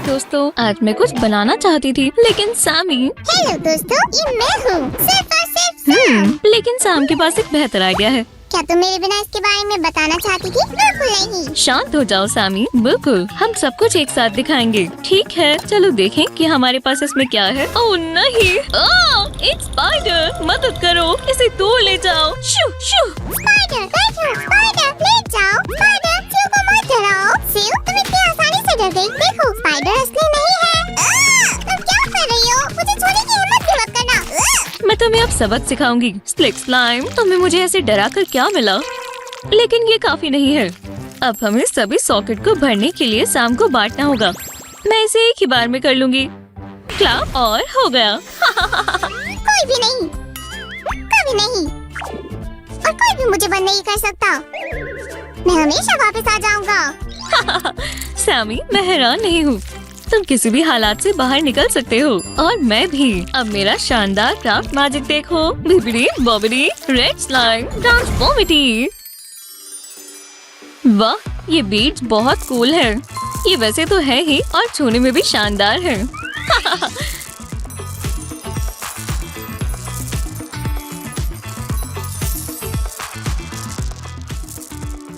दोस्तों, आज मैं कुछ बनाना चाहती थी, लेकिन सामी। हेलो दोस्तों, ये मैं हूँ, सिर्फ और सिर्फ सैम। लेकिन साम के पास एक बेहतर आइडिया है। क्या तुम मेरे बिना इसके बारे में बताना चाहती थी? बिल्कुल नहीं। शांत हो जाओ सामी, बिल्कुल हम सब कुछ एक साथ दिखाएंगे। ठीक है, चलो देखें कि हमारे पास इसमें क्या है। ओह नहीं, एक स्पाइडर, मदद करो, इसे दूर ले जाओ। शू शू। स्पाइडर, बैठो, स्पाइडर, ले जाओ। स्पाइडर, सील को मत डराओ। सील, तुम इतनी आसानी से डर गई। देखो, स्पाइडर असली नहीं है। तुम क्या कर रही हो? मुझे छोड़ने की हिम्मत भी मत करना। मैं तुम्हें अब सबक सिखाऊंगी। स्लिक स्लाइम, तुम्हें मुझे ऐसे डरा कर क्या मिला? लेकिन ये काफी नहीं है। अब हमें सभी सॉकेट को भरने के लिए साम को बांटना होगा। मैं इसे एक ही बार में कर लूंगी। क्लैप और हो गया। कोई भी नहीं, कभी नहीं, और कोई भी मुझे बंद नहीं कर सकता। मैं हमेशा वापस आ जाऊंगा। सैमी, मैं हैरान नहीं हूँ। तुम किसी भी हालात से बाहर निकल सकते हो, और मैं भी। अब मेरा शानदार क्राफ्ट मैजिक देखो। बिबड़ी बॉबड़ी रेड स्लाइम ट्रांसफॉर्मिटी। वाह, ये बीट्स बहुत कूल है। ये वैसे तो है ही, और छूने में भी शानदार है।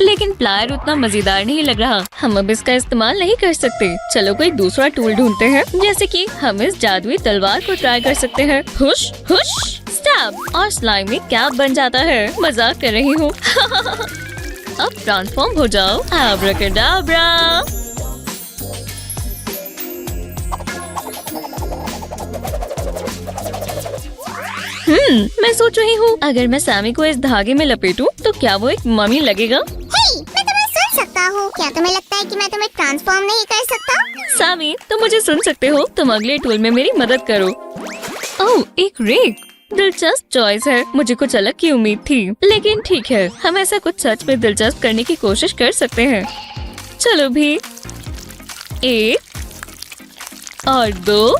लेकिन प्लायर उतना मजेदार नहीं लग रहा। हम अब इसका इस्तेमाल नहीं कर सकते। चलो कोई दूसरा टूल ढूंढते हैं। जैसे कि हम इस जादुई तलवार को ट्राई कर सकते हैं। हुश हुश स्टैब, और स्लाइम में कैप बन जाता है। मजाक कर रही हूँ। अब ट्रांसफॉर्म हो जाओ। एब्राकैडाब्रा। मैं सोच रही हूँ, अगर मैं सैमी को इस धागे में लपेटूं, तो क्या वो एक मम्मी लगेगा? हे, मैं तुम्हें सुन सकता हूँ। क्या तुम्हें लगता है कि मैं तुम्हें ट्रांसफॉर्म नहीं कर सकता? सैमी, तुम मुझे सुन सकते हो। तुम अगले टूल में मेरी मदद करो। ओह, एक रेक। दिलचस्प चॉइस है। मुझे कुछ अलग की उम्मीद थी, लेकिन ठीक है, हम ऐसा कुछ सच में दिलचस्प करने की कोशिश कर सकते हैं। चलो भी, 1 और 2।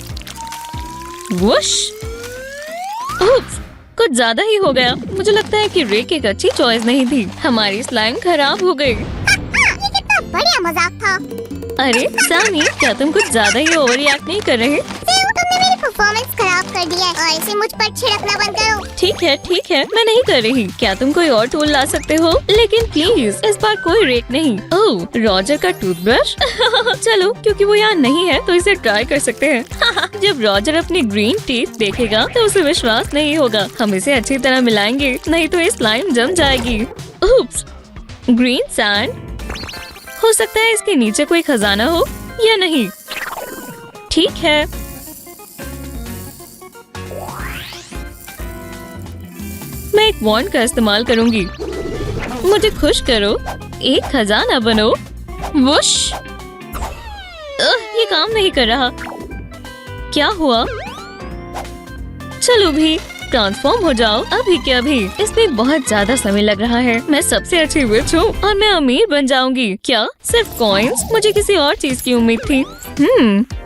वुश। उप्स, कुछ ज्यादा ही हो गया। मुझे लगता है कि रेक एक अच्छी चॉइस नहीं थी। हमारी स्लाइम खराब हो गई। ये कितना बढ़िया मजाक था। अरे सैमी, क्या तुम कुछ ज्यादा ही ओवर रिएक्ट नहीं कर रहे? सेव, तुमने मेरी परफॉर्मेंस खराब कर दिया है, और इसे मुझ पर छिड़कना बंद करो। ठीक है, मैं नहीं कर रही। क्या तुम कोई और टूल ला सकते हो? लेकिन प्लीज, इस बार कोई रेक नहीं। ओह, रॉजर का टूथब्रश। चलो, क्योंकि वो यहाँ नहीं है तो इसे ट्राई कर सकते हैं। जब रॉजर अपनी ग्रीन टीथ देखेगा तो उसे विश्वास नहीं होगा। हम इसे अच्छी तरह मिलाएंगे, नहीं तो ये स्लाइम जम जाएगी। उप्स, ग्रीन सैंड। हो सकता है इसके नीचे कोई खजाना हो या नहीं। ठीक है, मैं एक वॉन्ड का इस्तेमाल करूंगी। मुझे खुश करो, एक खजाना बनो। वुश। ये काम नहीं कर रहा। क्या हुआ? चलो भी, ट्रांसफॉर्म हो जाओ अभी के अभी। इसमें बहुत ज्यादा समय लग रहा है। मैं सबसे अच्छी विच हूँ, और मैं अमीर बन जाऊंगी। क्या सिर्फ कॉइन्स? मुझे किसी और चीज की उम्मीद थी।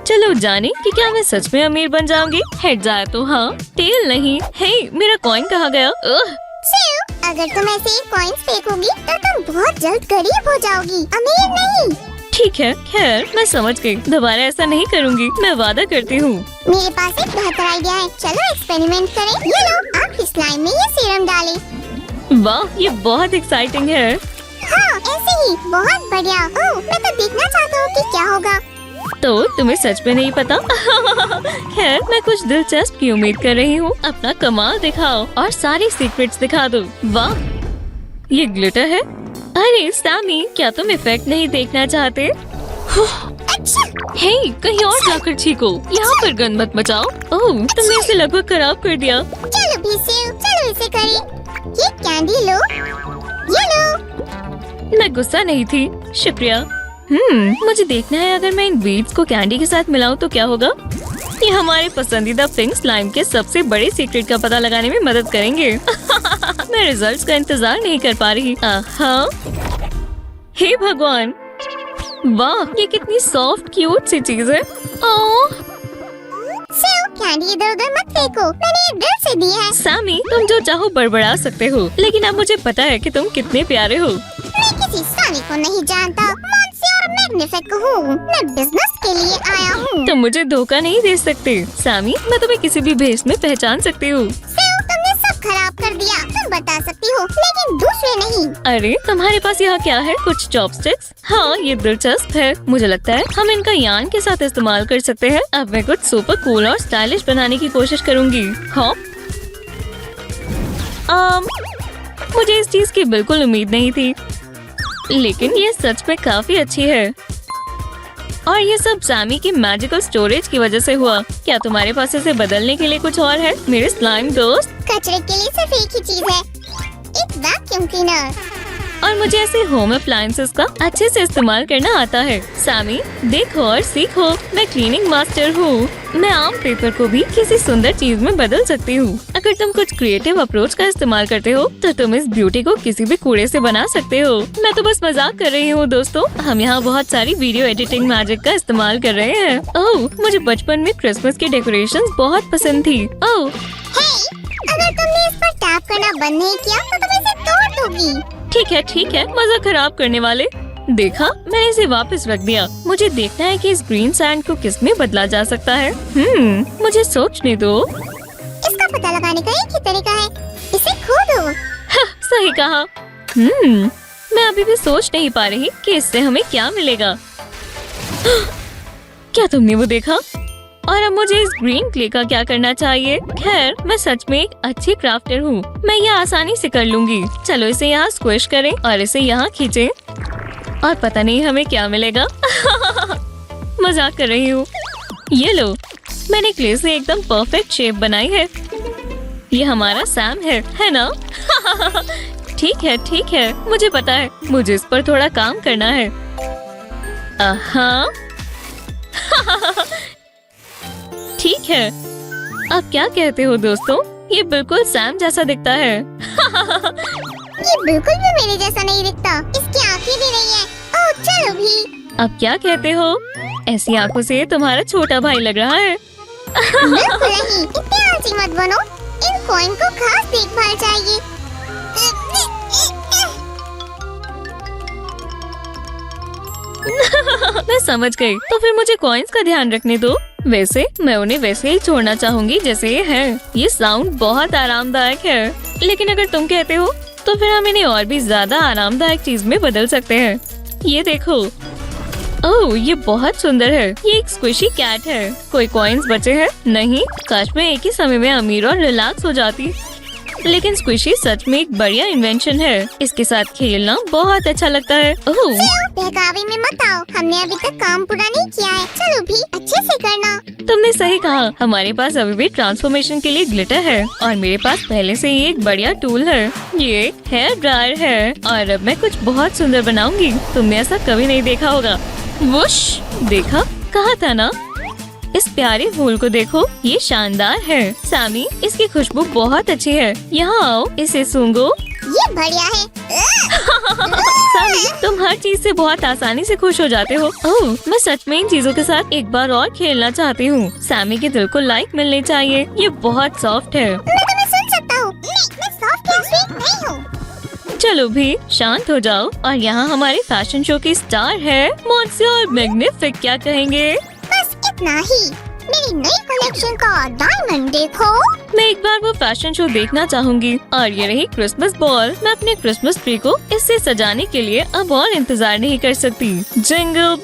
चलो जाने कि क्या मैं सच में अमीर बन जाऊंगी। हेड जाए तो हाँ, टेल नहीं। हे, मेरा कॉइन कहाँ गया? सेव, अगर तुम ऐसे कॉइन्स फेंकोगी तो तुम बहुत जल्द गरीब हो जाओगी, अमीर नहीं। ठीक है, खैर मैं समझ गई। दोबारा ऐसा नहीं करूँगी, मैं वादा करती हूँ। मेरे पास एक बेहतर आइडिया है। चलो एक्सपेरिमेंट करें। ये लो, आप इस स्लाइम में ये सीरम डालें। वाह, ये बहुत एक्साइटिंग है। हाँ, ऐसे ही, बहुत बढ़िया। ओह, मैं तो देखना चाहता हूँ कि क्या होगा। तो तुम्हें सच में नहीं पता? खैर, मैं कुछ दिलचस्प की उम्मीद कर रही हूँ। अपना कमाल दिखाओ और सारी सीक्रेट्स दिखा दो। वाह, ये ग्लिटर है। अरे सैमी, क्या तुम इफेक्ट नहीं देखना चाहते? अच्छा, हे, कहीं और जाकर छीको। यहाँ पर गंद मत मचाओ। ओह, तुमने इसे लगभग खराब कर दिया। चलो भी सेव, चलो इसे करें। ये कैंडी लो, ये लो। मैं गुस्सा नहीं थी, शुक्रिया। मुझे देखना है, अगर मैं इन बीट्स को कैंडी के साथ मिलाऊं तो क्या होगा। ये हमारे पसंदीदा पिंक स्लाइम के सबसे बड़े सीक्रेट का पता लगाने में मदद करेंगे। मैं रिजल्ट्स का इंतजार नहीं कर पा रही। हे भगवान, वाह, ये कितनी सॉफ्ट क्यूट सी चीज है। सेव, कैंडी इधर उधर मत फेंको, मैंने ये दिल से दी है। सैमी, तुम जो चाहो बड़बड़ा सकते हो, लेकिन अब मुझे पता है कि तुम कितने प्यारे हो। मैं किसी सानी को नहीं जानता, मॉन्सी और मैग्निफिक हूँ। मैं बिजनेस के लिए आया तुम मुझे धोखा नहीं दे सकते। सामी, मैं तुम्हें किसी भी भेष में पहचान सकती हूँ। तुमने सब खराब कर दिया। तुम बता सकती हो लेकिन दूसरे नहीं। अरे तुम्हारे पास यहाँ क्या है? कुछ चॉपस्टिक्स? हाँ, ये दिलचस्प है। मुझे लगता है हम इनका यान के साथ इस्तेमाल कर सकते हैं। अब मैं कुछ सुपर कूल और स्टाइलिश बनाने की कोशिश करूँगी। हाँ, मुझे इस चीज की बिल्कुल उम्मीद नहीं थी, लेकिन ये सच में काफी अच्छी है। और ये सब सामी की मैजिकल स्टोरेज की वजह से हुआ। क्या तुम्हारे पास इसे बदलने के लिए कुछ और है मेरे स्लाइम दोस्त? कचरे के लिए सिर्फ एक ही चीज है, एक वैक्यूम क्लीनर। और मुझे ऐसे होम अप्लायंसेस का अच्छे से इस्तेमाल करना आता है। सामी, देखो और सीखो, मैं क्लीनिंग मास्टर हूँ। मैं आम पेपर को भी किसी सुंदर चीज में बदल सकती हूँ। अगर तुम कुछ क्रिएटिव अप्रोच का इस्तेमाल करते हो तो तुम इस ब्यूटी को किसी भी कूड़े से बना सकते हो। मैं तो बस मजाक कर रही हूँ दोस्तों। हम यहाँ बहुत सारी वीडियो एडिटिंग मैजिक का इस्तेमाल कर रहे हैं। ओह, मुझे बचपन में क्रिसमस की डेकोरेशंस बहुत पसंद थी। ओह, अगर तुमने इस पर टैप करना बंद नहीं किया तो तुम इसे तोड़ दोगी। ठीक है, मजा खराब करने वाले। देखा, मैंने इसे वापस रख दिया। मुझे देखना है कि इस ग्रीन सैंड को किस में बदला जा सकता है। मुझे सोचने दो। इसका पता लगाने का एक ही तरीका है, इसे खोदो। सही कहा। मैं अभी भी सोच नहीं पा रही कि इससे हमें क्या मिलेगा। क्या तुमने वो देखा? और अब मुझे इस ग्रीन क्ले का क्या करना चाहिए? खैर, मैं सच में एक अच्छी क्राफ्टर हूँ। मैं ये आसानी से कर लूंगी। चलो इसे यहाँ स्क्विश करें और इसे यहाँ खींचें। और पता नहीं हमें क्या मिलेगा। मजाक कर रही हूँ। ये लो, मैंने क्ले से एकदम परफेक्ट शेप बनाई है। ये हमारा सैम है ना? ठीक है, मुझे पता है। मुझे इस पर थोड़ा काम करना है। ठीक है, अब क्या कहते हो दोस्तों? ये बिल्कुल सैम जैसा दिखता है। ये बिल्कुल भी मेरे जैसा नहीं दिखता। इसकी आंखें भी नहीं है। ओह, चलो भी। अब क्या कहते हो? ऐसी आंखों से तुम्हारा छोटा भाई लग रहा है। बिल्कुल नहीं, इतने आलसी मत बनो। इन कॉइन को खास देखभाल चाहिए। मैं समझ गई। तो फिर मुझे कॉइन्स का ध्यान रखने दो। वैसे मैं उन्हें वैसे ही छोड़ना चाहूँगी जैसे ये है। ये साउंड बहुत आरामदायक है, लेकिन अगर तुम कहते हो तो फिर हम इन्हें और भी ज्यादा आरामदायक चीज में बदल सकते हैं। ये देखो। ओह, ये बहुत सुंदर है। ये एक स्क्विशी कैट है। कोई कॉइन्स बचे हैं? नहीं। काश मैं एक ही समय में अमीर और रिलैक्स हो जाती। लेकिन स्क्विशी सच में एक बढ़िया इन्वेंशन है। इसके साथ खेलना बहुत अच्छा लगता है। ओह, बहकावे में मत आओ। हमने अभी तक काम पूरा नहीं किया है। चलो भी, अच्छे से करना। तुमने सही कहा। हमारे पास अभी भी ट्रांसफॉर्मेशन के लिए ग्लिटर है और मेरे पास पहले से ही एक बढ़िया टूल है। ये एक हेयर ड्रायर है और अब मैं कुछ बहुत सुंदर बनाऊंगी। तुमने ऐसा कभी नहीं देखा होगा। वुश, देखा, कहा था ना? इस प्यारे फूल को देखो, ये शानदार है। सामी, इसकी खुशबू बहुत अच्छी है। यहाँ आओ, इसे सूंघो। ये बढ़िया है। सामी, तुम हर चीज से बहुत आसानी से खुश हो जाते हो। ओह, मैं सच में इन चीजों के साथ एक बार और खेलना चाहती हूँ। सामी के दिल को लाइक मिलनी चाहिए। ये बहुत सॉफ्ट है। मैं तुम्हें सुन सकता हूँ। मैं सॉफ्ट या स्वीट नहीं हूँ। चलो भी, शांत हो जाओ। और यहाँ हमारे फैशन शो की स्टार है मॉन्सियर मैग्निफिक। क्या कहेंगे? बस इतना ही। मेरी नई कलेक्शन का डायमंड देखो। मैं एक बार वो फैशन शो देखना चाहूंगी। और ये रही क्रिसमस बॉल। मैं अपने क्रिसमस ट्री को इससे सजाने के लिए अब और इंतजार नहीं कर सकती। Jingle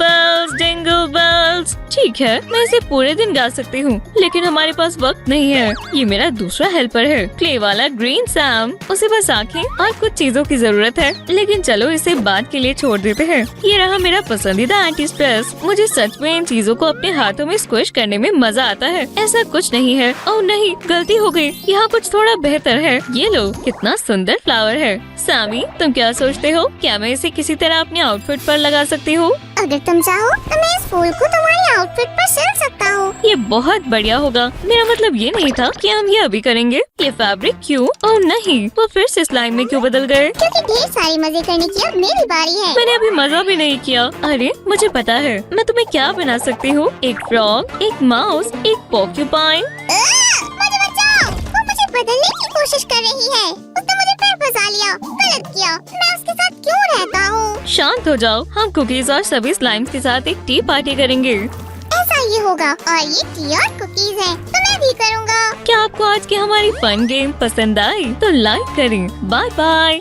bells. ठीक है, मैं इसे पूरे दिन गा सकती हूँ, लेकिन हमारे पास वक्त नहीं है। ये मेरा दूसरा हेल्पर है, क्ले वाला ग्रीन सैम। उसे बस आँखें और कुछ चीजों की जरूरत है, लेकिन चलो इसे बाद के लिए छोड़ देते हैं। ये रहा मेरा पसंदीदा एंटी स्ट्रेस। मुझे सच में इन चीजों को अपने हाथों में स्क्विश करने में मजा आता है। ऐसा कुछ नहीं है। ओह नहीं, गलती हो गई। यहाँ कुछ थोड़ा बेहतर है। ये लो, कितना सुंदर फ्लावर है। सामी, तुम क्या सोचते हो? क्या मैं इसे किसी तरह अपने आउटफिट पर लगा सकती हूँ? अगर तुम चाहो तो मैं इस फूल को तुम्हारी आउटफिट पर सिल सकता हूँ। ये बहुत बढ़िया होगा। मेरा मतलब ये नहीं था कि हम ये अभी करेंगे। ये फैब्रिक क्यों? ओह नहीं, वो फिर से स्लाइम में क्यों बदल गए? क्योंकि ढेर सारी मजे करने की अब मेरी बारी है। मैंने अभी मजा भी नहीं किया। अरे मुझे पता है, मैं तुम्हें क्या बना सकती हूँ। एक फ्रॉग, एक माउस, एक पोर्क्यूपाइन। मुझे बचाओ। वो मुझे बदलने की कोशिश कर रही है। उसने मुझे पैर फंसा लिया। गलत किया। मैं उसके साथ क्यों रहता हूँ? शांत हो जाओ। हम कुकीज और सभी स्लाइम्स के साथ एक टी पार्टी करेंगे। ऐसा चाहिए होगा और ये टी और कुकीज हैं, तो मैं भी करूँगा। क्या आपको आज की हमारी फन गेम पसंद आई? तो लाइक करें। Bye bye.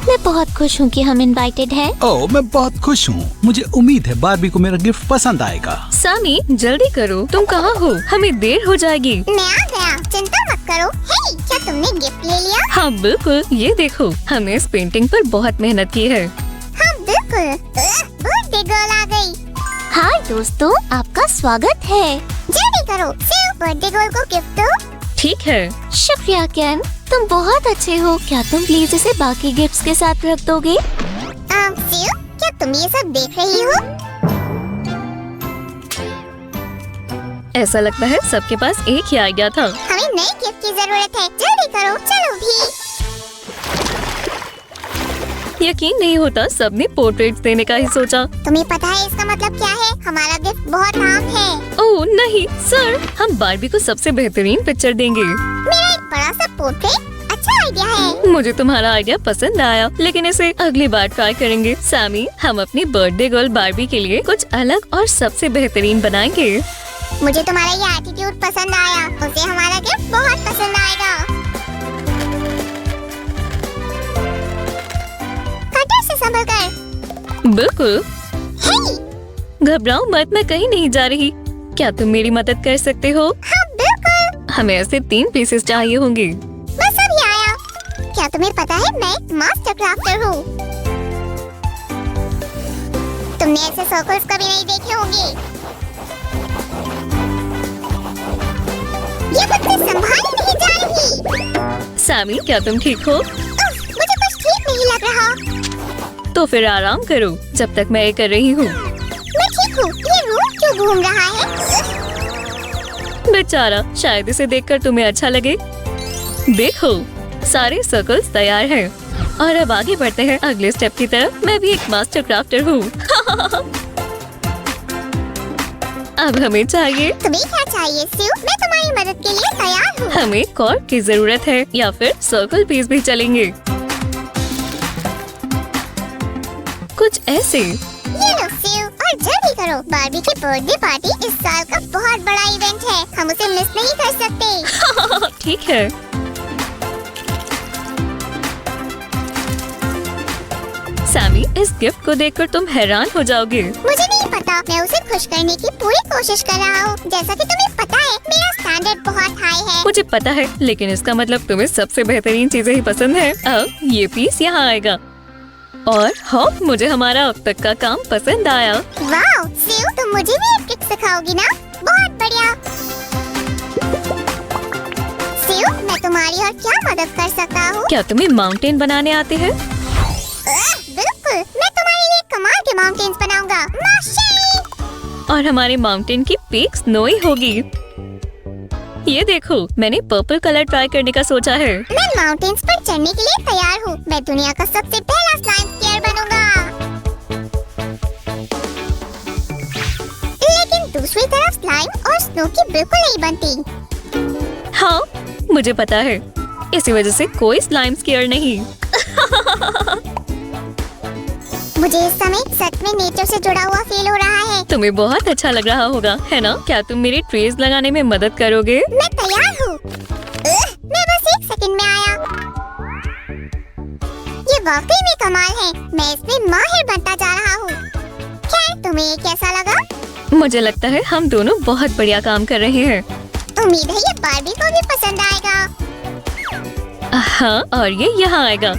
मैं बहुत खुश हूँ कि हम इनवाइटेड हैं। ओह, मैं बहुत खुश हूँ। मुझे उम्मीद है बारबी को मेरा गिफ्ट पसंद आएगा। सामी जल्दी करो, तुम कहाँ हो? हमें देर हो जाएगी। मैं आ गया, चिंता मत करो। हे, क्या तुमने गिफ्ट ले लिया? हाँ बिल्कुल, ये देखो हमने इस पेंटिंग पर बहुत मेहनत की है। हाँ बिल्कुल। बर्थडे गर्ल आ गई। हाय दोस्तों, आपका स्वागत है। जल्दी करो, सिर्फ बर्थडे गर्ल को गिफ्ट दो। ठीक है। शुक्रिया केन, तुम बहुत अच्छे हो। क्या तुम प्लीज इसे बाकी गिफ्ट्स के साथ रख दोगे? सिउ, क्या तुम ये सब देख रही हो? ऐसा लगता है सबके पास एक ही आइडिया था। हमें नए गिफ्ट की जरूरत है, जल्दी करो, चलो भी। यकीन नहीं होता सबने पोर्ट्रेट्स देने का ही सोचा। तुम्हें पता है इसका मतलब क्या है? हमारा गिफ्ट बहुत आम है। ओह नहीं सर, हम बारबी को सबसे बेहतरीन पिक्चर देंगे। मेरा एक बड़ा सा पोर्ट्रेट अच्छा आइडिया है। मुझे तुम्हारा आइडिया पसंद आया, लेकिन इसे अगली बार ट्राई करेंगे। सैमी, हम अपनी बर्थडे गर्ल बारबी के लिए कुछ अलग और सबसे बेहतरीन बनाएंगे। मुझे तुम्हारा ये एटीट्यूड पसंद आया। उसे हमारा गिफ्ट बहुत पसंद आएगा। कटर से संभल कर। बिल्कुल। हे, घबराओ मत, मैं कहीं नहीं जा रही। क्या तुम मेरी मदद कर सकते हो? हाँ बिल्कुल। हमें ऐसे 3 पीसेस चाहिए होंगे। बस अभी आया। क्या तुम्हें पता है मैं एक मास्टर क्राफ्टर हूँ। तुमने ऐसे सर्कल्स कभी नहीं देखे होंगे। ये मुझसे संभाल नहीं जा रही। सैमी, क्या तुम ठीक हो? मुझे कुछ ठीक नहीं लग रहा। तो फिर आराम करो जब तक मैं ये कर रही हूँ। मैं ठीक हूँ। ये रूम क्यों घूम रहा है? बेचारा, शायद इसे देखकर तुम्हें अच्छा लगे। देखो, सारे सर्कल्स तैयार हैं। और अब आगे बढ़ते हैं अगले स्टेप की तरफ। मैं भी एक मास्टर क्राफ्टर हूँ। अब हमें चाहिए। तुम्हें क्या चाहिए सिउ? मैं तुम्हारी मदद के लिए तैयार हूँ। हमें कॉर्ड की जरूरत है या फिर सर्कल पीस भी चलेंगे। कुछ ऐसे। ये लो सिउ, और जल्दी करो। बारबी की बर्थडे पार्टी इस साल का बहुत बड़ा इवेंट है। हम उसे मिस नहीं कर सकते। ठीक है। सैमी, इस गिफ्ट को देखकर तुम हैरान हो जाओगे। मुझे नहीं पता, मैं उसे खुश करने की पूरी कोशिश कर रहा हूँ। जैसा कि तुम्हें पता है मेरा स्टैंडर्ड बहुत हाई है। मुझे पता है, लेकिन इसका मतलब तुम्हें सबसे बेहतरीन चीजें ही पसंद है। अब ये पीस यहाँ आएगा। और हाँ, मुझे हमारा अब तक का काम पसंद आया। वाओ सिउ, तुम मुझे भी एक ट्रिक सिखाओगी ना? बहुत बढ़िया। सिउ, मैं तुम्हारी और क्या मदद कर सकता हूँ? क्या तुम्हें माउंटेन बनाने आते हैं? बिल्कुल, मैं तुम्हारे लिए कमाल के माउंटेन्स बनाऊंगा। माशे! और हमारे माउंटेन की पीक स्नोई होगी। ये देखो, मैंने पर्पल कलर ट्राई करने का सोचा है। मैं माउंटेन्स पर चढ़ने के लिए तैयार हूँ। मैं दुनिया का सबसे पहला स्लाइम स्कीयर बनूंगा। लेकिन दूसरी तरफ स्लाइम और स्नो की बिल्कुल नहीं बनती। हाँ, मुझे पता है। इसी वजह से कोई स्लाइम स्कीयर नहीं। मुझे इस समय सच में नेचर से जुड़ा हुआ फील हो रहा है। तुम्हें बहुत अच्छा लग रहा होगा, है ना? क्या तुम मेरी ट्रीज लगाने में मदद करोगे? मैं तैयार हूँ। मैं बस एक सेकंड में आया। ये वाकई में कमाल है। मैं इसमें माहिर बनता जा रहा हूँ। खैर, तुम्हें ये कैसा लगा? मुझे लगता है हम दोनों बहुत बढ़िया काम कर रहे हैं। उम्मीद है ये बारबी को भी पसंद आएगा। हाँ, और ये यहाँ आएगा।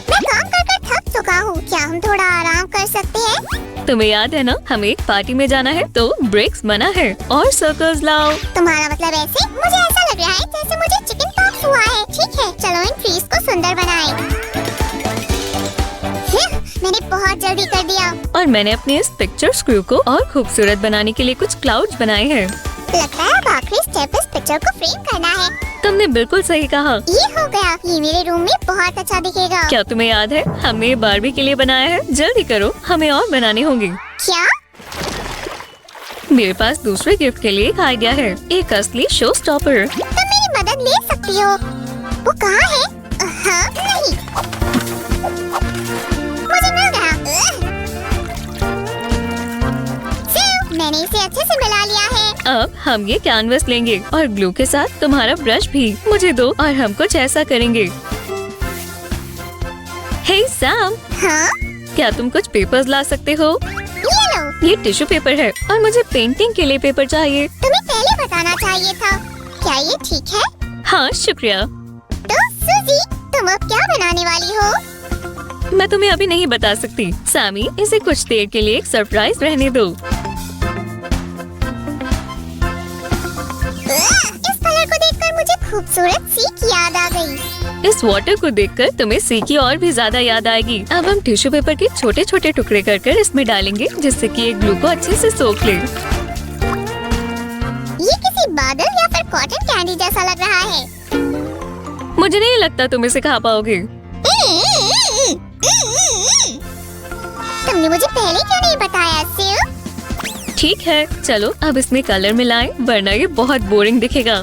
मैं काम कर कर थक चुका हूँ। क्या हम थोड़ा आराम कर सकते हैं? तुम्हें याद है ना, हमें एक पार्टी में जाना है, तो ब्रेक्स मना है। और सर्कल्स लाओ। तुम्हारा मतलब ऐसे? मुझे ऐसा लग रहा है जैसे मुझे चिकन पॉक्स हुआ है। ठीक है, चलो इन ट्रीज को सुंदर बनाएं। मैंने बहुत जल्दी कर दिया। और मैंने अपने इस पिक्चर स्क्रू को और खूबसूरत बनाने के लिए कुछ क्लाउड्स बनाए हैं। लगता है अब आखिरी स्टेप इस पिक्चर को फ्रेम करना है। तुमने बिल्कुल सही कहा। ये हो गया। ये मेरे रूम में बहुत अच्छा दिखेगा। क्या तुम्हें याद है, हमने ये बारबी के लिए बनाया है? जल्दी करो, हमें और बनाने होंगे। क्या? मेरे पास दूसरे गिफ्ट के लिए एक आइडिया है। एक असली शो स्टॉपर। तुम मेरी मदद ले सकती हो। वो कहाँ है? हाँ, नहीं। मुझे मैंने इसे अच्छे से मिला लिया है। अब हम ये कैनवस लेंगे और ग्लू के साथ तुम्हारा ब्रश भी मुझे दो और हम कुछ ऐसा करेंगे। हे सैम, हाँ? क्या तुम कुछ पेपर्स ला सकते हो? ये लो। ये टिश्यू पेपर है और मुझे पेंटिंग के लिए पेपर चाहिए। तुम्हें पहले बताना चाहिए था। क्या ये ठीक है? हाँ शुक्रिया। तो सूजी, तुम अब क्या बनाने वाली हो? मैं तुम्हें अभी नहीं बता सकती। सैमी, इसे कुछ देर के लिए एक सरप्राइज रहने दो। इस कलर को देखकर मुझे खूबसूरत सी की याद आ गई। इस वाटर को देखकर तुम्हें सी की और भी ज्यादा याद आएगी। अब हम टिश्यू पेपर के छोटे छोटे टुकड़े कर इसमें डालेंगे जिससे कि ये ग्लू को अच्छे से सोख ले। ये किसी बादल या फिर कॉटन कैंडी जैसा लग रहा है। मुझे नहीं लगता तुम इसे खा पाओगे। तुमने मुझे पहले क्यों नहीं बताया सिल? ठीक है, चलो अब इसमें कलर मिलाएं, वरना ये बहुत बोरिंग दिखेगा।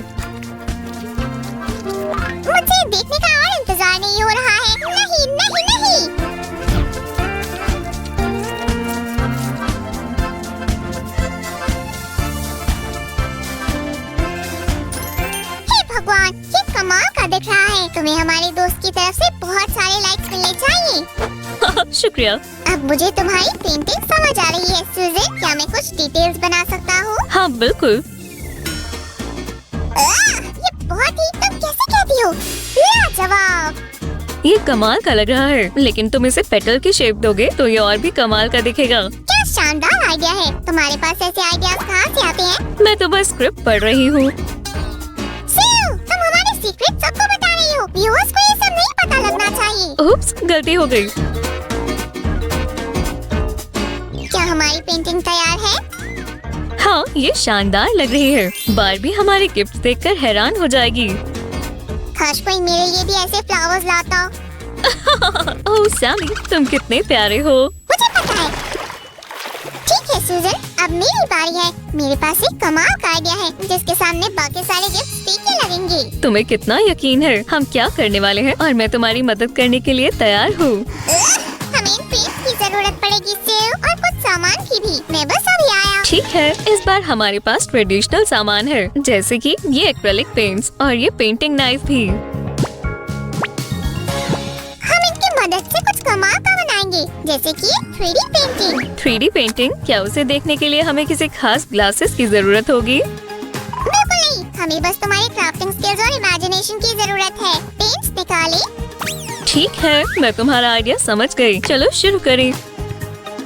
मुझे देखने का और इंतजार नहीं हो रहा है। नहीं नहीं नहीं। हे भगवान, ये कमाल का दिख रहा है। तुम्हें हमारे दोस्त की तरफ से बहुत सारे लाइक्स मिलने चाहिए। शुक्रिया। अब मुझे तुम्हारी पेंटिंग समझ आ रही है सूजी। क्या मैं कुछ डिटेल्स बना सकता हूँ? हाँ बिल्कुल। ये बहुत ही, तुम कैसे कहती हो? लाजवाब। ये कमाल का लग रहा है, लेकिन तुम इसे पेटल की शेप दोगे तो ये और भी कमाल का दिखेगा। क्या शानदार आइडिया है। तुम्हारे पास ऐसे आइडियाज कहाँ से आते हैं? मैं तो बस स्क्रिप्ट पढ़ रही हूँ। सिल, तुम हमारे सीक्रेट सबको बता रही हो। व्यूअर्स को ये सब नहीं पता लगना चाहिए। उप्स, गलती हो गई। क्या हमारी पेंटिंग तैयार है? हाँ, ये शानदार लग रही है। बारबी हमारे गिफ्ट देखकर हैरान हो जाएगी। काश कोई मेरे लिए भी ऐसे फ्लावर्स लाता। ओह सैमी, तुम कितने प्यारे हो। मुझे पता है। ठीक है सूजन, अब मेरी बारी है। मेरे पास एक कमाल का आइडिया है जिसके सामने बाकी सारे गिफ्ट फीके लगेंगे। तुम्हें कितना यकीन है। हम क्या करने वाले हैं और मैं तुम्हारी मदद करने के लिए तैयार हूँ। हमें इन पेंट की जरूरत पड़ेगी सिल, और कुछ सामान की भी। मैं बस अभी आया। ठीक है, इस बार हमारे पास ट्रेडिशनल सामान है, जैसे कि ये एक्रेलिक पेंट्स और ये पेंटिंग नाइफ भी। हम इनकी मदद से कुछ कमाल का बनाएंगे, जैसे कि 3D पेंटिंग। 3D painting? क्या उसे देखने के लिए हमें किसी खास ग्लासेस की जरूरत होगी? बिल्कुल नहीं, हमें बस तुम्हारी क्राफ्टिंग स्किल्स और इमेजिनेशन की जरूरत है। पेंट्स निकालें। ठीक है, मैं तुम्हारा आइडिया समझ गई। चलो शुरू करें।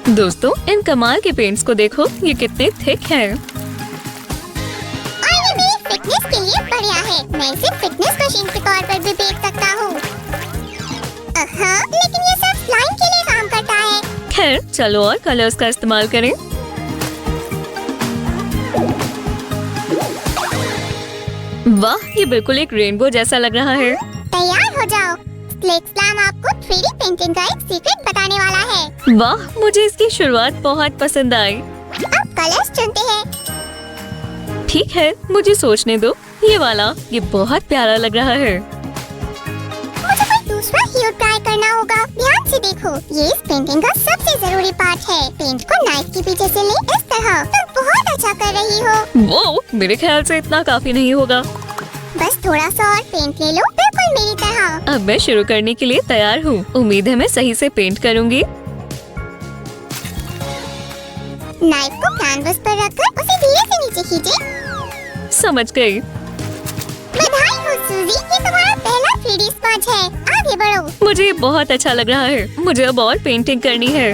दोस्तों, इन कमाल के पेंट्स को देखो, ये कितने थिक हैं। और ये मेरी फिटनेस के लिए बढ़िया है। मैं इसे फिटनेस मशीन के तौर पर भी बेच सकता हूँ। लेकिन ये सब स्लाइम के लिए काम करता है। खैर, चलो और कलर्स का इस्तेमाल करें। वाह, ये बिल्कुल एक रेनबो जैसा लग रहा है। तैयार हो जाओ। स्लेक स्लैम आपको 3D पेंटिंग का एक सीक्रेट बताने वाला है। वाह, मुझे इसकी शुरुआत बहुत पसंद आई। अब कलर्स चुनते हैं। ठीक है, मुझे सोचने दो। ये वाला, ये बहुत प्यारा लग रहा है। मुझे कोई दूसरा ह्यू ट्राई करना होगा। ध्यान से देखो, ये इस पेंटिंग का सबसे जरूरी पार्ट है। पेंट को नाइफ के पीछे से ले, इस तरह। तुम बहुत अच्छा कर रही हो। वो, मेरे ख्याल से इतना काफी नहीं होगा। बस थोड़ा सा और पेंट ले लो, बिल्कुल मेरी तरह। अब मैं शुरू करने के लिए तैयार हूँ। उम्मीद है मैं सही से पेंट करूँगी। नाइफ को कैनवस पर रखकर उसे धीरे से नीचे खींचे। समझ गई। बधाई हो सूजी, ये तुम्हारा पहला 3D स्पंज है। आगे बढ़ो। मुझे ये बहुत अच्छा लग रहा है। मुझे अब और पेंटिंग करनी है।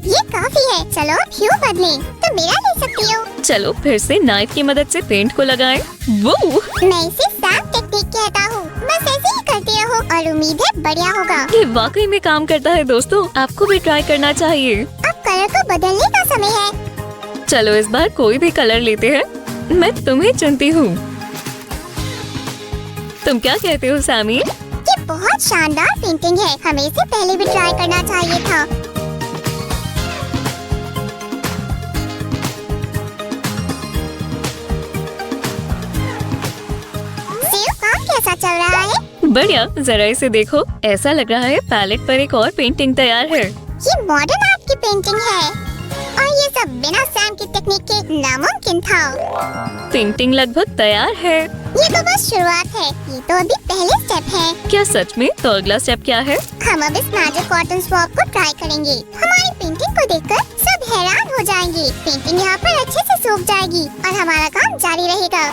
ये काफी है। चलो अब ह्यू बदलें। तुम मेरा ले सकती हो। चलो फिर से नाइफ की मदद से पेंट को लगाएं। वो, मैं इसे सैम टेक्निक कहता हूँ। बस ऐसे ही करते रहो और उम्मीद है बढ़िया होगा। ये वाकई में काम करता है दोस्तों। आपको भी ट्राई करना चाहिए। अब कलर को बदलने का समय है। चलो इस बार कोई भी कलर लेते हैं। मैं तुम्हें चुनती हूँ। तुम क्या कहते हो सैमी? ये बहुत शानदार पेंटिंग है। हमें इसे पहले भी ट्राई करना चाहिए था। सिर्फ काम कैसा चल रहा है? बढ़िया, जरा इसे देखो। ऐसा लग रहा है पैलेट पर एक और पेंटिंग तैयार है। ये मॉडर्न आर्ट की पेंटिंग है और ये सब बिना सैम की टेक्निक के नामुमकिन था। पेंटिंग लगभग तैयार है। ये तो बस शुरुआत है, ये तो अभी पहले स्टेप है। क्या सच में? तो अगला स्टेप क्या है? हम अब इस मैजिक कॉटन स्वैप को ट्राई करेंगे। हमारी पेंटिंग को देखकर सब हैरान हो जाएंगे। पेंटिंग यहाँ पर अच्छे से सूख जाएगी और हमारा काम जारी रहेगा।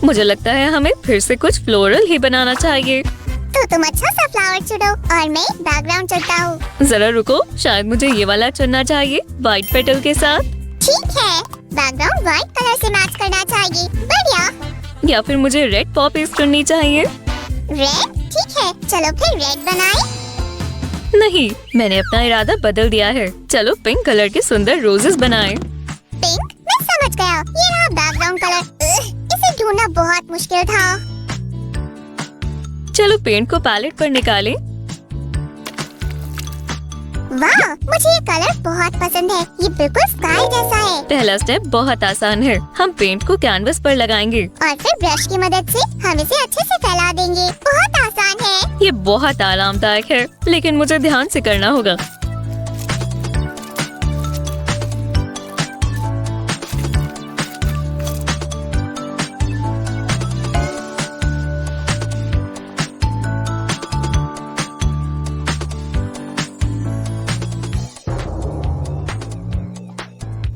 मुझे लगता है हमें फिर से कुछ फ्लोरल ही बनाना चाहिए। तो तुम अच्छा सा फ्लावर चुनो और मैं बैकग्राउंड चुनता हूँ। जरा रुको, शायद मुझे ये वाला चुनना चाहिए व्हाइट पेटल के साथ। ठीक है, बैकग्राउंड व्हाइट कलर से मैच करना चाहिए। बढ़िया। या फिर मुझे रेड पॉपीज चुननी चाहिए। रेड? ठीक है, चलो फिर रेड बनाएं। नहीं, मैंने अपना इरादा बदल दिया है। चलो पिंक कलर के सुंदर रोजेस बनाएं। पिंक? मैं समझ गया, ये रहा बैकग्राउंड कलर। इसे ढूंढना बहुत मुश्किल था। चलो पेंट को पैलेट पर निकालें। वाह, मुझे ये कलर बहुत पसंद है। ये बिल्कुल स्काई जैसा है। पहला स्टेप बहुत आसान है। हम पेंट को कैनवस पर लगाएंगे और फिर ब्रश की मदद से हम इसे अच्छे से फैला देंगे। बहुत आसान है। ये बहुत आरामदायक है, लेकिन मुझे ध्यान से करना होगा।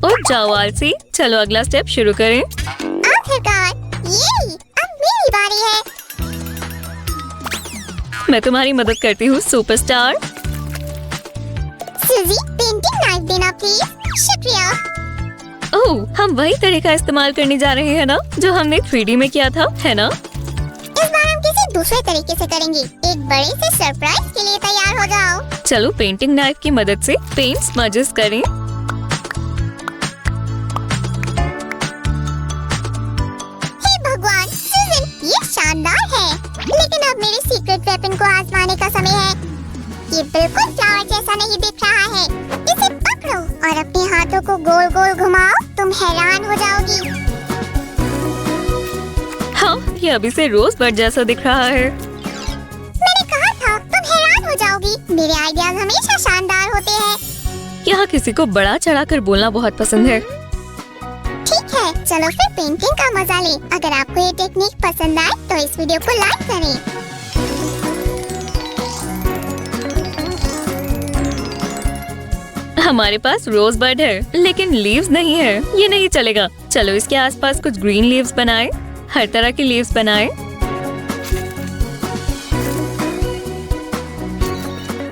और जाओ आलसी, चलो अगला स्टेप शुरू करें। आखिरकार, ये अब मेरी बारी है। मैं तुम्हारी मदद करती हूँ सुपरस्टार। सुजी, पेंटिंग नाइफ देना प्लीज। शुक्रिया। ओह, हम वही तरीका इस्तेमाल करने जा रहे हैं ना, जो हमने 3D में किया था, है ना? इस बार हम किसी दूसरे तरीके से करेंगे। एक बड़े से सरप्राइज के लिए तैयार हो जाओ। चलो पेंटिंग नाइफ की मदद से पेंट स्मजेस करें। भगवान, सुजन, ये शानदार है। लेकिन अब मेरे सीक्रेट वेपन को आजमाने का समय है। ये बिल्कुल फ्लावर जैसा नहीं दिख रहा है। इसे पकड़ो और अपने हाथों को गोल गोल घुमाओ। तुम हैरान हो जाओगी। हाँ, ये अभी से रोज बर्ड जैसा दिख रहा है। मैंने कहा था तुम हैरान हो जाओगी। मेरे आइडियाज हमेशा शानदार होते हैं। यहाँ किसी को बड़ा चढ़ाकर बोलना बहुत पसंद है। ठीक है, चलो फिर पेंटिंग का मजा ले। अगर आपको ये टेक्निक पसंद आए तो इस वीडियो को लाइक करें। हमारे पास रोज बर्ड है, लेकिन लीव्स नहीं है। ये नहीं चलेगा। चलो इसके आसपास कुछ ग्रीन लीव्स बनाएं। हर तरह की लीव्स बनाएं।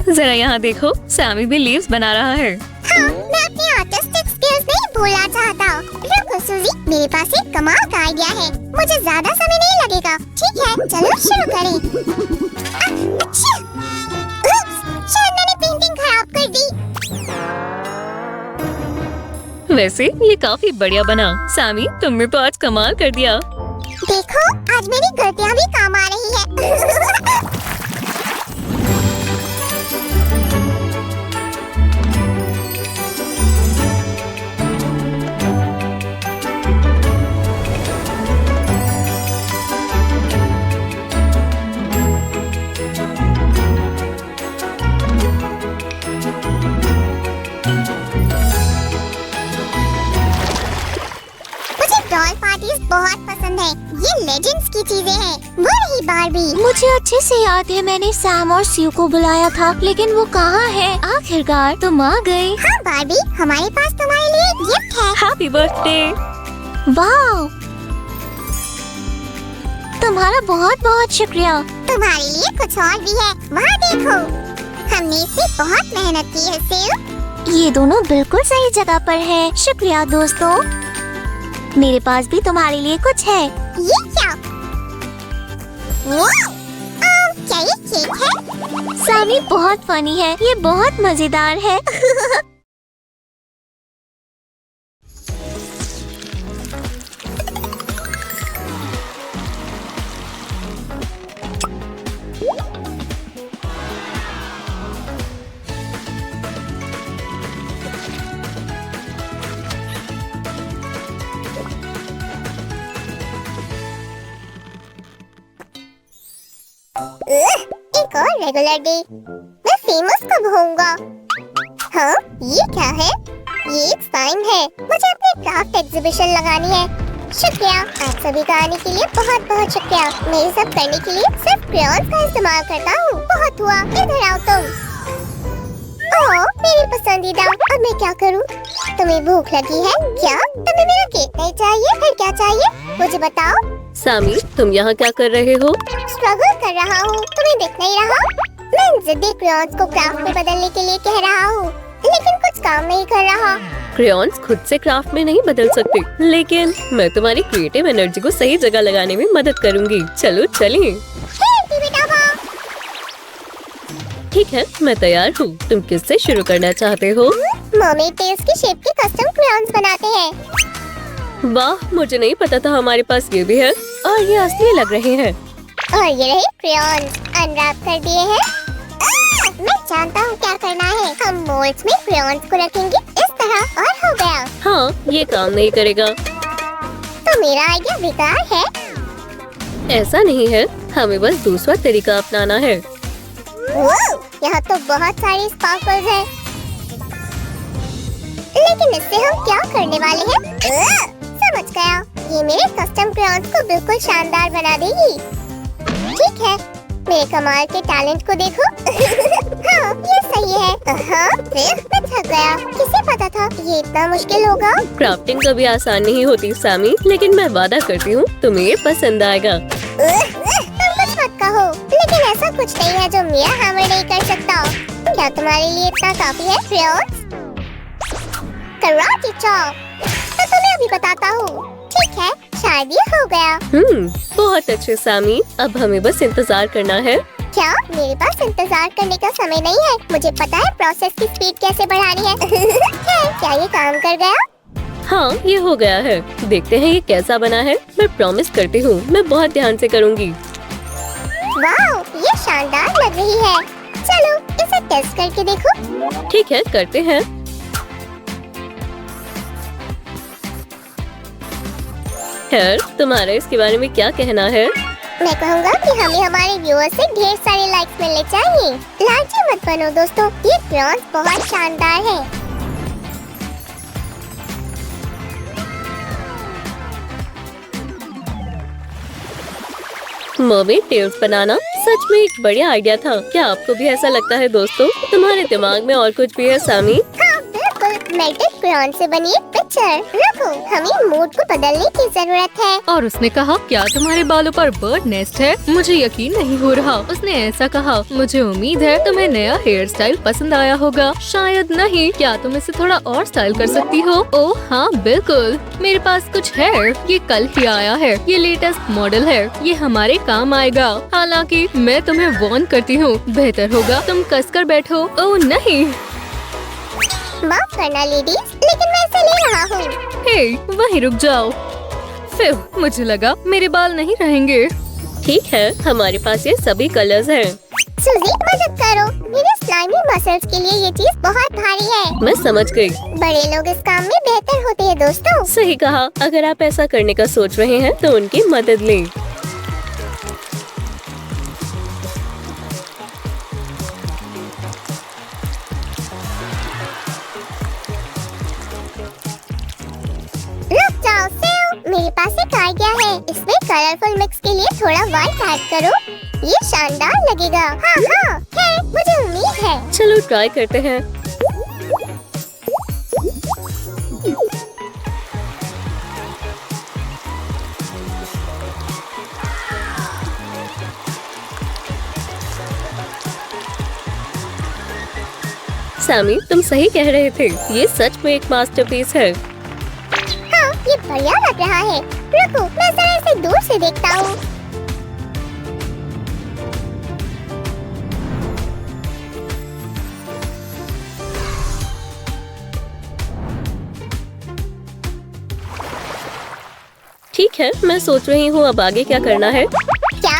जरा यहाँ देखो, सैमी भी लीव्स बना रहा है। हाँ, मैं अपनी आर्टिस्टिक स्किल्स नहीं भूलना चाहता। रुको सुजी, मेरे पास एक कमाल का आइडिया है। मुझे ज्यादा समय नहीं लगेगा। ठीक है, चलो शुरू करें। अच्छा, शायद मैंने पेंटिंग खराब कर दी। वैसे ये काफी बढ़िया बना। सैमी, तुमने तो आज कमाल कर दिया। देखो, आज मेरी गलतियाँ भी काम आ रही है। डॉल पार्टीज बहुत पसंद है। ये लेजेंड्स की चीजें हैं, वो रही बारबी। मुझे अच्छे से याद है, मैंने सैम और स्यू को बुलाया था, लेकिन वो कहाँ है? आखिरकार तुम आ गए। हाँ बारबी, हमारे पास तुम्हारे लिए एक गिफ्ट है। Happy birthday. वाह, तुम्हारा बहुत बहुत शुक्रिया। तुम्हारे लिए कुछ और भी है, वहाँ देखो। हमने इससे बहुत मेहनत की है स्यू। ये दोनों बिल्कुल सही जगह पर है। शुक्रिया दोस्तों। मेरे पास भी तुम्हारे लिए कुछ है। ये क्या? क्या ये केक है? सैमी बहुत फनी है, ये बहुत मजेदार है। एक और रेगुलर डे। मैं फेमस कब होऊंगा? हाँ, ये क्या है? ये एक साइन है। मुझे अपनी क्राफ्ट एग्जीबिशन लगानी है। शुक्रिया, आप सभी का आने के लिए बहुत बहुत शुक्रिया। मैं ये सब करने के लिए सिर्फ क्रेयॉन्स का इस्तेमाल करता हूँ। बहुत हुआ, इधर आओ तुम। ओह, मेरी पसंदीदा। अब मैं क्या करूँ? तुम्हें भूख लगी है क्या? तुम्हें मेरा केक नहीं चाहिए? फिर क्या चाहिए? मुझे बताओ। सामी, तुम यहाँ क्या कर रहे हो? स्ट्रगल कर रहा हूँ, तुम्हें दिख नहीं रहा? मैं इन जिद्दी क्रेयॉन्स को क्राफ्ट में बदलने के लिए कह रहा हूँ, लेकिन कुछ काम नहीं कर रहा। क्रेयॉन्स खुद से क्राफ्ट में नहीं बदल सकते, लेकिन मैं तुम्हारी क्रिएटिव एनर्जी को सही जगह लगाने में मदद करूँगी। चलो चलिए। हे बेटा वाह। ठीक है, मैं तैयार हूँ। तुम किससे शुरू करना चाहते हो? मर्मेड टेल्स की शेप के कस्टम क्रेयॉन्स बनाते हैं। वाह, मुझे नहीं पता था हमारे पास ये भी है और ये असली लग रहे हैं। और ये रहे क्रेयॉन्स, अनरैप कर दिए हैं। मैं जानता हूँ क्या करना है। हम मोल्ड्स में क्रेयॉन्स को रखेंगे इस तरह और हो गया। हाँ, ये काम नहीं करेगा। तो मेरा आइडिया बेकार है? ऐसा नहीं है, हमें बस दूसरा तरीका अपनाना है। यहाँ तो बहुत सारी स्पार्कल्स हैं। लेकिन इससे हम क्या करने वाले हैं? समझ गया, ये मेरे कस्टम क्रेयॉन्स को बिल्कुल शानदार बना देगी। ठीक है, मेरे कमाल के टैलेंट को देखो। हाँ, ये सही है। हाँ, फिर मैं थक गया। किसे पता था ये इतना मुश्किल होगा? क्राफ्टिंग कभी आसान नहीं होती सामी, लेकिन मैं वादा करती हूँ तुम्हें ये पसंद आएगा। तुम कुछ मत कहो, लेकिन ऐसा कुछ नहीं है जो मेरा हैमर नहीं कर सकता। क्या तुम्हारे लिए इतना काफी है क्रेयॉन्स? Karate chop. तो तुम्हें अभी बताता हूँ। ठीक है, शायद ये हो गया। बहुत अच्छे सामी, अब हमें बस इंतजार करना है। क्या मेरे पास इंतजार करने का समय नहीं है? मुझे पता है प्रोसेस की स्पीड कैसे बढ़ानी है। क्या ये काम कर गया? हाँ, ये हो गया है। देखते हैं ये कैसा बना है। मैं प्रॉमिस करती हूँ, मैं बहुत ध्यान से करूँगी। वाह, ये शानदार लग रही है। चलो इसे टेस्ट करके देखो। ठीक है, करते हैं। खैर, तुम्हारा इसके बारे में क्या कहना है? मैं कहूँगा कि हमें हमारे व्यूअर्स से ढेर सारे लाइक्स मिलने चाहिए। लालची मत बनो दोस्तों, ये क्रेयॉन्स बहुत शानदार है। मर्मेड टेल्स बनाना सच में एक बढ़िया आइडिया था। क्या आपको भी ऐसा लगता है दोस्तों? तुम्हारे दिमाग में और कुछ भी है सामी? हाँ बिल्कुल, मेल्टेड क्रेयॉन से बनी एक पिक्चर। रखो, हमें मूड को बदलने की जरूरत है। और उसने कहा, क्या तुम्हारे बालों पर बर्ड नेस्ट है? मुझे यकीन नहीं हो रहा। उसने ऐसा कहा। मुझे उम्मीद है तुम्हें नया हेयर स्टाइल पसंद आया होगा। शायद नहीं। क्या तुम इसे थोड़ा और स्टाइल कर सकती हो? ओह हाँ बिल्कुल, मेरे पास कुछ है। ये कल ही आया है। ये लेटेस्ट मॉडल है। ये हमारे काम आएगा। हालांकि मैं तुम्हें वार्न करती हूँ, बेहतर होगा तुम कसकर बैठो। ओह नहीं। माफ करना लेडीज, लेकिन मैं इसे ले रहा हूँ। हे, वहीं रुक जाओ। फिर मुझे लगा मेरे बाल नहीं रहेंगे। ठीक है, हमारे पास ये सभी कलर्स हैं। सूजी मदद करो, मेरे स्लाइमी मसल्स के लिए ये चीज बहुत भारी है। मैं समझ गई। बड़े लोग इस काम में बेहतर होते हैं दोस्तों। सही कहा। अगर आप ऐसा करने का सोच रहे हैं तो उनकी मदद लें। रुक जाओ सेव, मेरे पास एक आइडिया है। इसमें कलरफुल मिक्स के लिए थोड़ा व्हाइट ऐड करो, ये शानदार लगेगा। हाँ हाँ, है, मुझे उम्मीद है। चलो ट्राई करते हैं। सामी, तुम सही कह रहे थे। ये सच में एक मास्टरपीस है। हाँ, ये बढ़िया लग रहा है। रुको, मैं जरा इसे दूर से देखता हूँ। ठीक है, मैं सोच रही हूँ अब आगे क्या करना है। क्या?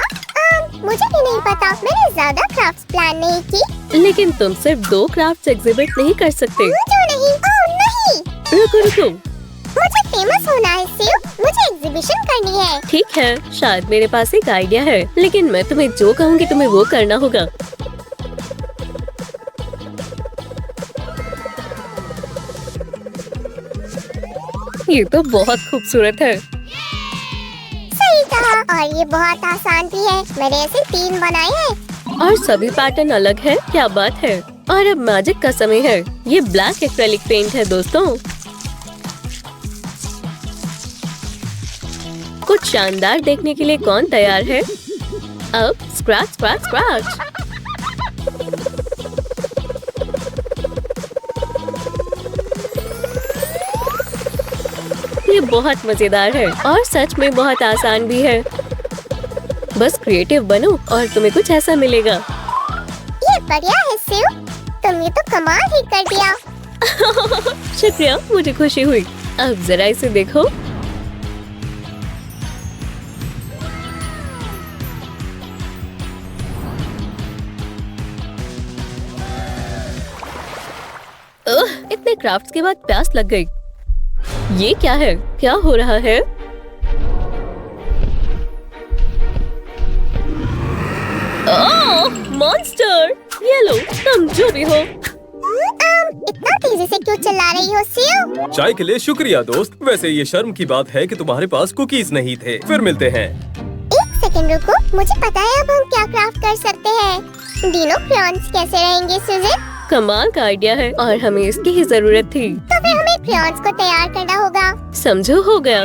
मुझे भी नहीं पता, मैंने ज्यादा क्राफ्ट्स प्लान नहीं की। लेकिन तुम सिर्फ 2 क्राफ्ट एग्जिबिट नहीं कर सकते। क्यों नहीं? ओह नहीं, रुको रुको। मुझे फेमस होना है सिर्फ, मुझे एग्जीबिशन करनी है। ठीक है, शायद मेरे पास एक आइडिया है, लेकिन मैं तुम्हें जो कहूँगी तुम्हें वो करना होगा। ये तो बहुत खूबसूरत है। सही कहा। और ये बहुत आसान भी है। मैंने ऐसे 3 बनाए हैं। और सभी पैटर्न अलग है। क्या बात है। और अब मैजिक का समय है। ये ब्लैक एक्रेलिक पेंट है दोस्तों। कुछ शानदार देखने के लिए कौन तैयार है? अब स्क्रैच स्क्रैच स्क्रैच। ये बहुत मजेदार है और सच में बहुत आसान भी है। बस क्रिएटिव बनो और तुम्हें कुछ ऐसा मिलेगा। ये बढ़िया है शिव, तुमने तो कमाल ही कर दिया। शुक्रिया, मुझे खुशी हुई। अब जरा इसे देखो। इतने क्राफ्ट्स के बाद प्यास लग गई। ये क्या है? क्या हो रहा है? मॉन्स्टर! ये लो, तुम जो भी हो। इतना तेजी से क्यों चिल्ला रही हो शिव? चाय के लिए शुक्रिया दोस्त। वैसे ये शर्म की बात है कि तुम्हारे पास कुकीज नहीं थे। फिर मिलते हैं। 1 सेकंड रुको, मुझे पता है अब हम क्या क्राफ्ट कर सकते हैं। डिनो क्रेयॉन्स कैसे रहेंगे सुजन? कमाल का आइडिया है और हमें इसकी ही जरूरत थी। तो फिर हमें क्रेयॉन्स को तैयार करना होगा। समझो, हो गया।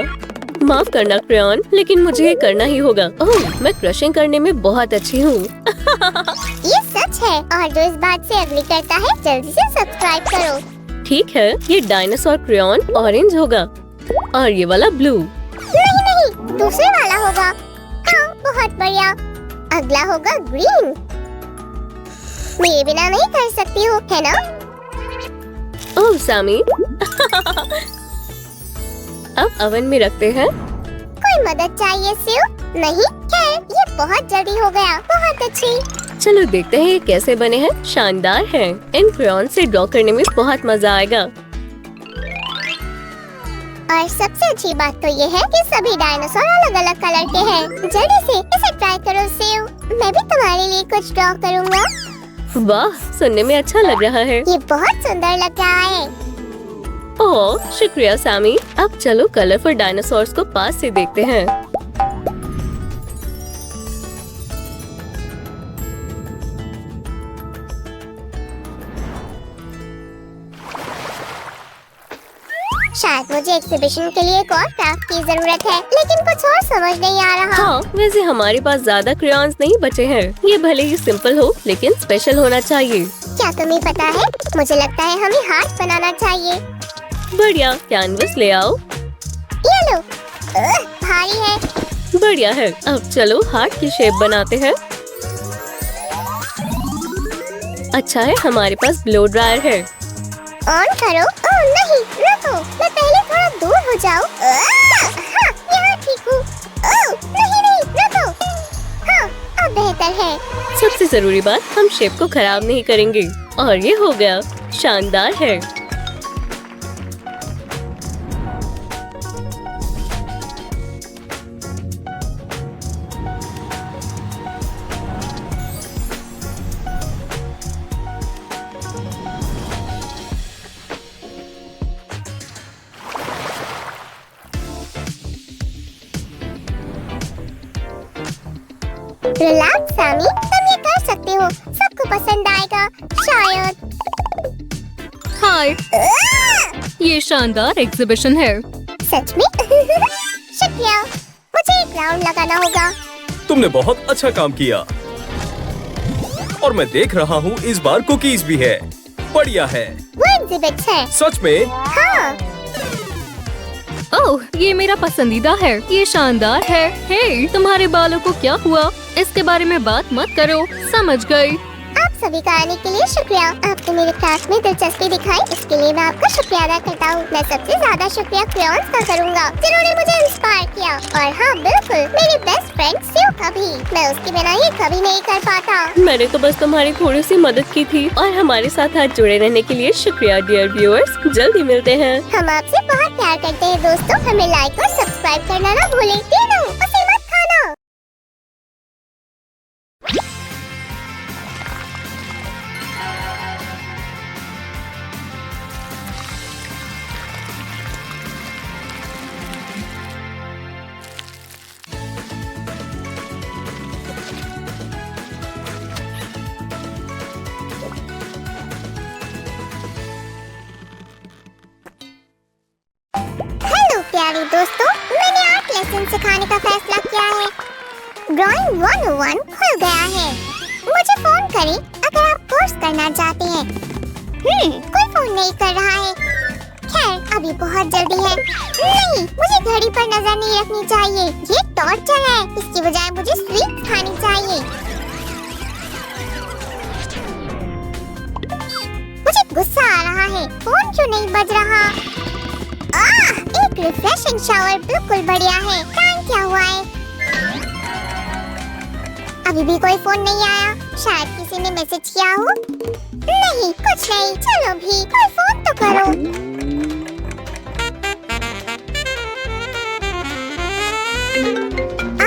माफ करना क्रेयॉन, लेकिन मुझे ये करना ही होगा। ओह, मैं क्रशिंग करने में बहुत अच्छी हूँ। ये सच है और जो इस बात से एग्री करता है जल्दी से सब्सक्राइब करो। ठीक है, ये डायनासोर क्रेयॉन ऑरेंज होगा और ये वाला ब्लू। नहीं, दूसरे वाला होगा। हाँ, बहुत बढ़िया। अगला होगा ग्रीन। मेरे बिना नहीं कर सकती हो, है ना? ओह सामी। अब ओवन में रखते हैं। कोई मदद चाहिए शिव? नहीं, खैर ये बहुत जल्दी हो गया। बहुत अच्छी। चलो देखते हैं ये कैसे बने हैं। शानदार हैं। इन क्रेयॉन से ड्रॉ करने में बहुत मजा आएगा। और सबसे अच्छी बात तो ये है कि सभी डायनासोर अलग अलग कलर के हैं। जल्दी से इसे ट्राई करो शिव। मैं भी तुम्हारे लिए कुछ ड्रॉ करूँगा। वाह, सुनने में अच्छा लग रहा है। ये बहुत सुंदर लग रहा है। ओह, शुक्रिया सामी। अब चलो कलरफुल डायनासोर्स को पास से देखते हैं। शायद मुझे एग्जीबिशन के लिए एक और क्राफ्ट की जरूरत है, लेकिन कुछ और समझ नहीं आ रहा। हाँ, वैसे हमारे पास ज्यादा क्रेयॉन्स नहीं बचे हैं। ये भले ही सिंपल हो, लेकिन स्पेशल होना चाहिए। क्या तुम्हें पता है? मुझे लगता है हमें हार्ट बनाना चाहिए। बढ़िया, कैनवस ले आओ। ये लो। भारी है। बढ़िया है। अब चलो हार्ट की शेप बनाते हैं। अच्छा है, हमारे पास ब्लो ड्रायर है। ऑन करो। ओह नहीं, रुको, मैं पहले थोड़ा दूर हो जाऊं। हाँ, यहाँ ठीक हूँ। ओह नहीं, रुको। हाँ, अब बेहतर है। सबसे जरूरी बात, हम शेप को खराब नहीं करेंगे। और ये हो गया। शानदार है। रिलैक्स सामी, तुम ये कर सकते हो। सबको पसंद आएगा शायद। हाय, ये शानदार एग्जीबिशन है। सच में? शुक्रिया। मुझे एक राउंड लगाना होगा। तुमने बहुत अच्छा काम किया। और मैं देख रहा हूँ इस बार कुकीज भी है। बढ़िया है। वो एग्जिबिट है। सच में? हाँ। ओह, ये मेरा पसंदीदा है। ये शानदार है। हे, तुम्हारे बालों को क्या हुआ? इसके बारे में बात मत करो। समझ गई। आप सभी का आने के लिए शुक्रिया। आपने मेरे क्लास में दिलचस्पी दिखाई, इसके लिए मैं आपका शुक्रिया अदा करता हूँ। मैं सबसे ज्यादा शुक्रिया क्रेयॉन्स का करूँगा, जिन्होंने मुझे इंस्पायर किया। और हाँ बिल्कुल, मेरी बेस्ट फ्रेंड शिव का भी। मैं उसके बिना ये कभी नहीं कर पाता। मैंने तो बस तुम्हारी थोड़ी सी मदद की थी। और हमारे साथ आज जुड़े रहने के लिए शुक्रिया डियर व्यूअर्स। जल्दी मिलते हैं। हम आपसे बहुत प्यार करते हैं दोस्तों। हमें लाइक और सब्सक्राइब करना ना भूलें। तीनों उसे मत खाना। प्यारे दोस्तों, मैंने आर्ट लेसन सिखाने का फैसला किया है। ड्राइंग 101 खुल गया है। मुझे फोन करें अगर आप कोर्स करना चाहते हैं। कोई फोन नहीं कर रहा है। खैर, अभी बहुत जल्दी है। नहीं, मुझे घड़ी पर नजर नहीं रखनी चाहिए। ये टॉर्चर है। इसकी बजाय मुझे स्वीट खानी चाहिए। मुझे गुस्सा आ रहा है। फोन क्यों नहीं बज रहा? एक रिफ्रेशिंग शावर बिल्कुल बढ़िया है। टाइम क्या हुआ है? अभी भी कोई फोन नहीं आया। शायद किसी ने मैसेज किया हो। नहीं, कुछ नहीं। चलो भी, कोई फोन तो करो।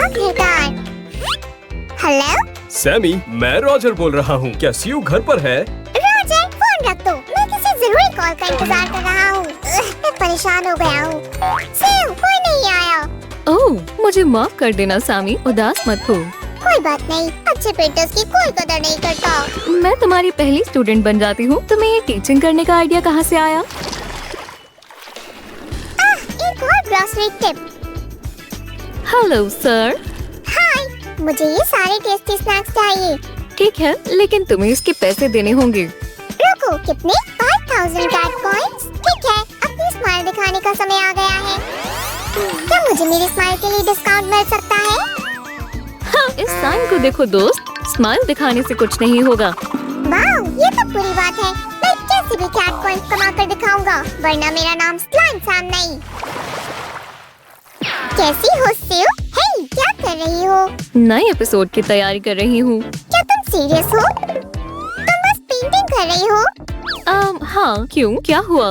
आखिरकार। हेलो सैमी, मैं रॉजर बोल रहा हूँ। क्या सीयू घर पर है? रॉजर, फोन रख दो। मैं किसी जरूरी कॉल का इंतजार कर रहा हूँ। मैं परेशान हो गया हूँ। सीयू, कोई नहीं आया। ओह, मुझे माफ कर देना सामी, उदास मत हो। कोई बात नहीं। अच्छे पेटर्स की कोई कदर नहीं करता। मैं तुम्हारी पहली स्टूडेंट बन जाती हूँ। तुम्हें ये टीचिंग करने का आइडिया कहाँ से आया? एक और grocery tip. Hello sir. Hi, मुझे ये सारे टेस्टी स्नैक्स चाहिए। ठीक है, लेकिन तुम्हें इसके पैसे देने होंगे। रुको, कितने? 5000 कैट कॉइंस। ठीक है, अपनी स्माइल दिखाने का समय आ गया है। क्या मुझे मेरी स्माइल के लिए डिस्काउंट मिल सकता है? हाँ, इस साइन को देखो दोस्त, स्माइल दिखाने से कुछ नहीं होगा। वाह, ये तो बुरी बात है। मैं कैसे भी कैट कॉइंस कमा कर दिखाऊंगा, वरना मेरा नाम स्लाइम सैम नहीं। कैसी हो सीयू? हे, क्या कर रही हो? नए एपिसोड की तैयारी कर रही हूँ। क्या तुम सीरियस हो? तुम बस पेंटिंग कर रही हो? हाँ, क्यों, क्या हुआ?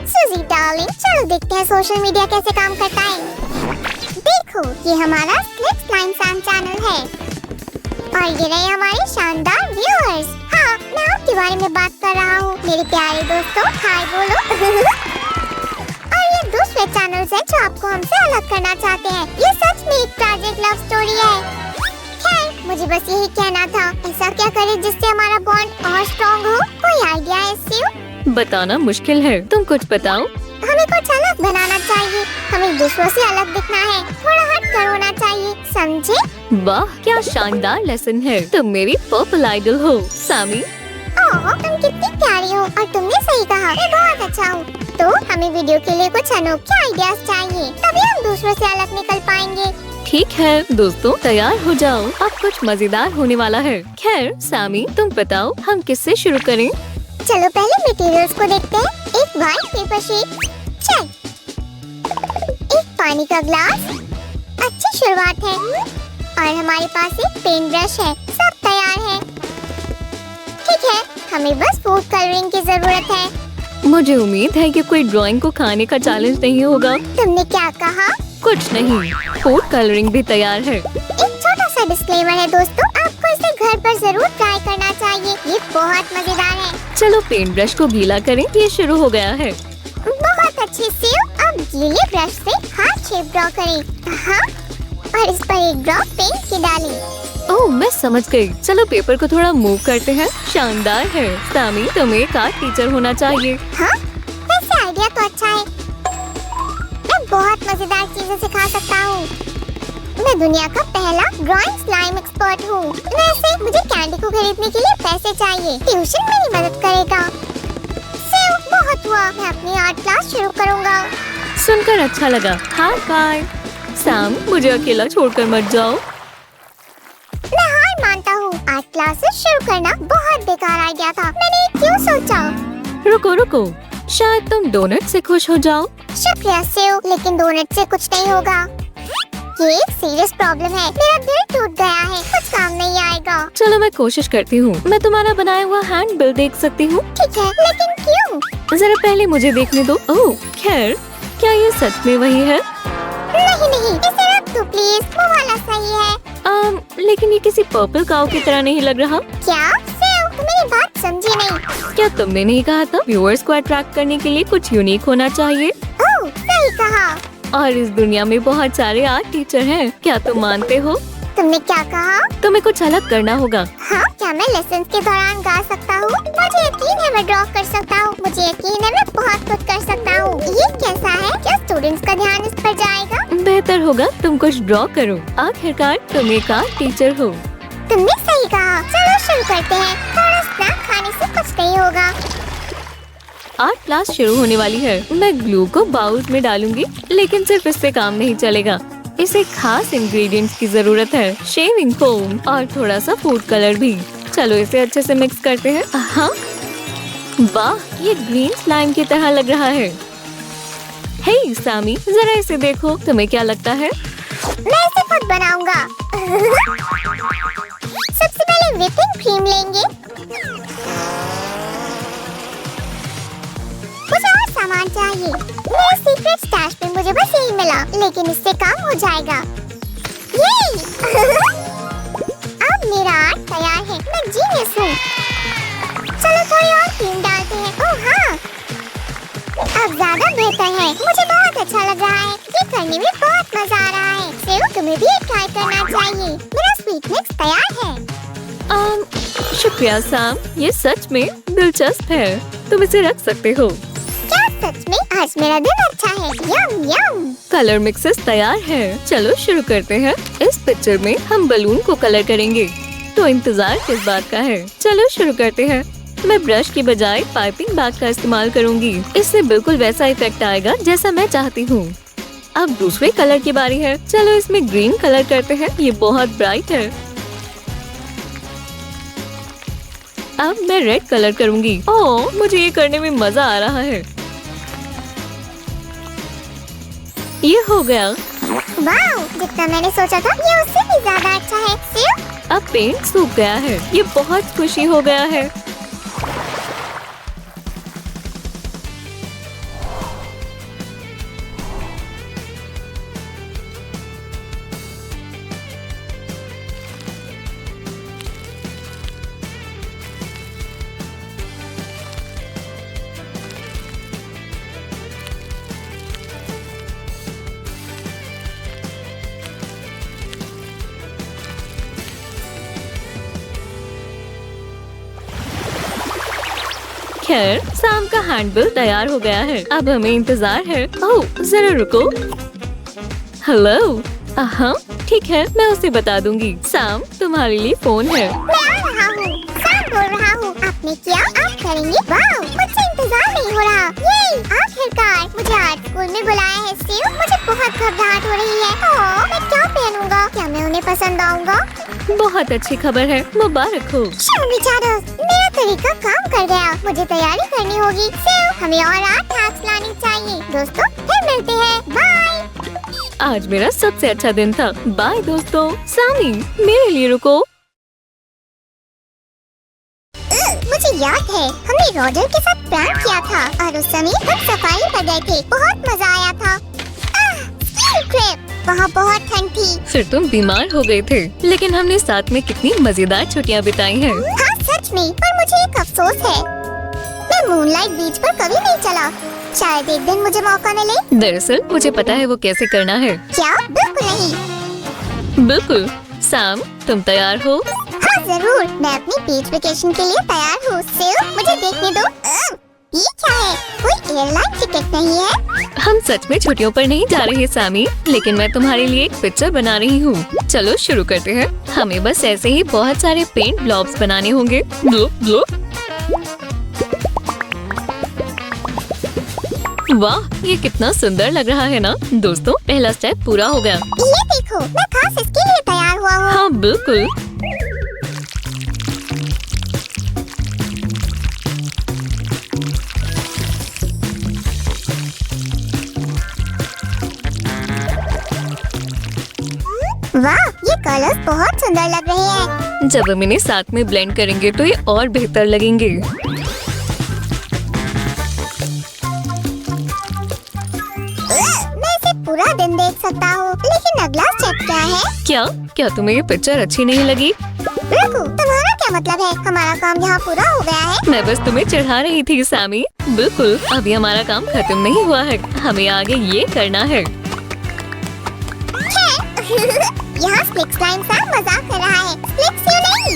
सुजी डार्लिंग, चलो देखते हैं सोशल मीडिया कैसे काम करता है। देखो, ये हमारा स्लिप स्लाइम सैम चैनल है और ये रहे हमारे शानदार व्यूअर्स। हाँ, मैं आपके बारे में बात कर रहा हूँ मेरे प्यारे दोस्तों। हाय बोलो। और ये दूसरे चैनल्स हैं जो आपको हमसे अलग करना चाहते हैं। ये सच में एक ट्रैजिक लव स्टोरी है। खैर, मुझे बस यही कहना था। ऐसा क्या करें जिससे हमारा बॉन्ड और स्ट्रॉन्ग हो? कोई आइडिया है सीयू? बताना मुश्किल है, तुम कुछ बताओ। हमें कुछ अलग बनाना चाहिए। हमें दूसरों से अलग दिखना है। थोड़ा हट कर होना चाहिए, समझे? वाह, क्या शानदार लेसन है। तुम मेरी पर्पल आइडल हो सामी। ओह, तुम कितनी प्यारी हो और तुमने सही कहा। मैं बहुत अच्छा हूँ। तो हमें वीडियो के लिए कुछ अनोखे आइडियाज चाहिए, तभी हम दूसरों से अलग निकल पाएंगे। ठीक है दोस्तों, तैयार हो जाओ, अब कुछ मजेदार होने वाला है। खैर सामी, तुम बताओ हम किससे शुरू करें? चलो पहले मटेरियल्स को देखते हैं। एक व्हाइट पेपर शीट, चेक। एक पानी का ग्लास, अच्छी शुरुआत है। और हमारे पास एक पेंट ब्रश है। सब तैयार है। ठीक है, हमें बस फूड कलरिंग की जरूरत है। मुझे उम्मीद है कि कोई ड्राइंग को खाने का चैलेंज नहीं होगा। तुमने क्या कहा? कुछ नहीं, फूड कलरिंग भी तैयार है। एक छोटा सा डिस्क्लेमर है दोस्तों, आपको इसे घर पर जरूर ट्राई करना चाहिए। ये बहुत मजेदार है। चलो पेंट ब्रश को गीला करें, ये शुरू हो गया है। बहुत अच्छे से। अब गीले ब्रश से हार्ट शेप ड्रॉ करें। हाँ, और इस पर एक ड्रॉप पेंट की डालें। ओह, मैं समझ गई। चलो पेपर को थोड़ा मूव करते हैं। शानदार है सामी, तुम्हें एक आर्ट टीचर होना चाहिए। हाँ, वैसे आइडिया तो अच्छा है। मैं बहुत मजेदार चीजें सिखा सकता हूँ। मैं दुनिया का पहला ड्राइंग स्लाइम एक्सपर्ट हूँ। वैसे मुझे कैंडी को खरीदने के लिए पैसे चाहिए। ट्यूशन मेरी मदद करेगा। बहुत हुआ, मैं अपनी आर्ट क्लास शुरू करूँगा। सुनकर अच्छा लगा। Hi bye. सैम, मुझे अकेला छोड़कर मत जाओ। मैं हार मानता हूँ। आर्ट क्लासेस शुरू करना बहुत बेकार आइडिया था। मैंने क्यों सोचा? रुको रुको, शायद तुम डोनट से खुश हो जाओ। शुक्रिया सेव, लेकिन डोनट से कुछ नहीं होगा। ये एक सीरियस प्रॉब्लम है। मेरा दिल टूट गया है, कुछ काम नहीं आएगा। चलो मैं कोशिश करती हूँ। मैं तुम्हारा बनाया हुआ हैंड बिल देख सकती हूँ? ठीक है, लेकिन क्यों? जरा पहले मुझे देखने दो। ओह, खैर, क्या ये सच में वही है? नहीं नहीं, इसे रख दो प्लीज, वो वाला सही है। लेकिन ये किसी पर्पल काऊ की तरह नहीं लग रहा। क्या सेव, तुम मेरी बात समझी नहीं। क्या तुमने नहीं कहा था व्यूअर्स को अट्रैक्ट करने के लिए कुछ यूनिक होना चाहिए? ओह, सही कहा। और इस दुनिया में बहुत सारे आर्ट टीचर हैं, क्या तुम मानते हो? तुमने क्या कहा? तुम्हें कुछ अलग करना होगा। हाँ, क्या क्या मैं लेसन के दौरान गा सकता हूँ? मुझे यकीन है मैं ड्रॉ कर सकता हूँ। मुझे यकीन है मैं बहुत कुछ कर सकता हूँ। ये कैसा है? क्या स्टूडेंट्स का ध्यान इस पर जाएगा? बेहतर होगा तुम कुछ ड्रॉ करो। आखिरकार तुम एक आर्ट टीचर हो। तुमने सही कहा। चलो शुरू करते हैं। थोड़ा स्नैक खाने से कुछ नहीं होगा। आर्ट क्लास शुरू होने वाली है। मैं ग्लू को बाउल्स में डालूंगी, लेकिन सिर्फ इससे काम नहीं चलेगा। इसे खास इंग्रेडिएंट्स की जरूरत है, शेविंग फोम और थोड़ा सा फूड कलर भी। चलो इसे अच्छे से मिक्स करते हैं। हाँ, वाह, ये ग्रीन स्लाइम की तरह लग रहा है। हे सामी, जरा इसे देखो, तुम्हें क्या लगता है? मैं इसे खुद बनाऊंगा। सबसे पहले व्हिपिंग क्रीम लेंगे। मुझे और सामान चाहिए। मेरे सीक्रेट स्टैश में मुझे बस यही मिला, लेकिन इससे काम हो जाएगा। ये अब मेरा आर्ट तैयार है। मैं जीनियस हूँ। चलो थोड़ी और क्रीम डालते हैं। ओह हाँ, अब ज्यादा बेहतर है। मुझे बहुत अच्छा लग रहा है। ये करने में बहुत मजा आ रहा है। सेव, तुम्हें भी ये ट्राई करना चाहिए। मेरा स्वीट मिक्स तैयार है। शुक्रिया सैम, ये सच में दिलचस्प है। तुम इसे रख सकते हो। क्या सच में? आज मेरा दिन अच्छा है। यम यम। कलर मिक्सेस तैयार है। चलो शुरू करते हैं। इस पिक्चर में हम बलून को कलर करेंगे, तो इंतजार किस बात का है? चलो शुरू करते हैं। मैं ब्रश की बजाय पाइपिंग बैग का इस्तेमाल करूंगी। इससे बिल्कुल वैसा इफेक्ट आएगा जैसा मैं चाहती हूँ। अब दूसरे कलर की बारी है। चलो इसमें ग्रीन कलर करते हैं। ये बहुत ब्राइट है। अब मैं रेड कलर करूंगी। ओह, मुझे ये करने में मजा आ रहा है। ये हो गया। वाओ, जितना मैंने सोचा था ये उससे भी ज्यादा अच्छा है। सेव, अब पेंट सूख गया है। ये बहुत खुशी हो गया है। खैर, शाम का हैंडबिल तैयार हो गया है। अब हमें इंतजार है। ओह, जरा रुको। हेलो। हाँ, ठीक है, मैं उसे बता दूंगी। सैम, तुम्हारे लिए फोन है। मैं आ रहा हूँ। सैम बोल रहा हूँ। आपने किया, आप करेंगे। वाओ, मुझसे इंतजार नहीं हो रहा। ये आखिरकार मुझे आर्ट स्कूल में बुलाया है। सेव, मुझे बहुत घबराहट हो रही है। ओह, मैं क्या पहनूंगा? क्या मैं उन्हें पसंद आऊंगा? बहुत अच्छी खबर है, मुबारक हो। मेरा तरीका काम कर गया। मुझे तैयारी करनी होगी। सेव, हमें और आर्ट हैक्स लानी चाहिए। दोस्तों, फिर मिलते हैं। बाय। आज मेरा सबसे अच्छा दिन था। बाय दोस्तों। सामी, मेरे लिए रुको। मुझे याद है, हमने रॉजर के साथ प्लान किया था और उस समय हम सफारी पर गए थे। बहुत मजा आया था। क्रेप, वहाँ बहुत ठंड थी। फिर तुम बीमार हो गए थे, लेकिन हमने साथ में कितनी मजेदार छुट्टियाँ बिताई हैं। हाँ सच में, पर मुझे एक अफसोस है। मैं मूनलाइट बीच पर कभी नहीं चला। शायद एक दिन मुझे मौका मिले। दरअसल मुझे पता है वो कैसे करना है। क्या? बिल्कुल नहीं। बिल्कुल। सैम, तुम तैयार हो? हाँ जरूर, मैं अपनी बीच वेकेशन के लिए तैयार हूँ। सेव, मुझे देखने दो। ये क्या है? कोई एयरलाइन टिकट नहीं है। हम सच में छुट्टियों पर नहीं जा रहे सामी, लेकिन मैं तुम्हारे लिए एक पिक्चर बना रही हूँ। चलो शुरू करते हैं। हमें बस ऐसे ही बहुत सारे पेंट ब्लॉब्स बनाने होंगे। Blob blob. वाह, ये कितना सुंदर लग रहा है ना। दोस्तों, पहला स्टेप पूरा हो गया। ये देखो, मैं खास इसके लिए तैयार हुआ हूँ। हाँ बिल्कुल। वाह, ये कलर्स बहुत सुंदर लग रहे हैं। जब हम इन्हें साथ में ब्लेंड करेंगे तो ये और बेहतर लगेंगे। मैं इसे पूरा दिन देख सकता हूँ, लेकिन अगला स्टेप क्या है? क्या तुम्हें ये पिक्चर अच्छी नहीं लगी? रुको, तुम्हारा क्या मतलब है? हमारा काम यहाँ पूरा हो गया है। मैं बस तुम्हें चढ़ा रही थी सैमी। बिल्कुल, अभी हमारा काम खत्म नहीं हुआ है। हमें आगे ये करना है। यहाँ स्प्लिक्स लाइन सा मजाक कर रहा है। स्प्लिक्स क्यों नहीं?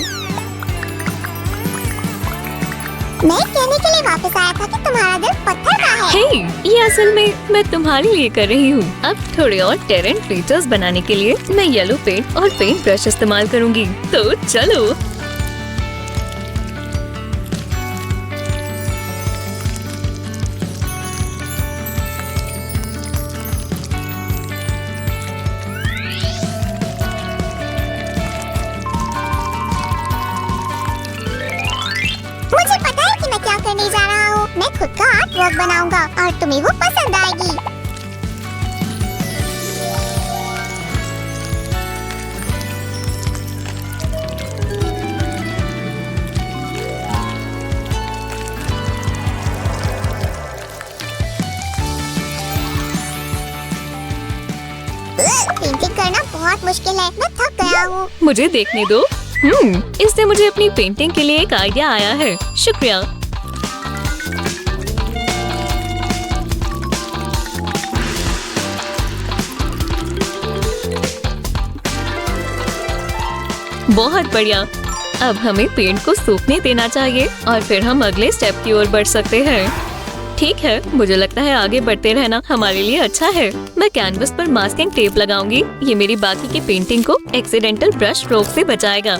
मैं कहने के लिए वापस आया था कि तुम्हारा दिल पत्थर का है। हे, ये असल में मैं तुम्हारे लिए कर रही हूँ। अब थोड़े और टेरेंट फीचर्स बनाने के लिए मैं येलो पेंट और पेंट ब्रश इस्तेमाल करूँगी। तो चलो। मुझे पता है कि मैं क्या करने जा रहा हूँ। मैं खुद का आर्ट वर्क बनाऊंगा और तुम्हें वो पसंद आएगी। पेंटिंग करना बहुत मुश्किल है। मैं थक गया हूँ। मुझे देखने दो। इससे मुझे अपनी पेंटिंग के लिए एक आइडिया आया है। शुक्रिया। बहुत बढ़िया। अब हमें पेंट को सूखने देना चाहिए और फिर हम अगले स्टेप की ओर बढ़ सकते हैं। ठीक है, मुझे लगता है आगे बढ़ते रहना हमारे लिए अच्छा है। मैं कैनवस पर मास्किंग टेप लगाऊंगी। ये मेरी बाकी की पेंटिंग को एक्सीडेंटल ब्रश स्ट्रोक से बचाएगा।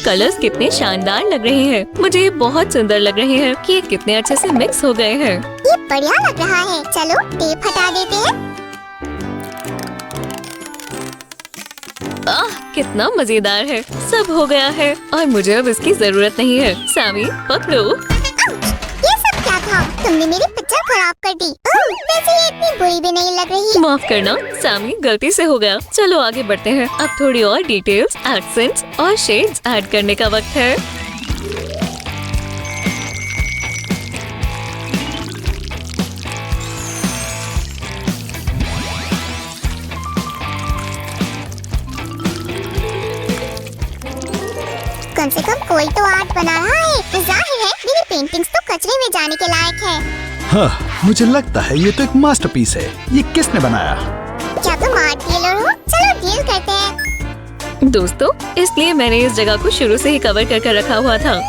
कलर्स कितने शानदार लग रहे हैं। मुझे ये बहुत सुंदर लग रहे हैं कि ये कितने अच्छे से मिक्स हो गए हैं। ये बढ़िया लग रहा है। चलो टेप हटा देते हैं। कितना मजेदार है। सब हो गया है और मुझे अब इसकी जरूरत नहीं है। सैमी, पकड़ो। ये सब क्या था? तुमने मेरी पिक्चर खराब कर दी। वैसे ये इतनी बुरी भी नहीं लग रही। माफ करना सैमी, गलती से हो गया। चलो आगे बढ़ते हैं। अब थोड़ी और डिटेल्स, एक्सेंट्स और शेड्स ऐड करने का वक्त है। कम से कम कोई तो आर्ट बना रहा है। तो जाहिर है मेरी पेंटिंग्स तो कचरे में जाने के लायक है। हाँ, मुझे लगता है ये तो एक मास्टरपीस है। ये किसने बनाया? क्या तुम आर्ट डीलर हो? चलो डील करते हैं। दोस्तों, इसलिए मैंने इस जगह को शुरू से ही कवर कर रखा हुआ था।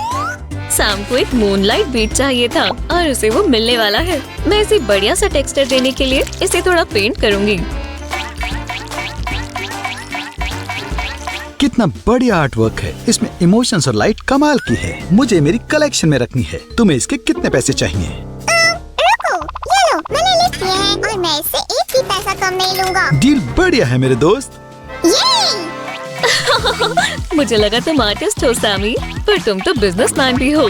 सैम को एक मूनलाइट बीट चाहिए था और उसे वो मिलने वाला है। मैं इसे बढ़िया सा टेक्सचर देने के लिए इसे थोड़ा पेंट करूंगी। कितना बढ़िया आर्ट वर्क है। इसमें इमोशंस और लाइट कमाल की है। मुझे मेरी कलेक्शन में रखनी है। तुम्हें इसके कितने पैसे चाहिए? रुको, ये लो, मैंने लिख दिए हैं और मैं इससे एक भी पैसा कम नहीं लूंगा। डील बढ़िया है मेरे दोस्त। ये मुझे लगा तुम आर्टिस्ट हो सैमी, पर तुम तो बिजनेसमैन भी हो।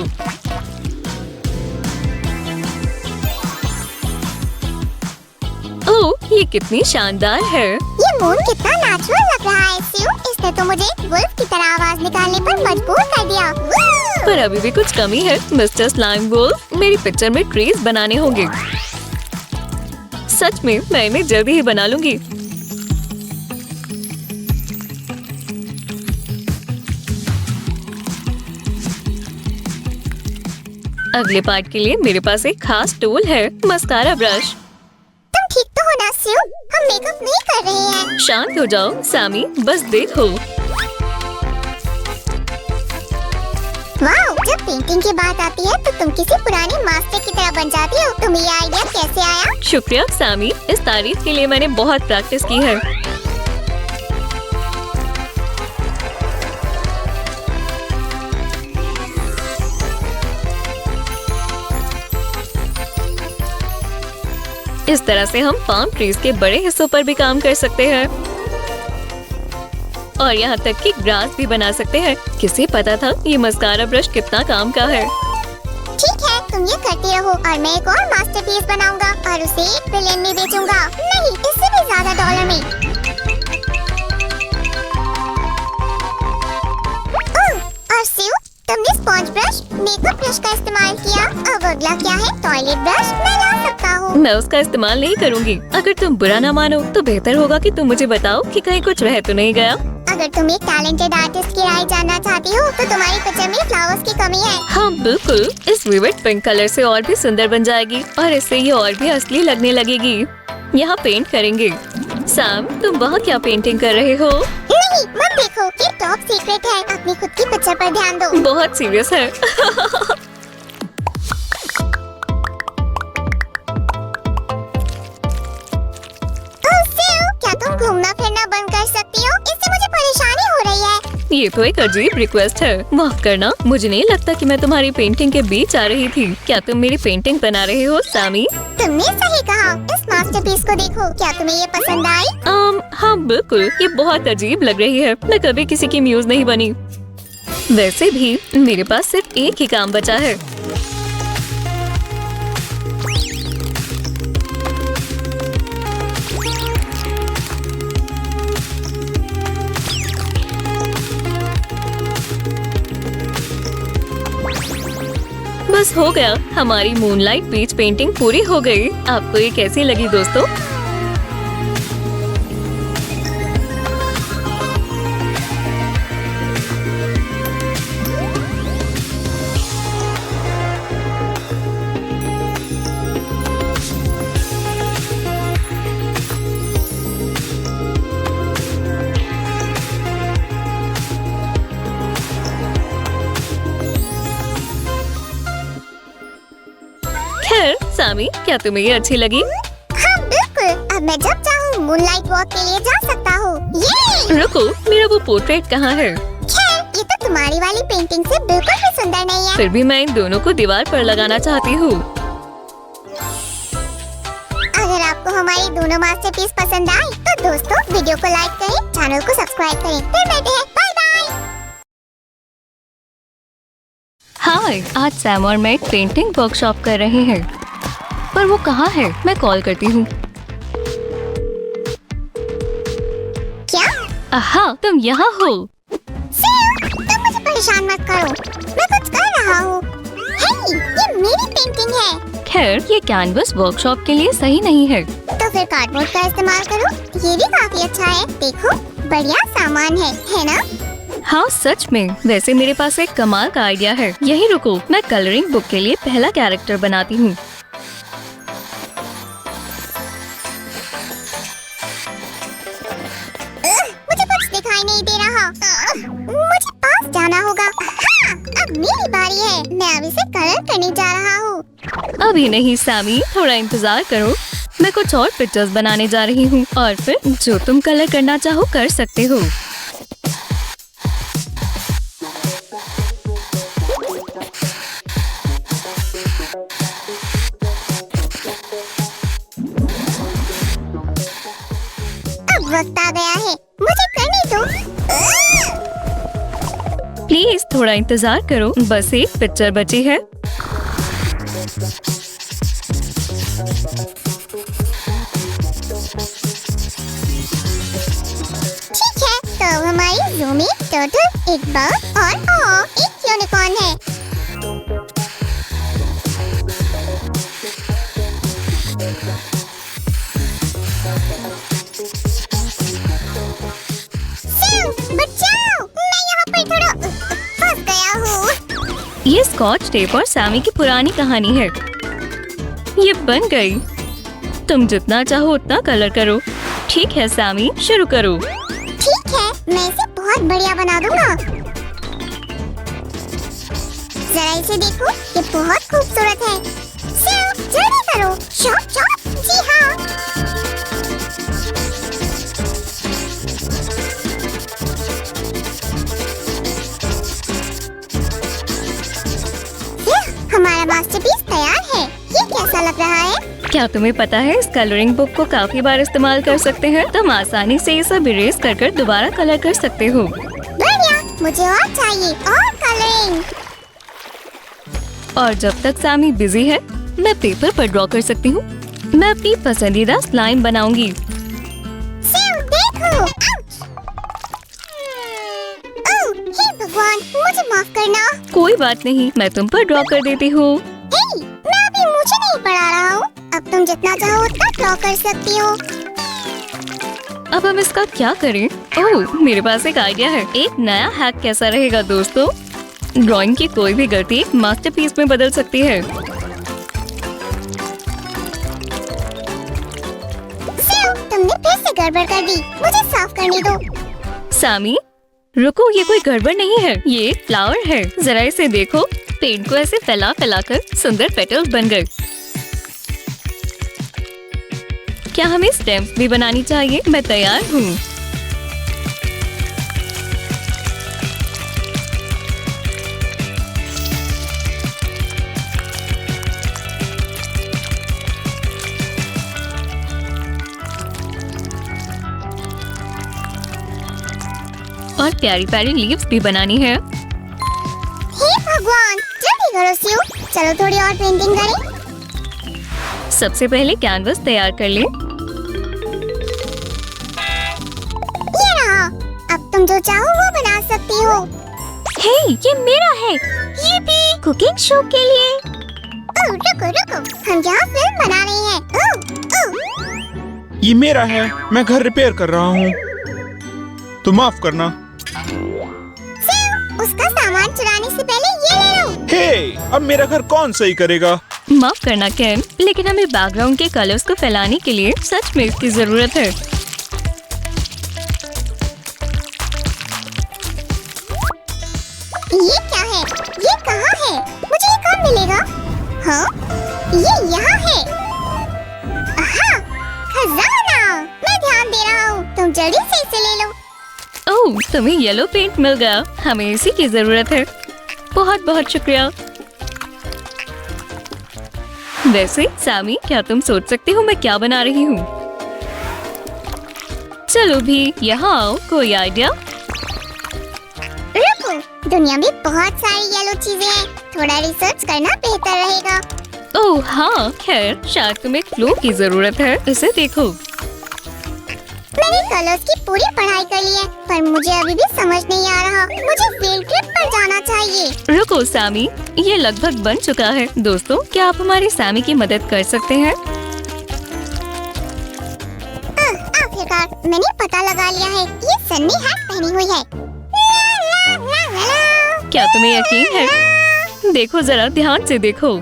ओह, ये कितनी शानदार है। ये मून कितना नेचुरल लग रहा है स्यू। इसने तो मुझे वुल्फ की तरह आवाज निकालने पर मजबूर कर दिया। पर अभी भी कुछ कमी है मिस्टर स्लाइम वुल्फ। मेरी पिक्चर में ट्रीज बनाने होंगे। सच में मैं इन्हें जल्दी ही बना लूंगी। अगले पार्ट के लिए मेरे पास एक खास टूल है, मस्कारा ब्रश। तुम ठीक तो हो ना स्यू? हम मेकअप नहीं कर रहे हैं। शांत हो जाओ सैमी, बस देखो। वाओ, जब पेंटिंग की बात आती है तो तुम किसी पुराने मास्टर की तरह बन जाती हो। तुम्हें ये आइडिया कैसे आया? शुक्रिया सैमी, इस तारीफ के लिए मैंने बहुत प्रैक्टिस की है। इस तरह से हम पाम ट्रीज के बड़े हिस्सों पर भी काम कर सकते हैं और यहाँ तक कि ग्रास भी बना सकते हैं। किसे पता था ये मस्कारा ब्रश कितना काम का है। ठीक है, तुम ये करते रहो और मैं एक और मास्टरपीस बनाऊंगा और उसे $1 बिलियन में बेचूंगा। नहीं, इससे भी ज्यादा डॉलर में। और स्यू, तुमने स्पॉन्ज ब्रश, मेकअप ब्रश का इस्तेमाल किया। अब अगला क्या है? Toilet brush. मैं ला सकता हूँ। मैं उसका इस्तेमाल नहीं करूँगी। अगर तुम बुरा ना मानो तो बेहतर होगा कि तुम मुझे बताओ कि कहीं कुछ रह तो नहीं गया। अगर तुम एक टैलेंटेड आर्टिस्ट की राय जानना चाहती हो तो तुम्हारी पिक्चर में फ्लावर्स की कमी है। हाँ बिल्कुल, इस विविड पिंक कलर से और भी सुंदर बन जाएगी और इससे ये और भी असली लगने लगेगी। यहाँ पेंट करेंगे। सैम, तुम वहाँ क्या पेंटिंग कर रहे हो? नहीं, मत देखो, ये टॉप सीक्रेट है। अपनी खुद की पिक्चर पर ध्यान दो। बहुत सीरियस है। क्या तुम घूमना फिरना बंद कर सकती हो? इससे मुझे परेशानी हो रही है। ये तो एक अजीब रिक्वेस्ट है। माफ करना, मुझे नहीं लगता कि मैं तुम्हारी पेंटिंग के बीच आ रही थी। क्या तुम मेरी पेंटिंग बना रहे हो सैमी? तुमने सही कहा। इस मास्टरपीस को देखो, क्या तुम्हें ये पसंद आई? हाँ बिल्कुल, ये बहुत अजीब लग रही है। मैं कभी किसी की म्यूज नहीं बनी। वैसे भी मेरे पास सिर्फ एक ही काम बचा है। बस हो गया, हमारी मूनलाइट बीच पेंटिंग पूरी हो गई। आपको ये कैसी लगी दोस्तों? सामी, क्या तुम्हें ये अच्छी लगी? हाँ बिल्कुल, अब मैं जब चाहूँ मूनलाइट वॉक के लिए जा सकता हूँ। ये रुको, मेरा वो पोर्ट्रेट कहाँ है? खैर, ये तो तुम्हारी वाली पेंटिंग से बिल्कुल भी सुंदर नहीं है। फिर भी मैं इन दोनों को दीवार पर लगाना चाहती हूँ। अगर आपको हमारी दोनों मास्टरपीस पसंद आए तो दोस्तों वीडियो को लाइक करें, चैनल को सब्सक्राइब करें। फिर मिलते हैं, बाय बाय। हाय, आज सैम और मैं पेंटिंग वर्कशॉप कर रहे हैं, पर वो कहाँ है? मैं कॉल करती हूँ। क्या? हाँ, तुम यहाँ हो? सेव, तुम मुझे परेशान मत करो, मैं कुछ कर रहा हूँ। हे, ये मेरी पेंटिंग है। खैर, ये कैनवस वर्कशॉप के लिए सही नहीं है। तो फिर कार्डबोर्ड का इस्तेमाल करो, ये भी काफी अच्छा है। देखो, बढ़िया सामान है ना? हाँ सच में। वैसे मेरे पास एक कमाल का आइडिया है। यही रुको, मैं कलरिंग बुक के लिए पहला कैरेक्टर बनाती हूँ। मुझे कुछ दिखाई नहीं दे रहा। मुझे पास जाना होगा। हाँ, अब मेरी बारी है। मैं अब इसे कलर करने जा रहा हूँ। अभी नहीं सैमी, थोड़ा इंतजार करो। मैं कुछ और पिक्चर्स बनाने जा रही हूँ और फिर जो तुम कलर करना चाहो कर सकते हो। अब वक्त आ गया है, मुझे करने दो। प्लीज थोड़ा इंतजार करो, बस एक पिक्चर बची है। ठीक है, तो हमारी ज़ूमी, टर्टल, एक बग और एक यूनिकॉर्न है। सेव, बचाओ! मैं यहाँ पर थोड़ा फंस गया हूँ। ये स्कॉच टेप और सैमी की पुरानी कहानी है। ये बन गई। तुम जितना चाहो उतना कलर करो। ठीक है सैमी, शुरू करो। ठीक है, मैं इसे बहुत बढ़िया बना दूंगा। जरा इसे देखो, ये बहुत खूबसूरत है। सेव, जल्दी करो, चॉप चॉप। जी हाँ। हमारा मास्टरपीस तैयार है। ये कैसा लग रहा है? क्या तुम्हें पता है इस कलरिंग बुक को काफी बार इस्तेमाल कर सकते हैं? तुम आसानी से ये सब इरेज कर दोबारा कलर कर सकते हो। बढ़िया, मुझे और चाहिए, और कलरिंग। और जब तक सैमी बिजी है, मैं पेपर पर ड्रॉ कर सकती हूँ। मैं अपनी पसंदीदा स्लाइम बनाऊंगी। सेव, देखो। आउच! ओह, हे भगवान, मुझे माफ करना। कोई बात नहीं, मैं तुम पर ड्रॉ कर देती हूँ। हे, मैं अभी मुझे नहीं पढ़ा रहा हूँ। अब तुम जितना चाहो उतना ड्रॉ कर सकती हो। अब हम इसका क्या करें? ओह, मेरे पास एक आइडिया है। एक नया हैक कैसा रहेगा दोस्तों? ड्राइंग की कोई भी गलती एक मास्टरपीस में बदल सकती है। तुमने फिर से गड़बड़ कर दी। मुझे साफ करने दो। सामी, रुको, ये कोई गड़बड़ नहीं है। ये एक फ्लावर है। जरा इसे देखो। पेंट को ऐसे फैला फैला कर सुंदर पेटल्स बन गए। क्या हमें स्टेम्स भी बनानी चाहिए? मैं तैयार हूँ। और प्यारी प्यारी लीव्स भी बनानी है। हे भगवान, जल्दी करो सिउ। चलो थोड़ी और पेंटिंग करें। सबसे पहले कैनवस तैयार कर ले। ये रहा। अब तुम जो चाहो वो बना सकती हो। हे, ये मेरा है। ये भी कुकिंग शो के लिए। ओह, रुको रुको, हम यहाँ फिल्म बना रहे हैं। ओह, ओह। ये मेरा है। मैं घर रिपेयर कर रहा हूँ, तो माफ करना। सिउ, उसका सामान चुराने से पहले ये ले लो। हे, अब मेरा घर कौन सही करेगा? माफ करना केन, लेकिन हमें बैकग्राउंड के कलर्स को फैलाने के लिए सच में इसकी जरूरत है। ये क्या है? ये कहाँ है? मुझे ये कहाँ मिलेगा? हाँ, ये यहाँ है। आहा, खजाना। मैं ध्यान दे रहा हूँ। तुम जल्दी से इसे ले लो। ओह, तुम्हें येलो पेंट मिल गया। हमें इसी की जरूरत है। बहुत बहुत शुक्रिया। वैसे सामी, क्या तुम सोच सकती हो मैं क्या बना रही हूँ? चलो भी, यहाँ आओ। कोई आइडिया? रुको, दुनिया में बहुत सारी येलो चीजें हैं। थोड़ा रिसर्च करना बेहतर रहेगा। ओह हाँ, खैर शायद तुम्हें क्लू की जरूरत है। इसे देखो। मैंने कलर्स की पूरी पढ़ाई कर ली है, पर मुझे अभी भी समझ नहीं आ रहा। मुझे फील्ड ट्रिप पर जाना चाहिए। रुको सामी, ये लगभग बन चुका है। दोस्तों, क्या आप हमारी सामी की मदद कर सकते हैं? आखिरकार मैंने पता लगा लिया है। ये सन्नी हैट पहनी हुई है। ला, ला, ला, ला, ला। क्या तुम्हें यकीन है? देखो जरा, ध्यान से देखो।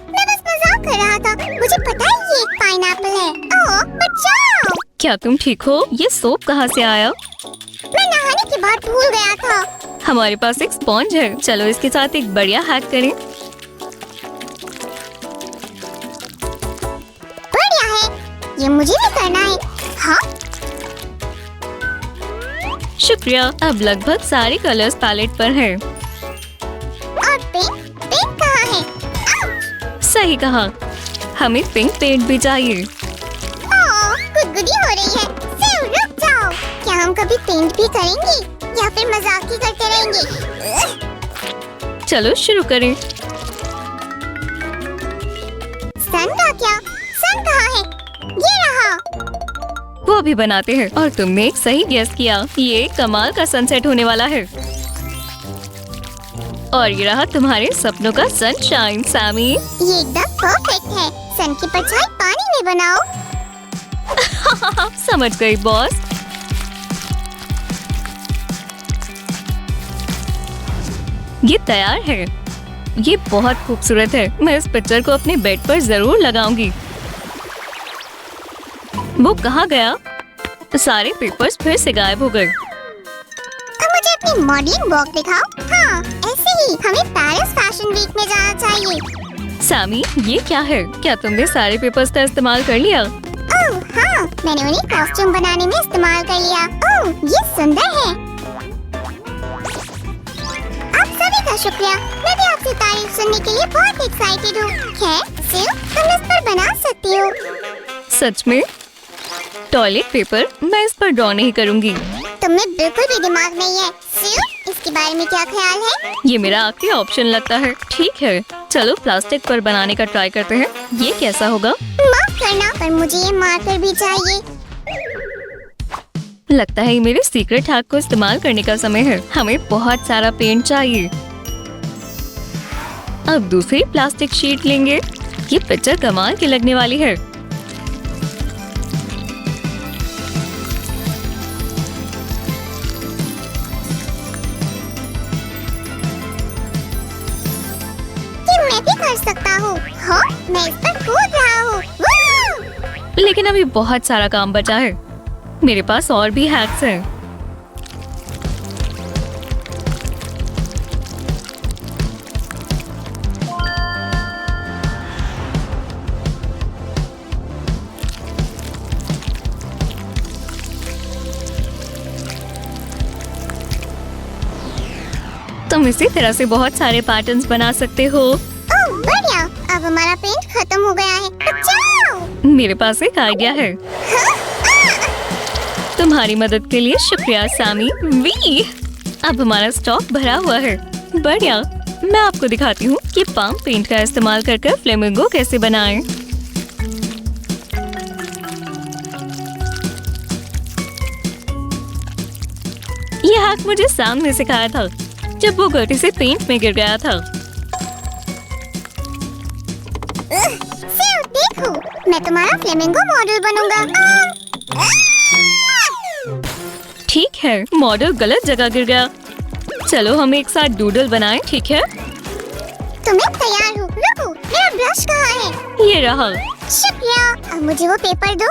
मैं बस मजाक कर रहा था। मुझे पता है ये एक पाइनएप्पल है। ओह, बचाओ। क्या तुम ठीक हो? ये सोप कहाँ से आया? मैं नहाने के बाद भूल गया था। हमारे पास एक स्पॉन्ज है। चलो इसके साथ एक बढ़िया हैक करें। बढ़िया है, ये मुझे भी करना है। हाँ, शुक्रिया। अब लगभग सारे कलर्स पैलेट पर हैं। और पिंक, पिंक कहाँ है? आउच! सही कहा। हमें पिंक पेंट भी चाहिए। ओह, गुदगुदी हो रही है। सिउ, रुक जाओ। क्या हम कभी पेंट भी करेंगे या फिर मजाक ही करते रहेंगे? चलो शुरू करें। सन का क्या? सन कहाँ है? ये रहा। वो भी बनाते हैं। और तुमने एक सही गेस किया। ये कमाल का सनसेट होने वाला है। और ये रहा तुम्हारे सपनों का सनशाइन सामी। ये एकदम परफेक्ट है। सन की परछाई पानी में बनाओ। समझ गई बॉस। ये तैयार है। ये बहुत खूबसूरत है। मैं इस पिक्चर को अपने बेड पर जरूर लगाऊंगी। वो कहाँ गया? सारे पेपर्स फिर से गायब हो गए। अब मुझे अपनी मॉडलिंग वॉक दिखाओ। हाँ, ऐसे ही हमें पेरिस फैशन वीक में जाना चाहिए। सामी, ये क्या है? क्या तुमने सारे पेपर्स का इस्तेमाल कर लिया? ओह हाँ, मैंने उन्हें कॉस्ट्यूम बनाने में इस्तेमाल कर लिया। ओह, ये सुंदर है। आप सभी का शुक्रिया। मैं भी आपसे तारीफ सुनने के लिए बहुत एक्साइटेड हूँ। खैर, सिउ, तुम इस पर बना सकती हो। सच में? Toilet paper? मैं इस पर ड्रॉ नहीं करूँगी। तुम्हें बिल्कुल भी दिमाग नहीं है। सिउ, इसके बारे में क्या ख्याल है? ये मेरा आखिरी ऑप्शन लगता है। ठीक है, चलो प्लास्टिक पर बनाने का ट्राई करते हैं। ये कैसा होगा? माफ करना, पर मुझे ये मार्कर भी चाहिए। लगता है ये मेरे सीक्रेट हैक को इस्तेमाल करने का समय है। हमें बहुत सारा पेंट चाहिए। अब दूसरी प्लास्टिक शीट लेंगे। ये पिक्चर कमाल की लगने वाली है। ये मैं भी कर सकता हूँ। हाँ, मैं इस पर कूद रहा हूँ। वाह! लेकिन अभी बहुत सारा काम बचा है। मेरे पास और भी हैक्स हैं। तुम इसी तरह से बहुत सारे पैटर्न्स बना सकते हो। ओह, बढ़िया। अब हमारा पेंट खत्म हो गया है। बचाओ! मेरे पास एक आइडिया है। तुम्हारी मदद के लिए शुक्रिया सामी। वी अब हमारा स्टॉक भरा हुआ है। बढ़िया। मैं आपको दिखाती हूँ कि पाम पेंट का इस्तेमाल कर फ्लेमिंगो कैसे बनाएं। ये हैक मुझे सैम ने सिखाया था जब वो गलती से पेंट में गिर गया था। सेव, देखो, मैं तुम्हारा फ्लेमिंगो मॉडल बनूंगा। ठीक है, मॉडल गलत जगह गिर गया। चलो हम एक साथ डूडल बनाएं, ठीक है? तो मैं तैयार हूँ। रुको, मेरा ब्रश कहाँ है? ये रहा। शुक्रिया। अब मुझे वो पेपर दो।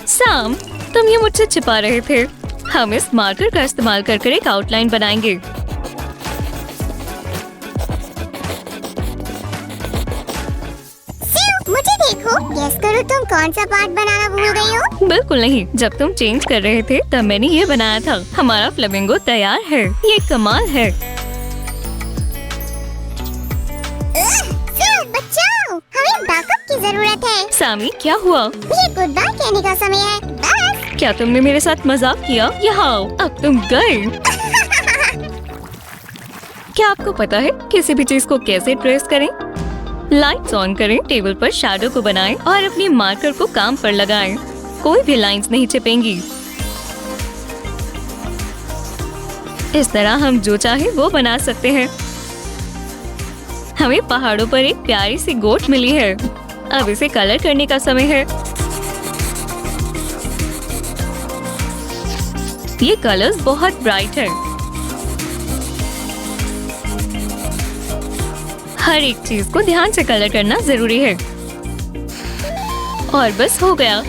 सैम, तुम ये मुझसे छिपा रहे थे। हम इस मार्कर का इस्तेमाल कर एक आउटलाइन बनाएंगे। सेव, मुझे देखो। गेस करो तुम कौन सा पार्ट बनाना भूल गई हो? बिल्कुल नहीं, जब तुम चेंज कर रहे थे तब मैंने ये बनाया था। हमारा फ्लेमिंगो तैयार है। ये कमाल है। सेव, बचाओ, हमें बैकअप की जरूरत है। सामी, क्या हुआ? ये गुड बाय कहने का समय है। बस। क्या तुमने मेरे साथ मजाक किया? यहाँ आओ, अब तुम गए। क्या आपको पता है किसी भी चीज को कैसे ट्रेस करें? लाइट्स ऑन करें, टेबल पर शैडो को बनाएं और अपनी मार्कर को काम पर लगाएं। कोई भी लाइंस नहीं छिपेंगी। इस तरह हम जो चाहे वो बना सकते हैं। हमें पहाड़ों पर एक प्यारी सी गोट मिली है। अब इसे कलर करने का समय है। ये कलर्स बहुत ब्राइट है। हर एक चीज को ध्यान से कलर करना जरूरी है। और बस हो गया।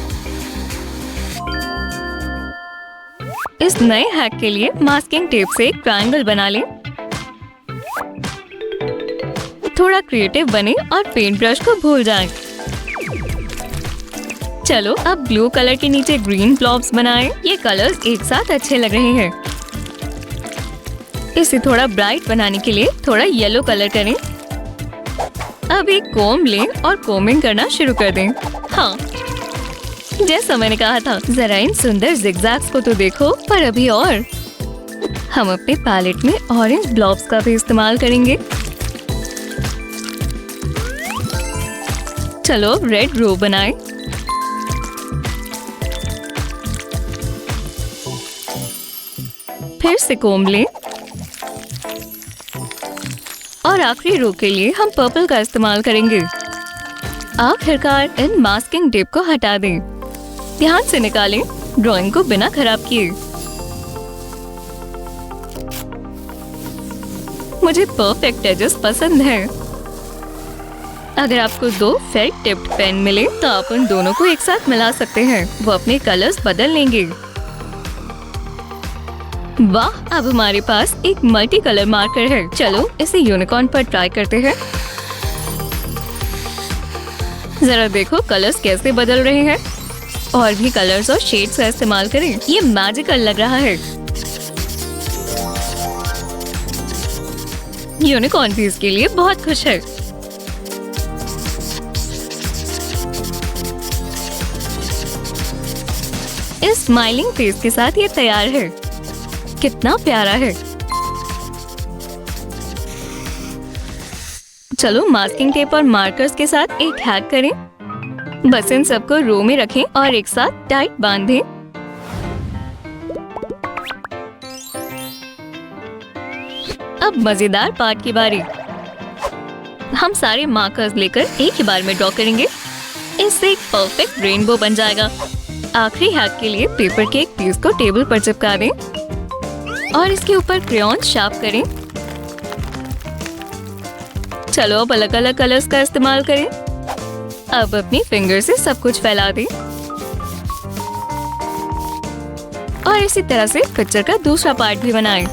इस नए हैक के लिए मास्किंग टेप से एक ट्रायंगल बना लें। थोड़ा क्रिएटिव बने और पेंट ब्रश को भूल जाएं। चलो अब ब्लू कलर के नीचे ग्रीन ब्लॉब्स बनाएं। ये कलर्स एक साथ अच्छे लग रहे हैं। इसे थोड़ा ब्राइट बनाने के लिए थोड़ा येलो कलर करें। अब एक कोम लें और कोमिंग करना शुरू कर दें। हाँ, जैसा मैंने कहा था, जरा इन सुंदर जिगजैग्स को तो देखो। पर अभी और हम अपने पैलेट में ऑरेंज ब्लॉब्स का भी इस्तेमाल करेंगे। चलो रेड रो बनाएं। फिर से कोम लें और आखिरी रो के लिए हम पर्पल का इस्तेमाल करेंगे। आखिरकार इन मास्किंग टेप को हटा दें। ध्यान से निकालें, ड्राइंग को बिना खराब किए। मुझे परफेक्ट एजेस पसंद है। अगर आपको दो फेल्ट टिप्ड पेन मिले तो आप उन दोनों को एक साथ मिला सकते हैं। वो अपने कलर्स बदल लेंगे। वाह, अब हमारे पास एक मल्टी कलर मार्कर है। चलो इसे यूनिकॉर्न पर ट्राई करते हैं। जरा देखो कलर्स कैसे बदल रहे हैं। और भी कलर्स और शेड्स का इस्तेमाल करें। ये मैजिकल लग रहा है। यूनिकॉर्न भी इसके लिए बहुत खुश है। इस स्माइलिंग फेस के साथ ये तैयार है। कितना प्यारा है। चलो मास्किंग टेप और मार्कर्स के साथ एक हैक करें। बस इन सबको रो में रखें और एक साथ टाइट बांधें। अब मजेदार पार्ट की बारी। हम सारे मार्कर्स लेकर एक ही बार में ड्रॉ करेंगे। इससे एक परफेक्ट रेनबो बन जाएगा। आखिरी हैक के लिए पेपर के एक पीस को टेबल पर चिपका दें और इसके ऊपर क्रेयॉन शार्प करें। चलो अब अलग अलग कलर्स का इस्तेमाल करें। अब अपनी फिंगर से सब कुछ फैला दें और इसी तरह से पिक्चर का दूसरा पार्ट भी बनाएं।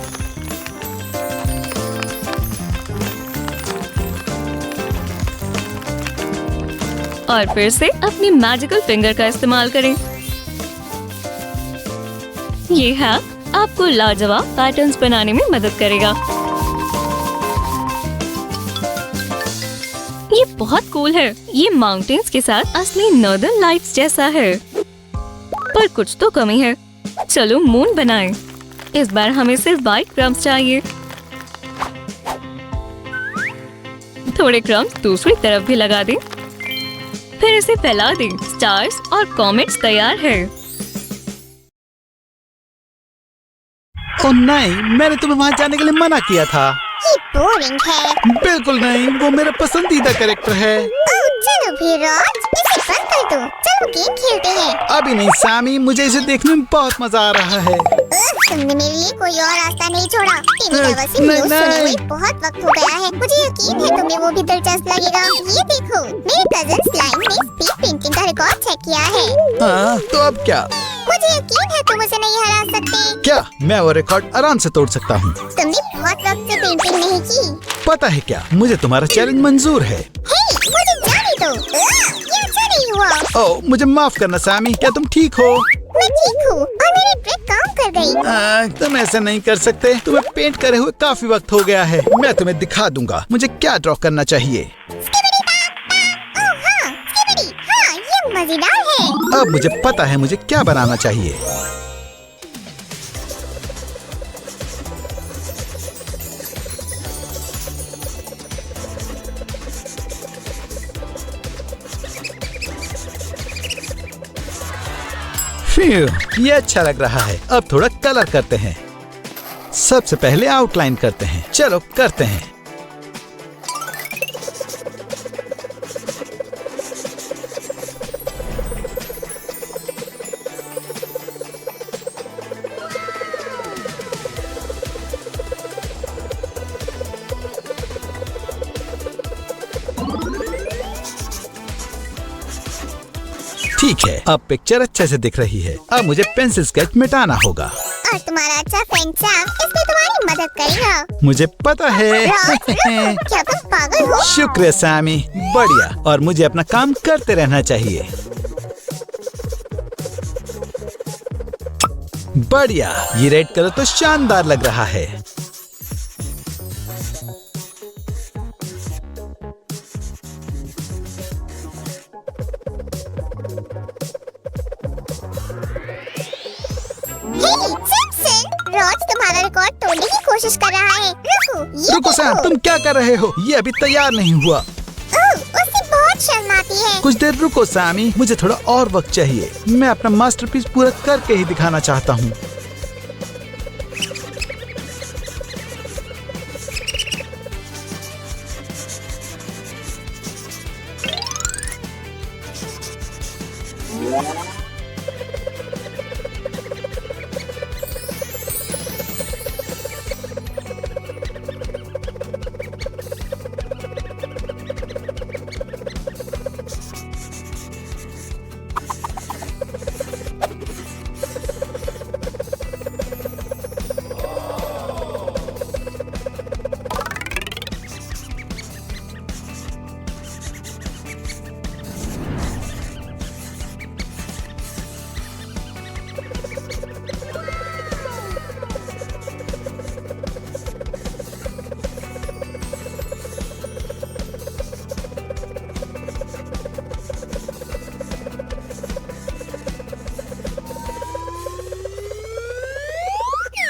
और फिर से अपनी मैजिकल फिंगर का इस्तेमाल करें। ये हैक आपको लाजवाब पैटर्न्स बनाने में मदद करेगा। ये बहुत कूल है। ये माउंटेन्स के साथ असली नॉर्दर्न लाइट्स जैसा है, पर कुछ तो कमी है। चलो मून बनाएं। इस बार हमें सिर्फ व्हाइट क्रम्स चाहिए। थोड़े क्रम्स दूसरी तरफ भी लगा दें, फिर इसे फैला दें। स्टार्स और कॉमेट्स तैयार है। ओह नहीं, मैंने तुम्हें वहाँ जाने के लिए मना किया था। ये बोरिंग है। बिल्कुल नहीं, वो मेरा पसंदीदा कैरेक्टर है। ओह, चलो फिर रॉज, इसे बंद कर दो। चलो गेम खेलते हैं। अभी नहीं सैमी, मुझे इसे देखने में बहुत मजा आ रहा है। तुमने मेरे लिए कोई और रास्ता नहीं छोड़ा। टीवी लेवल से नहीं, न्यूज़ सुने हुए नहीं। बहुत वक्त हो गया है। मुझे यकीन है तुम्हें वो भी दिलचस्प लगेगा। ये देखो, मेरे कजिन स्लाइम ने स्पीड पेंटिंग का रिकॉर्ड चेक किया है। हाँ, तो अब क्या? मुझे यकीन है तुम उसे नहीं हरा सकते। क्या मैं वो रिकॉर्ड आराम से तोड़ सकता हूँ? तुमने बहुत वक्त से पेंटिंग नहीं की। पता है क्या, मुझे तुम्हारा चैलेंज मंजूर है। हे, मुझे जाने दो। ये अच्छा नहीं हुआ। ओह, मुझे माफ करना सैमी, क्या तुम ठीक हो? मैं ठीक हूँ और मेरी ट्रिक काम कर गई। तुम ऐसा नहीं कर सकते। तुम्हें पेंट करे हुए काफी वक्त हो गया है। मैं तुम्हें दिखा दूंगा मुझे क्या ड्रॉ करना चाहिए। स्किबिडी पा, ओह हाँ, स्किबिडी, हाँ, ये मजेदार है। अब मुझे पता है मुझे क्या बनाना चाहिए। ये अच्छा लग रहा है। अब थोड़ा कलर करते हैं। सबसे पहले आउटलाइन करते हैं। चलो करते हैं। ठीक है, अब पिक्चर अच्छे से दिख रही है। अब मुझे पेंसिल स्केच मिटाना होगा। और तुम्हारा अच्छा फ्रेंड सैम इसमें तुम्हारी मदद करेगा। मुझे पता है। क्या तुम पागल हो? शुक्रिया सैमी, बढ़िया। और मुझे अपना काम करते रहना चाहिए। बढ़िया, ये रेड कलर तो शानदार लग रहा है। रॉज तुम्हारा रिकॉर्ड तोड़ने की कोशिश कर रहा है। रुको, ये रुको सैम, देखो। तुम क्या कर रहे हो? ये अभी तैयार नहीं हुआ। ओह, उससे बहुत शर्म आती है। कुछ देर रुको सैमी, मुझे थोड़ा और वक्त चाहिए। मैं अपना मास्टरपीस पूरा करके ही दिखाना चाहता हूँ।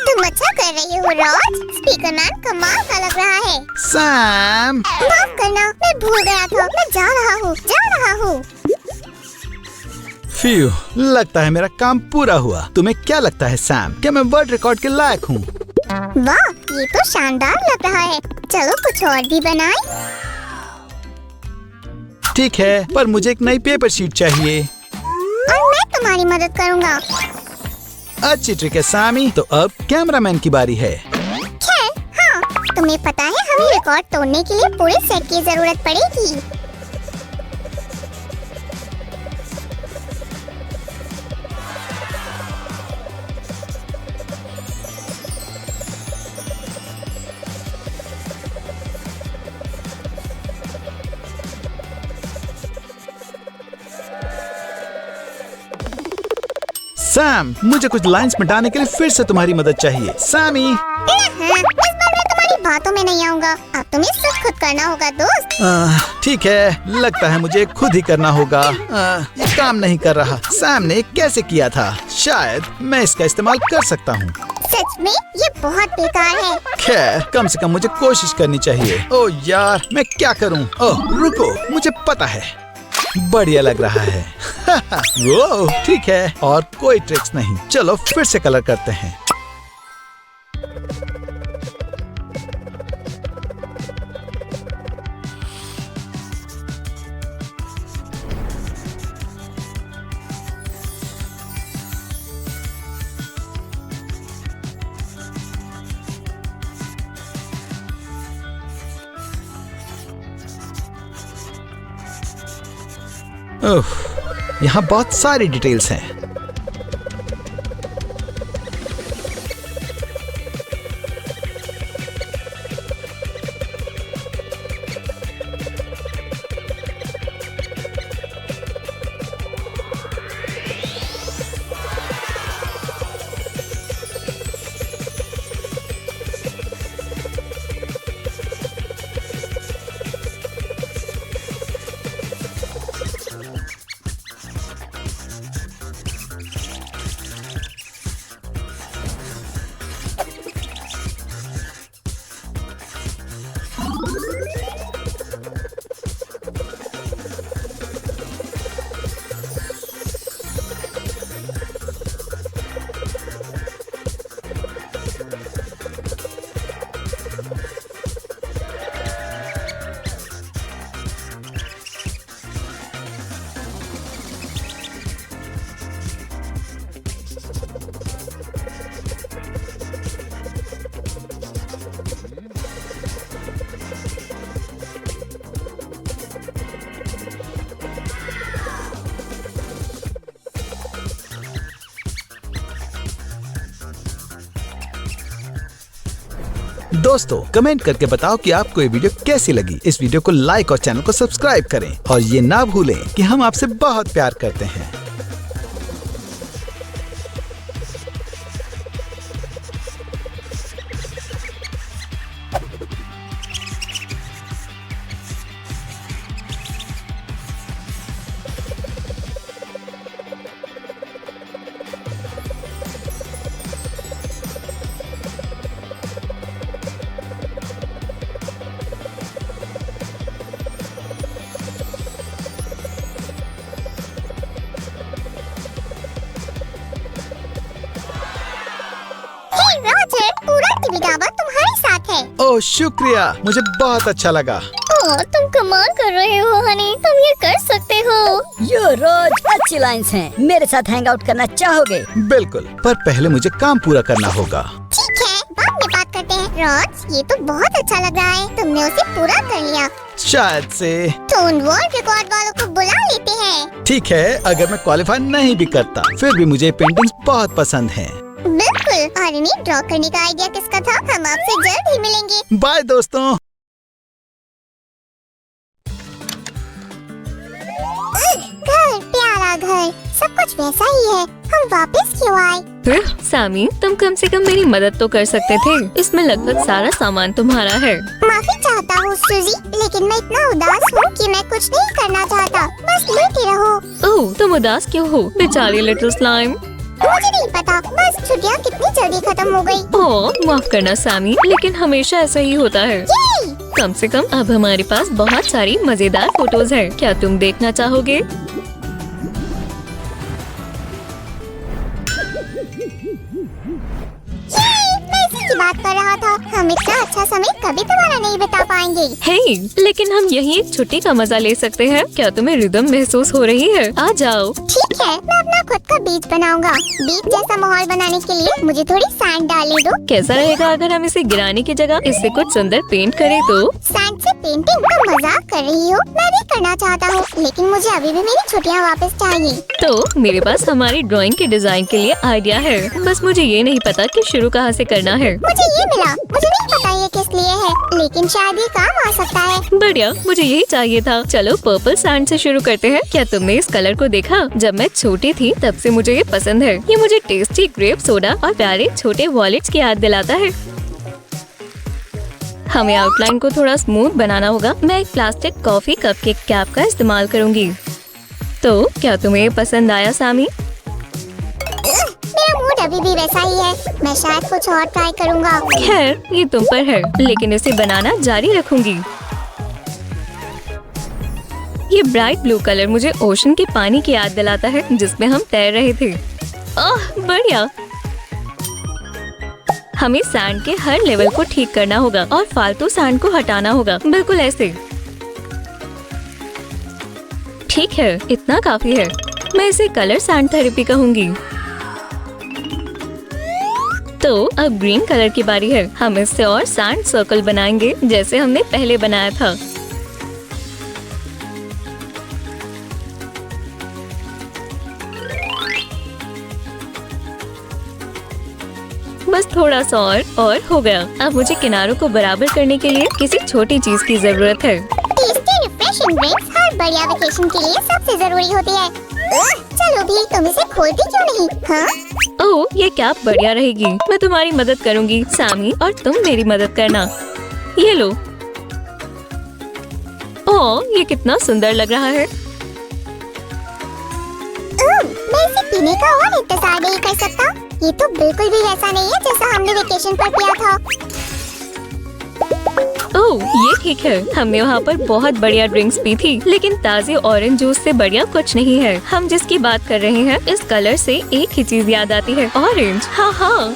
तुम अच्छा कर रही हो रॉज। स्पीकर मैन कमाल का लग रहा है। सैम, माफ करना, मैं भूल गया था। मैं जा रहा हूँ। फ्यू, लगता है मेरा काम पूरा हुआ। तुम्हें क्या लगता है सैम, क्या मैं वर्ल्ड रिकॉर्ड के लायक हूँ? वाह, ये तो शानदार लग रहा है। चलो कुछ और भी बनाएं। ठीक है, पर मुझे एक नई पेपर शीट चाहिए। और मैं तुम्हारी मदद करूँगा। अच्छी ट्रिक है सामी। तो अब कैमरामैन की बारी है। खैर, हाँ, तुम्हें पता है हमें रिकॉर्ड तोड़ने के लिए पूरे सेट की जरूरत पड़ेगी। सैम, मुझे कुछ लाइंस मिटाने के लिए फिर से तुम्हारी मदद चाहिए। सामी। इस बार मैं तुम्हारी बातों में नहीं आऊँगा। अब तुम्हें सब खुद करना होगा दोस्त। ठीक है, लगता है मुझे खुद ही करना होगा। ये काम नहीं कर रहा। सैम ने कैसे किया था? शायद मैं इसका इस्तेमाल कर सकता हूँ। सच में ये बहुत बेकार है। खैर, कम से कम मुझे कोशिश करनी चाहिए। ओह यार, मैं क्या करूँ? ओह रुको, मुझे पता है। बढ़िया लग रहा है। वो ठीक है, और कोई ट्रिक्स नहीं। चलो फिर से कलर करते हैं। ओह, यहाँ बहुत सारी डिटेल्स हैं। दोस्तों, कमेंट करके बताओ कि आपको ये वीडियो कैसी लगी। इस वीडियो को लाइक और चैनल को सब्सक्राइब करें, और ये ना भूलें कि हम आपसे बहुत प्यार करते हैं। रॉजर, पूरा टीवी डाबा तुम्हारे साथ है। ओह शुक्रिया, मुझे बहुत अच्छा लगा। ओह, तुम कमाल कर रहे हो हनी, तुम ये कर सकते हो। यो रोज अच्छी लाइंस हैं। मेरे साथ हैंग आउट करना चाहोगे? बिल्कुल, पर पहले मुझे काम पूरा करना होगा। ठीक है, बाद में बात करते हैं। रॉज, ये तो बहुत अच्छा लग रहा है। तुमने उसे पूरा कर लिया। शायद से। तो उन वर्ल्ड रिकॉर्ड वालों को बुला लेते हैं। ठीक है, अगर मैं क्वालिफाई नहीं भी करता, फिर भी मुझे पेंटिंग्स बहुत पसंद हैं। बिल्कुल। और इन्हें ड्रॉ करने का आइडिया किसका था? हम आपसे जल्द ही मिलेंगे। बाय दोस्तों। घर, प्यारा घर, सब कुछ वैसा ही है। हम वापस क्यों आए? सामी, तुम कम से कम मेरी मदद तो कर सकते थे। इसमें लगभग सारा सामान तुम्हारा है। माफी चाहता हूँ सूजी, लेकिन मैं इतना उदास हूँ कि मैं कुछ नहीं करना चाहता। बस लेटे रहो। ओह, तुम उदास क्यों हो बेचारी लिटिल स्लाइम? मुझे नहीं पता, बस छुट्टियाँ कितनी जल्दी खत्म हो गई। ओह, माफ करना सामी, लेकिन हमेशा ऐसा ही होता है। ये! कम से कम अब हमारे पास बहुत सारी मजेदार फोटोज है। क्या तुम देखना चाहोगे? मैं इसी की बात कर रहा था। हम इतना अच्छा समय कभी दोबारा नहीं बिता पाएंगे। हे, लेकिन हम यहीं एक छुट्टी का मजा ले सकते हैं। क्या तुम्हें रिदम महसूस हो रही है? आ जाओ। ठीक है, मैं अपना खुद का बीच बनाऊंगा। बीच जैसा माहौल बनाने के लिए मुझे थोड़ी सैंड डालने दो। कैसा रहेगा अगर हम इसे गिराने की जगह इससे कुछ सुंदर पेंट करें तो? सैंड से पेंटिंग का मजाक कर रही हो? मैं भी करना चाहता हूँ, लेकिन मुझे अभी भी मेरी छुट्टियाँ वापस चाहिए। तो मेरे पास हमारी ड्राइंग के डिजाइन के लिए आइडिया है, बस मुझे ये नहीं पता कि शुरू कहाँ से करना है। मुझे ये मिला, मुझे नहीं पता ये किस लिए है, लेकिन शायद ये काम आ सकता है। बढ़िया, मुझे यही चाहिए था। चलो पर्पल सैंड से शुरू करते हैं। क्या तुमने इस कलर को देखा? जब मैं छोटी थी तब से मुझे ये पसंद है। ये मुझे टेस्टी ग्रेप सोडा और प्यारे छोटे वॉलेट्स की याद दिलाता है। हमें आउटलाइन को थोड़ा स्मूथ बनाना होगा। मैं एक प्लास्टिक कॉफी कप के कैप का इस्तेमाल करूंगी। तो क्या तुम्हें ये पसंद आया सामी? मेरा मूड अभी भी वैसा ही है। मैं शायद कुछ और ट्राई करूँगा। खैर, ये तुम पर है, लेकिन इसे बनाना जारी रखूंगी। ये ब्राइट ब्लू कलर मुझे ओशन के पानी की याद दिलाता है जिसमें हम तैर रहे थे। ओह बढ़िया। हमें सैंड के हर लेवल को ठीक करना होगा और फालतू सैंड को हटाना होगा, बिल्कुल ऐसे। ठीक है, इतना काफी है। मैं इसे कलर सैंड थेरेपी कहूंगी। तो अब ग्रीन कलर की बारी है। हम इससे और सैंड सर्कल बनाएंगे जैसे हमने पहले बनाया था। बस थोड़ा सा और हो गया। अब मुझे किनारों को बराबर करने के लिए किसी छोटी चीज की जरूरत है। टेस्टी रिफ्रेशिंग ड्रिंक्स हर बढ़िया वेकेशन के लिए सबसे जरूरी होती है। चलो भी, तुम इसे खोलती क्यों नहीं? हाँ? ओह, ये कैप बढ़िया रहेगी। मैं तुम्हारी मदद करूंगी सैमी, और तुम मेरी मदद करना। ये लो। ओह, ये कितना सुंदर लग रहा है। मैं इसे पीने का और इंतजार नहीं कर सकता। ये तो बिल्कुल भी वैसा नहीं है जैसा हमने वेकेशन पर पिया था। ओह, ये ठीक है। हमने वहाँ पर बहुत बढ़िया ड्रिंक्स पी थी, लेकिन ताजे ऑरेंज जूस से बढ़िया कुछ नहीं है। हम जिसकी बात कर रहे हैं, इस कलर से एक ही चीज याद आती है, ऑरेंज। हाँ हाँ।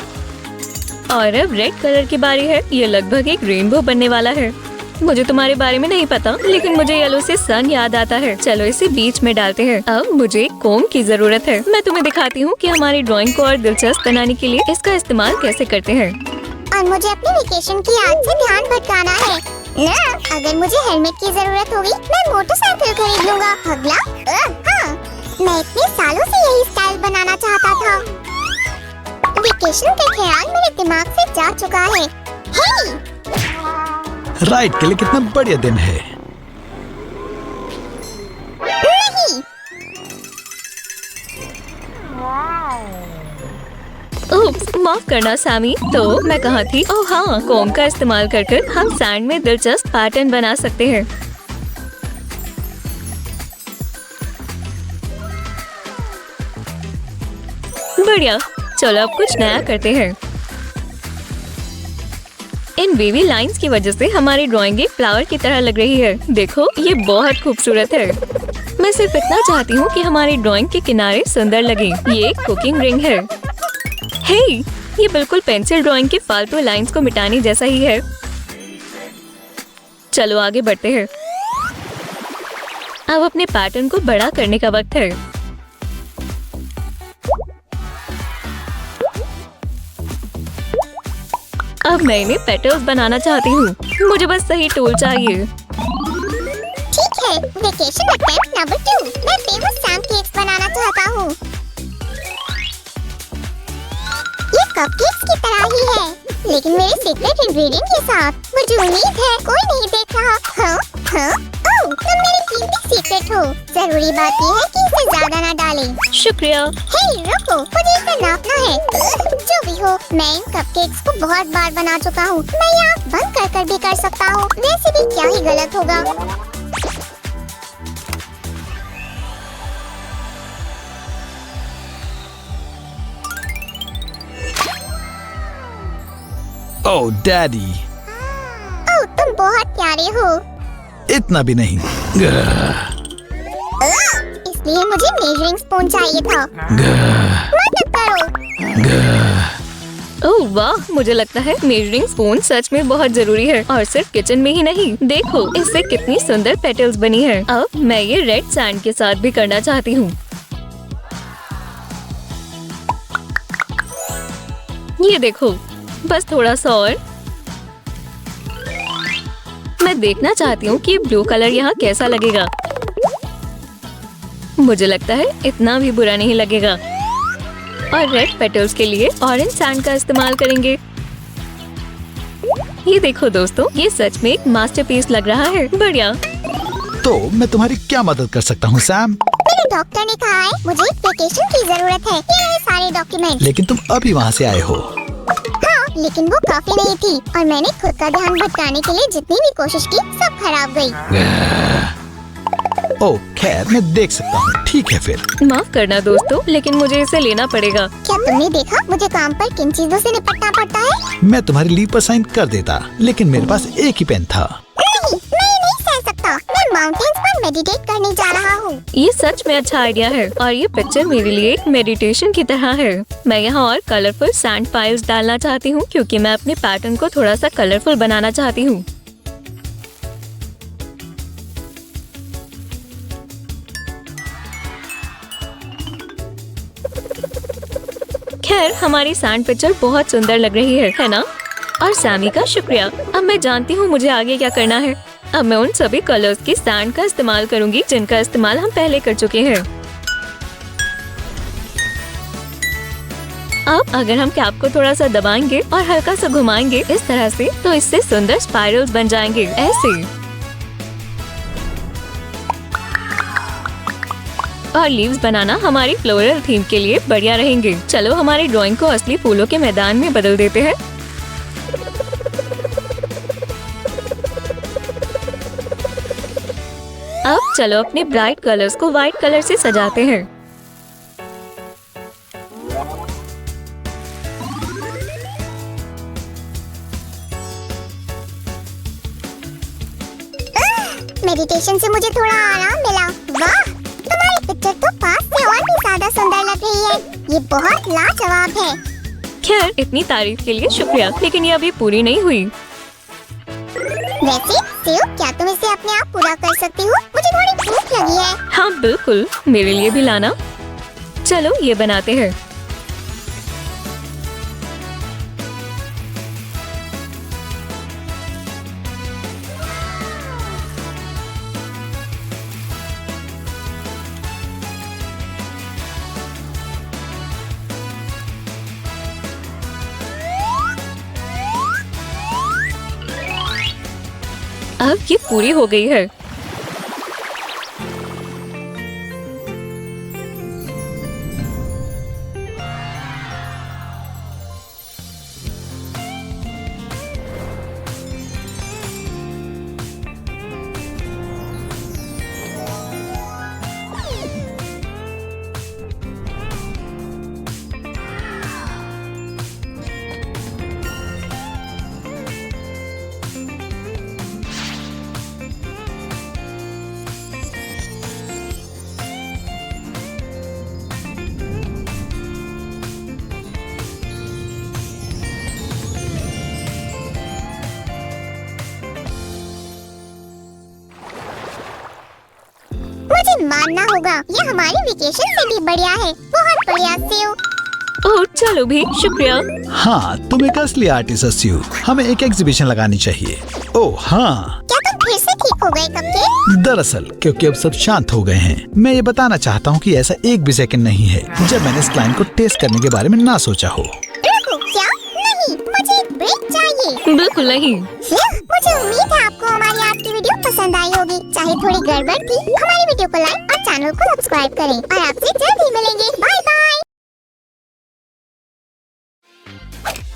और अब रेड कलर की बारी है। ये लगभग एक रेनबो बनने वाला है। मुझे तुम्हारे बारे में नहीं पता, लेकिन मुझे येलो से सन याद आता है। चलो इसे बीच में डालते हैं। अब मुझे कोम की जरूरत है। मैं तुम्हें दिखाती हूँ कि हमारी ड्राइंग को और दिलचस्प बनाने के लिए इसका इस्तेमाल कैसे करते हैं। और मुझे अपनी वेकेशन की याद से ध्यान भटकाना है ना। अगर मुझे हेलमेट की जरूरत होगी, मैं मोटरसाइकिल खरीद लूंगा। अगला हाँ, मैं इतने सालों से यही स्टाइल बनाना चाहता था। वेकेशन का ख्याल मेरे दिमाग से जा चुका है। हे! राइड के लिए कितना बढ़िया दिन है। नहीं, ओह, माफ करना सैमी। तो मैं कहाँ थी? ओह हाँ, कोम का इस्तेमाल कर हम सैंड में दिलचस्प पैटर्न बना सकते हैं। बढ़िया, चलो अब कुछ नया करते हैं। इन वेवी लाइंस की वजह से हमारी ड्राइंग एक फ्लावर की तरह लग रही है। देखो, ये बहुत खूबसूरत है। मैं सिर्फ इतना चाहती हूँ कि हमारी ड्राइंग के किनारे सुंदर लगे। ये एक कुकिंग रिंग है। हे, ये बिल्कुल पेंसिल ड्राइंग के फालतू लाइंस को मिटाने जैसा ही है। चलो आगे बढ़ते हैं। अब अपने पैटर्न को बड़ा करने का वक्त है। अब मैं इन्हें पेटल्स बनाना चाहती हूँ। मुझे बस सही टूल चाहिए। ठीक है, वेकेशन अटेम्प्ट नंबर 2। मैं फेमस सैम केक्स बनाना चाहता हूँ। ये कपकेक्स की तरह ही है, लेकिन मेरे सीक्रेट इंग्रेडिएंट के साथ। मुझे उम्मीद है कोई नहीं देख रहा। हाँ? हाँ? ओह, तुम मेरी कीमती सीक्रेट हो। जरूरी बात यह है कि इसे ज्यादा ना डालें। शुक्रिया। हे रुको, मुझे इसे नापना है। जो भी हो, मैं इन कपकेक्स को बहुत बार बना चुका हूँ। मैं ये आँख बंद कर भी कर सकता हूँ। वैसे भी क्या ही गलत होगा। ओह डैडी, ओह, तुम बहुत प्यारे हो। इतना भी नहीं। इसलिए मुझे मेजरिंग स्पून चाहिए था। मदद करो। ओह, ओह वाह, मुझे लगता है मेजरिंग स्पून सच में बहुत जरूरी है, और सिर्फ किचन में ही नहीं। देखो इससे कितनी सुंदर पेटल्स बनी है। अब मैं ये रेड सैंड के साथ भी करना चाहती हूँ। ये देखो, बस थोड़ा सा और। मैं देखना चाहती हूँ कि ब्लू कलर यहाँ कैसा लगेगा। मुझे लगता है इतना भी बुरा नहीं लगेगा। और रेड पेटल्स के लिए ऑरेंज सैंड का इस्तेमाल करेंगे। ये देखो दोस्तों, ये सच में एक मास्टरपीस लग रहा है। बढ़िया। तो मैं तुम्हारी क्या मदद कर सकता हूँ सैम? मेरे डॉक्टर ने कहा है मुझे एक वेकेशन की जरूरत है। ये है सारे डॉक्यूमेंट। लेकिन तुम अभी वहाँ से आए हो। हाँ, लेकिन वो काफी नहीं थी और मैंने खुद का ध्यान भटकाने के लिए जितनी भी कोशिश की सब खराब गई। ओह खैर, मैं देख सकता हूँ। ठीक है फिर। माफ करना दोस्तों, लेकिन मुझे इसे लेना पड़ेगा। क्या तुमने देखा मुझे काम पर किन चीजों से निपटना पड़ता है? मैं तुम्हारे लीव पर साइन कर देता, लेकिन मेरे पास एक ही पेन था। नहीं, मैं ये नहीं सह सकता। मैं माउंटेन्स पर मेडिटेट करने जा रहा हूँ। ये सच में अच्छा आइडिया है, और ये पिक्चर मेरे लिए एक मेडिटेशन की तरह है। मैं यहाँ और कलरफुल सैंड पाइल्स डालना चाहती हूँ, क्योंकि मैं अपने पैटर्न को थोड़ा सा कलरफुल बनाना चाहती हूँ। खैर, हमारी सैंड पिक्चर बहुत सुंदर लग रही है ना? और सैमी का शुक्रिया। अब मैं जानती हूँ मुझे आगे क्या करना है। अब मैं उन सभी कलर्स की सैंड का इस्तेमाल करूँगी जिनका इस्तेमाल हम पहले कर चुके हैं। अब अगर हम कैप को थोड़ा सा दबाएंगे और हल्का सा घुमाएंगे इस तरह से, तो इससे सुंदर स्पाइरल्स बन जाएंगे ऐसे। और लीव्स बनाना हमारी फ्लोरल थीम के लिए बढ़िया रहेंगे। चलो हमारी ड्राइंग को असली फूलों के मैदान में बदल देते हैं। अब चलो अपने ब्राइट कलर्स को व्हाइट कलर से सजाते हैं। मेडिटेशन से मुझे थोड़ा आराम मिला। वाह, तुम्हारी पिक्चर तो पास से और भी ज्यादा सुंदर लग रही है। ये बहुत लाजवाब है। खैर, इतनी तारीफ के लिए शुक्रिया, लेकिन ये अभी पूरी नहीं हुई। वैसे सेव, क्या तुम इसे अपने आप पूरा कर सकती हो? मुझे थोड़ी भूख लगी है। हाँ बिल्कुल, मेरे लिए भी लाना। चलो ये बनाते हैं। अब ये पूरी हो गई है। मुझे मानना होगा, ये हमारी वेकेशन से भी बढ़िया है। बहुत बढ़िया सेव। ओह चलो भी, शुक्रिया। हाँ, तुम एक असली आर्टिस्ट हो स्यू। हमें एक एग्जीबिशन लगानी चाहिए। ओह हाँ, क्या तुम फिर से ठीक हो गए कपकेक? दरअसल क्योंकि अब सब शांत हो गए हैं। मैं ये बताना चाहता हूँ कि ऐसा एक भी सेकंड नहीं है जब मैंने स्लाइम को टेस्ट करने के बारे में ना सोचा हो। रुको, क्या? नहीं, मुझे एक ब्रेक चाहिए। बिल्कुल नहीं। मुझे उम्मीद है आपको हमारी आज की वीडियो पसंद आई होगी। चाहे थोड़ी गड़बड़ थी, हमारी वीडियो को लाइक और चैनल को सब्सक्राइब करें और आपसे जल्द ही मिलेंगे। Bye bye.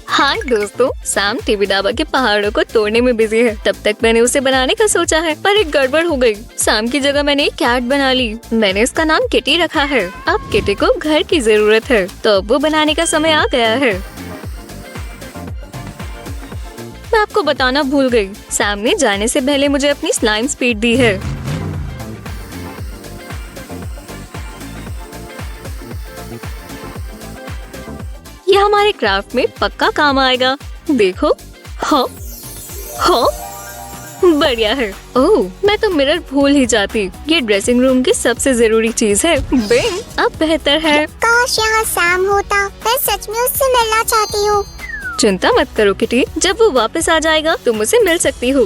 हाय दोस्तों, सैम टीवी डाबा के पहाड़ों को तोड़ने में बिजी है। तब तक मैंने उसे बनाने का सोचा है, पर एक गड़बड़ हो गई। सैम की जगह मैंने एक कैट बना ली। मैंने इसका नाम किटी रखा है। अब किटी को घर की जरूरत है, तो अब वो बनाने का समय आ गया है। मैं आपको बताना भूल गई, सैम ने जाने से पहले मुझे अपनी स्लाइम स्पीड दी है। ये हमारे क्राफ्ट में पक्का काम आएगा। देखो, हाँ हाँ, बढ़िया है। ओह, मैं तो मिरर भूल ही जाती। ये ड्रेसिंग रूम की सबसे जरूरी चीज है। बिंग, अब बेहतर है। काश यहाँ सैम होता, मैं सच में उससे मिलना चाहती हूँ। चिंता मत करो किटी, जब वो वापस आ जाएगा तुम उसे मिल सकती हो।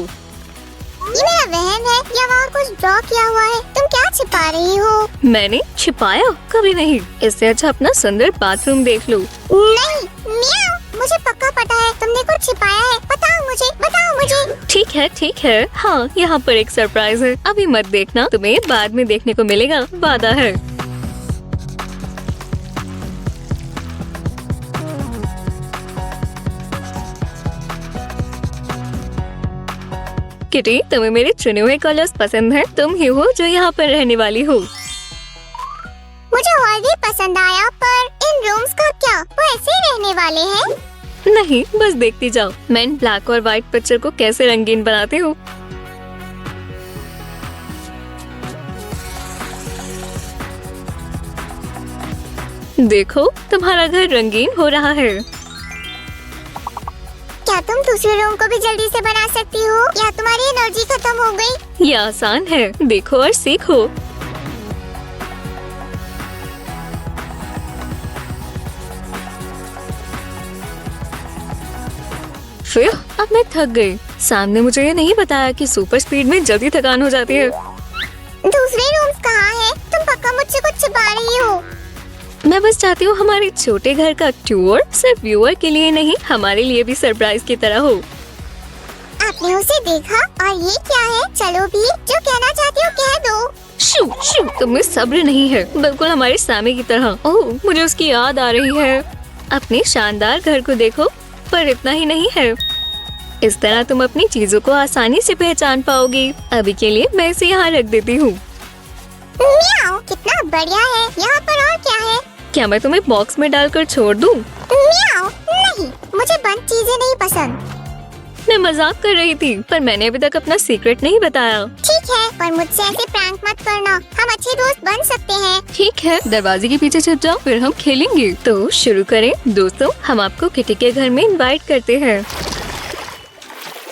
ये मेरा वहम है या वहाँ कुछ ड्रॉ किया हुआ है? तुम क्या छिपा रही हो? मैंने छिपाया कभी नहीं। इससे अच्छा अपना सुंदर बाथरूम देख लो। नहीं, म्याऊ, मुझे पक्का पता है तुमने कुछ छिपाया है। बताओ मुझे, बताओ मुझे। ठीक है। हाँ, यहाँ पर एक सरप्राइज है। अभी मत देखना, तुम्हें बाद में देखने को मिलेगा, वादा है। किटी, तुम्हें मेरे चुने हुए कलर्स पसंद हैं? तुम ही हो जो यहाँ पर रहने वाली हो। मुझे और भी पसंद आया, पर इन रूम्स का क्या? वो ऐसे ही रहने वाले हैं? नहीं, बस देखती जाओ मैं इन ब्लैक और व्हाइट पिक्चर को कैसे रंगीन बनाती हूँ। देखो, तुम्हारा घर रंगीन हो रहा है। क्या तुम दूसरे रूम को भी जल्दी से बना सकती हो या तुम्हारी एनर्जी खत्म हो गई? ये आसान है, देखो और सीखो। फिर अब मैं थक गई। सामने मुझे ये नहीं बताया कि सुपर स्पीड में जल्दी थकान हो जाती है। दूसरे रूम्स कहाँ हैं? तुम पक्का मुझसे कुछ छिपा रही हो। मैं बस चाहती हूँ हमारे छोटे घर का टूर सिर्फ व्यूअर के लिए नहीं, हमारे लिए भी सरप्राइज की तरह हो। आपने उसे देखा और ये क्या है? चलो भी, जो कहना चाहती हो कह दो। शू, तुम्हें सब्र नहीं है, बिल्कुल हमारे सामे की तरह। ओह, मुझे उसकी याद आ रही है। अपने शानदार घर को देखो, पर इतना ही नहीं है। इस तरह तुम अपनी चीजों को आसानी से पहचान पाओगी। अभी के लिए मैं इसे यहाँ रख देती हूँ। म्याऊ, कितना बढ़िया है। यहाँ पर और क्या है? क्या मैं तुम्हें बॉक्स में डालकर छोड़ दूँ? म्याऊ, नहीं, मुझे बंद चीजें नहीं पसंद। मैं मजाक कर रही थी, पर मैंने अभी तक अपना सीक्रेट नहीं बताया। ठीक है, पर मुझसे ऐसे प्रैंक मत करना। हम अच्छे दोस्त बन सकते हैं। ठीक है, दरवाजे के पीछे छुप जाओ, फिर हम खेलेंगे। तो शुरू करें दोस्तों। हम आपको किटी के घर में इनवाइट करते हैं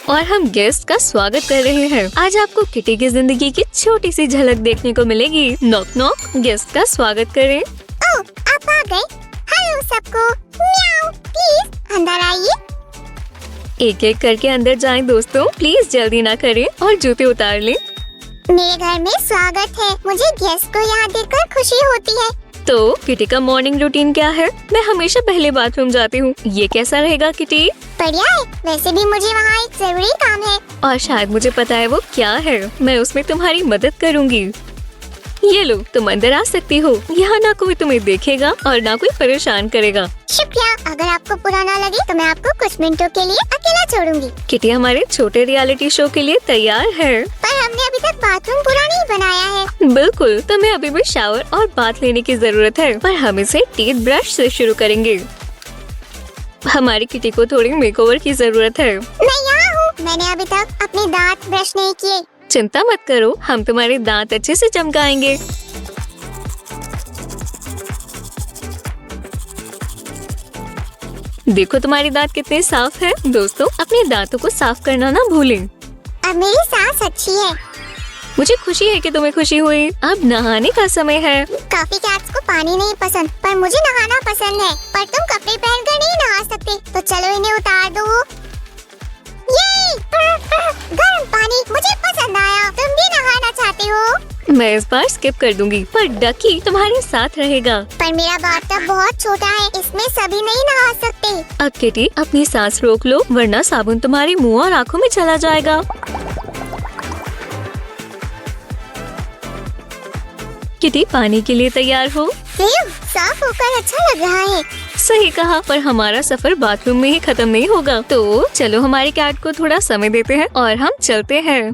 और हम गेस्ट का स्वागत कर रहे हैं। आज आपको किटी की जिंदगी की छोटी सी झलक देखने को मिलेगी। नॉक नॉक, गेस्ट का स्वागत करें। ओह, आप आ गए। हेलो सबको। म्याऊ, प्लीज अंदर आइए। एक एक करके अंदर जाएं दोस्तों, प्लीज जल्दी ना करें और जूते उतार लें। मेरे घर में स्वागत है। मुझे गेस्ट को यहाँ देखकर खुशी होती है। तो किटी का मॉर्निंग रूटीन क्या है? मैं हमेशा पहले बाथरूम जाती हूँ। ये कैसा रहेगा किटी? बढ़िया है। वैसे भी मुझे वहाँ एक जरूरी काम है। और शायद मुझे पता है वो क्या है। मैं उसमें तुम्हारी मदद करूँगी। ये लो, तुम अंदर आ सकती हो। यहाँ ना कोई तुम्हें देखेगा और ना कोई परेशान करेगा। शुक्रिया। अगर आपको बुरा ना लगे तो मैं आपको कुछ मिनटों के लिए अकेला छोड़ूंगी। किटी हमारे छोटे रियलिटी शो के लिए तैयार है। पर हमने अभी तक बाथरूम पूरा नहीं बनाया है। बिल्कुल, तुम्हें अभी भी शावर और बाथ लेने की जरूरत है, पर हम इसे टीथ ब्रश से शुरू करेंगे। हमारी किटी को थोड़ी मेकओवर की जरूरत है। मैं यहाँ हूँ। मैंने अभी तक अपने दांत ब्रश नहीं किए। चिंता मत करो, हम तुम्हारे दांत अच्छे से चमकाएंगे। देखो तुम्हारे दांत कितने साफ हैं। दोस्तों, अपने दांतों को साफ करना ना भूलें। अब मेरी सांस अच्छी है। मुझे खुशी है कि तुम्हें खुशी हुई। अब नहाने का समय है। काफी कैट्स को पानी नहीं पसंद, पर मुझे नहाना पसंद है। पर तुम कपड़े पहनकर नहीं नहा सकते, तो चलो इन्हें उतार दो। ये गर्म पानी मुझे पसंद आया। तुम भी नहाना चाहते हो? मैं इस बार स्किप कर दूंगी, पर डकी तुम्हारे साथ रहेगा। पर मेरा बाथटब बहुत छोटा है, इसमें सभी नहीं नहा सकते। अब किटी अपनी सांस रोक लो, वरना साबुन तुम्हारे मुंह और आँखों में चला जाएगा। किटी पानी के लिए तैयार हो? साफ होकर अच्छा लग रहा है। सही कहा, पर हमारा सफर बाथरूम में ही खत्म नहीं होगा। तो चलो हमारी कैट को थोड़ा समय देते हैं और हम चलते हैं।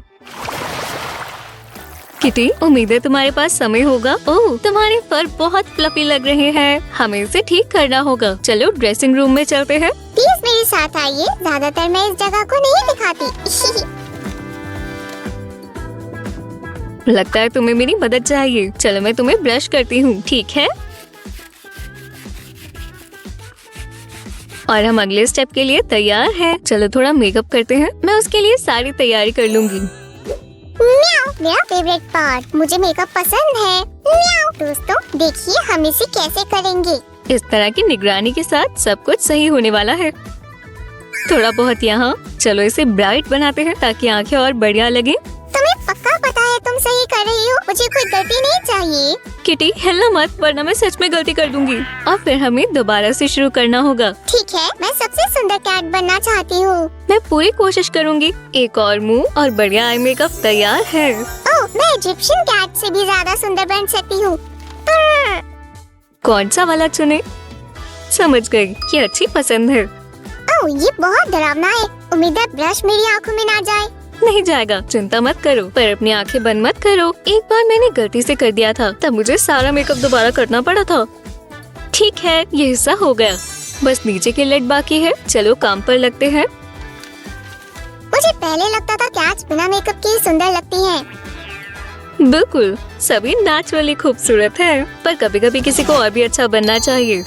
किटी, उम्मीद है तुम्हारे पास समय होगा। ओह, तुम्हारे फर बहुत फ्लफी लग रहे हैं। हमें इसे ठीक करना होगा। चलो ड्रेसिंग रूम में चलते हैं। प्लीज मेरे साथ आइए। ज्यादातर मैं इस जगह को नहीं दिखाती। लगता है तुम्हें मेरी मदद चाहिए। चलो मैं तुम्हें ब्रश करती हूँ, ठीक है? और हम अगले स्टेप के लिए तैयार हैं। चलो थोड़ा मेकअप करते हैं। मैं उसके लिए सारी तैयारी कर लूंगी। म्याऊ, मेरा फेवरेट पार्ट। मुझे मेकअप पसंद है। म्याऊ। दोस्तों देखिए हम इसे कैसे करेंगे। इस तरह की निगरानी के साथ सब कुछ सही होने वाला है। थोड़ा बहुत यहाँ। चलो इसे ब्राइट बनाते हैं ताकि आंखें और बढ़िया लगे। तुम्हें पक्का पता है तुम सही कर रही हो? मुझे कोई गलती नहीं चाहिए। किटी हिलना मत, वरना मैं सच में गलती कर दूंगी। और फिर हमें दोबारा से शुरू करना होगा। ठीक है, मैं सबसे सुंदर कैट बनना चाहती हूँ। मैं पूरी कोशिश करूंगी। एक और मुंह और बढ़िया आई मेकअप तैयार है। ओह, मैं इजिप्शियन कैट से भी ज्यादा सुंदर बन सकती हूँ। कौन सा वाला चुने? समझ गई, ये अच्छी पसंद है। ओह, ये बहुत डरावना है। उम्मीद है ब्रश मेरी आँखों में ना जाए। नहीं जाएगा, चिंता मत करो। पर अपनी आंखें बंद मत करो। एक बार मैंने गलती से कर दिया था, तब मुझे सारा मेकअप दोबारा करना पड़ा था। ठीक है, ये हिस्सा हो गया। बस नीचे के लिड बाकी है। चलो काम पर लगते हैं। मुझे पहले लगता था कैट्स बिना मेकअप के ही सुंदर लगती हैं। बिल्कुल, सभी नेचुरली खूबसूरत हैं, पर कभी कभी किसी को और भी अच्छा बनना चाहिए।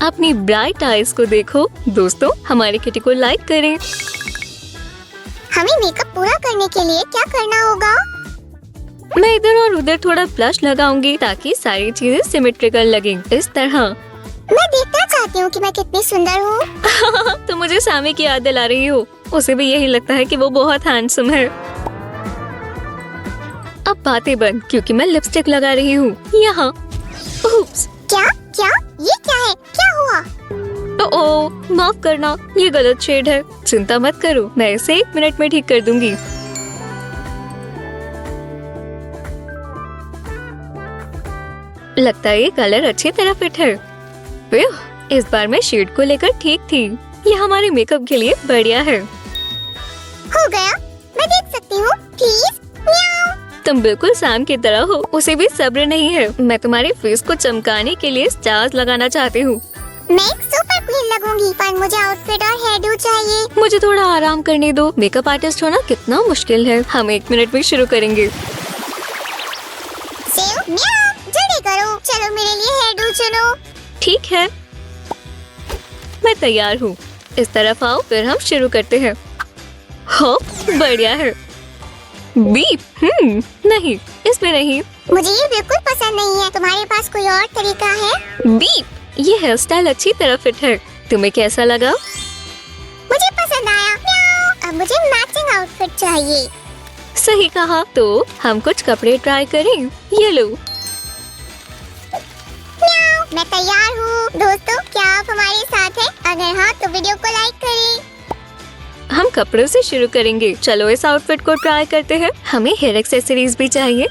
अपनी ब्राइट आईज को देखो। दोस्तों हमारी किटी को लाइक करें। हमें मेकअप पूरा करने के लिए क्या करना होगा? मैं इधर और उधर थोड़ा ब्लश लगाऊंगी ताकि सारी चीजें सिमेट्रिकल लगें। इस तरह। मैं देखना चाहती हूँ कि मैं कितनी सुंदर हूँ। तो मुझे सामी की याद दिला रही हो। उसे भी यही लगता है कि वो बहुत हैंडसम है। अब बातें बंद, क्योंकि मैं लिपस्टिक लगा रही हूँ यहाँ। उप्स। क्या क्या ये क्या है? क्या हुआ? ओह, माफ करना, ये गलत शेड है। चिंता मत करो, मैं इसे 1 मिनट में ठीक कर दूंगी। लगता है ये कलर अच्छी तरह फिट है। इस बार मैं शेड को लेकर ठीक थी। ये हमारे मेकअप के लिए बढ़िया है। हो गया, मैं देख सकती हूँ प्लीज। म्याऊ। तुम बिल्कुल सैम की तरह हो। उसे भी सब्र नहीं है। मैं तुम्हारे फेस को चमकाने के लिए स्टार्स लगाना चाहती हूँ। मैं एक सुपर क्वीन लगूंगी, पर मुझे आउटफिट और हेयर डू चाहिए। मुझे थोड़ा आराम करने दो। मेकअप आर्टिस्ट होना कितना मुश्किल है। हम 1 मिनट में शुरू करेंगे। सेव, म्याऊ, जल्दी करो। चलो मेरे लिए हेयर डू चुनो। ठीक है, मैं तैयार हूँ। इस तरफ आओ, फिर हम शुरू करते हैं। हो, बढ़िया है। बीप, नहीं, इसमें नहीं। मुझे ये बिल्कुल पसंद नहीं है। तुम्हारे पास कोई और तरीका है? बीप, ये हेयर स्टाइल अच्छी तरह फिट है। तुम्हें कैसा लगा? मुझे पसंद आया। म्याऊ। अब मुझे मैचिंग आउटफिट चाहिए। सही कहा। तो हम कुछ कपड़े ट्राई करें। ये लो। म्याऊ, मैं तैयार हूँ। दोस्तों क्या आप हमारे साथ हैं? अगर हाँ तो वीडियो को लाइक करें। हम कपड़ों से शुरू करेंगे। चलो इस आउटफिट को ट्राई करते हैं। हमें हेयर एक्सेसरीज भी चाहिए।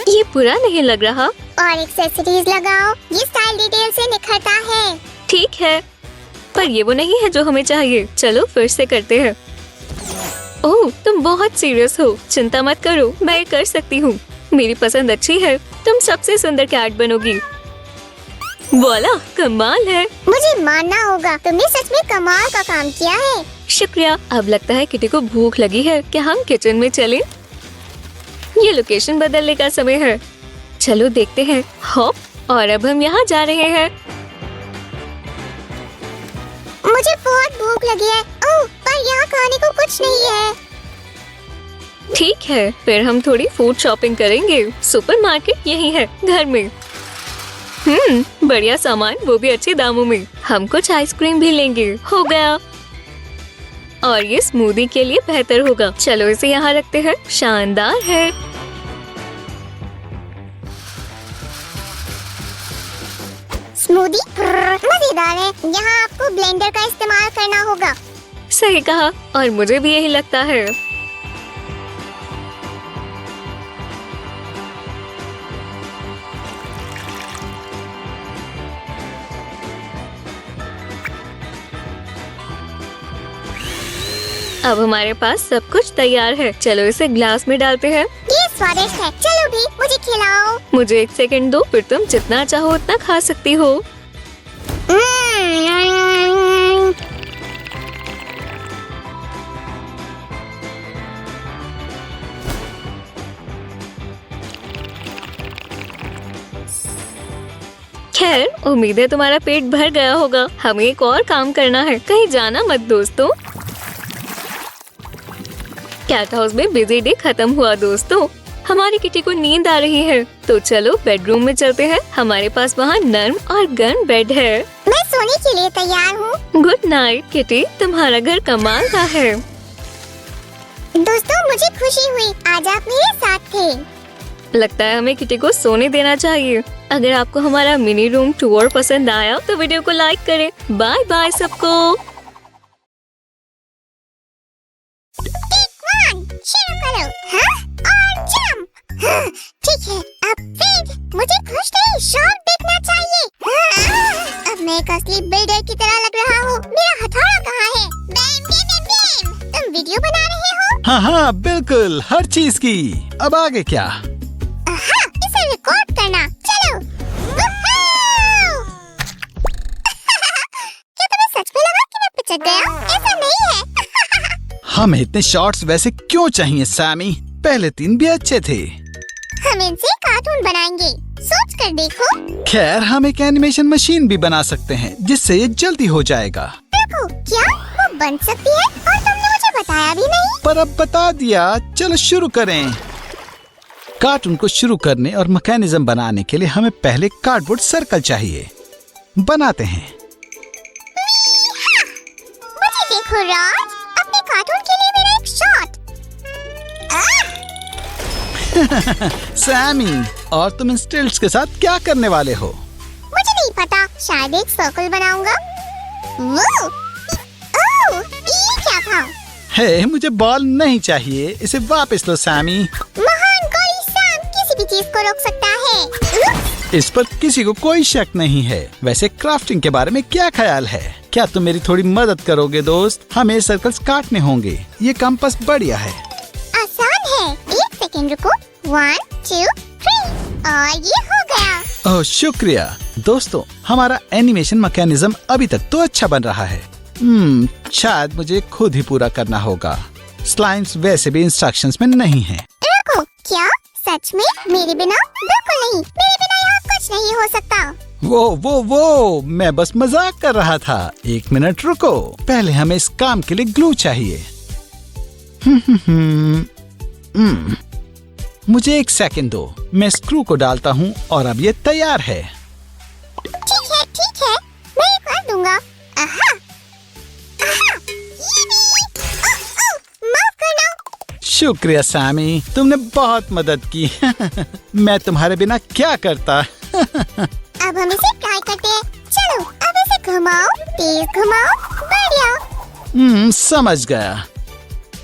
ये बुरा नहीं लग रहा। और एक्सेसरीज लगाओ, ये स्टाइल डिटेल से निखरता है। ठीक है, पर ये वो नहीं है जो हमें चाहिए। चलो फिर से करते हैं। ओह, तुम बहुत सीरियस हो। चिंता मत करो, मैं ये कर सकती हूँ। मेरी पसंद अच्छी है। तुम सबसे सुंदर कैट बनोगी। वाला, कमाल है। मुझे मानना होगा, तुमने सच में कमाल का काम किया है। शुक्रिया। अब लगता है किटी को भूख लगी है। क्या हम किचन में चलें? ये लोकेशन बदलने का समय है। चलो देखते हैं। हॉप, और अब हम यहाँ जा रहे हैं। मुझे बहुत भूख लगी है। ओह, पर यहाँ खाने को कुछ नहीं है। ठीक है, फिर हम थोड़ी फूड शॉपिंग करेंगे। सुपरमार्केट यही है, घर में। बढ़िया सामान, वो भी अच्छे दामों में। हम कुछ आइसक्रीम भी लेंगे। हो गया। और ये स्मूदी के लिए बेहतर होगा। चलो इसे यहाँ रखते हैं। शानदार है। स्मूदी मजेदार है। यहाँ आपको ब्लेंडर का इस्तेमाल करना होगा। सही कहा, और मुझे भी यही लगता है। अब हमारे पास सब कुछ तैयार है। चलो इसे ग्लास में डालते हैं। ये स्वादिष्ट है। चलो भी मुझे खिलाओ। मुझे 1 सेकंड दो, फिर तुम जितना चाहो उतना खा सकती हो। खैर, खैर, उम्मीद है तुम्हारा पेट भर गया होगा। हमें एक और काम करना है, कहीं जाना मत दोस्तों। कैट हाउस में बिजी डे खत्म हुआ दोस्तों। हमारी किटी को नींद आ रही है, तो चलो बेडरूम में चलते हैं। हमारे पास वहाँ नर्म और गर्म बेड है। मैं सोने के लिए तैयार हूँ। गुड नाइट किटी, तुम्हारा घर कमाल का है। दोस्तों, मुझे खुशी हुई आज आप मेरे साथ थे। लगता है हमें किटी को सोने देना चाहिए। अगर आपको हमारा मिनी रूम टूर पसंद आया तो वीडियो को लाइक करें। बाय बाय सबको। शुरू करो। हाँ? और जंप। हाँ, ठीक है, अब फिर मुझे खुश नहीं शॉट देखना चाहिए। हाँ, अब मैं एक असली बिल्डर की तरह लग रहा हूँ। मेरा हथौड़ा कहाँ है? बैम बैम बैम बैम। तुम वीडियो बना रहे हो? हाँ हाँ बिल्कुल, हर चीज की। अब आगे क्या? हाँ, इसे रिकॉर्ड करना। चलो। क्या तुम्हें सच में लगा कि मैं पिचक गया? ऐसा नहीं है। हमें इतने शॉट्स वैसे क्यों चाहिए सैमी? पहले 3 भी अच्छे थे। हम इनसे कार्टून बनाएंगे, सोच कर देखो। खैर, हम एक एनिमेशन मशीन भी बना सकते हैं जिससे ये जल्दी हो जाएगा। देखो, क्या वो बन सकती है? और तुमने मुझे बताया भी नहीं। पर अब बता दिया, चलो शुरू करें। कार्टून को शुरू करने और मैकेनिज्म बनाने के लिए हमें पहले कार्डबोर्ड सर्कल चाहिए। बनाते हैं। मुझे देखो राज, अपने कार्टून के लिए मेरा एक शॉट। सैमी, और तुम इन स्टिल्ट्स के साथ क्या करने वाले हो? मुझे नहीं पता, शायद एक सर्कल बनाऊंगा। वो, ओह, ये क्या था? हे, मुझे बॉल नहीं चाहिए, इसे वापस लो सैमी। महान गोली सैम किसी भी चीज को रोक सकता है। इस पर किसी को कोई शक नहीं है। वैसे क्राफ्टिंग के बारे में क्या ख्याल है? क्या तुम मेरी थोड़ी मदद करोगे दोस्त? हमें सर्कल्स काटने होंगे। ये कंपास बढ़िया है। आसान है, 1 सेकंड रुको। 1 2 3 और ये हो गया। ओह शुक्रिया दोस्तों, हमारा एनिमेशन मैकेनिज्म अभी तक तो अच्छा बन रहा है। शायद मुझे खुद ही पूरा करना होगा। स्लाइम्स वैसे भी इंस्ट्रक्शंस में नहीं है। रुको, क्या सच में? मेरे बिना? बिल्कुल नहीं, मेरे बिना यहाँ कुछ नहीं हो सकता। वो मैं बस मजाक कर रहा था। 1 मिनट रुको, पहले हमें इस काम के लिए ग्लू चाहिए। मुझे 1 सेकंड दो, मैं स्क्रू को डालता हूँ और अब ये तैयार है। ठीक है, मैं ये कर दूंगा। आहा, ये भी। माफ करना। शुक्रिया सैमी, तुमने बहुत मदद की। मैं तुम्हारे बिना क्या करता। अब हम इसे ट्राई करते हैं। चलो, अब इसे घुमाओ, तेज घुमाओ। बढ़िया। समझ गया,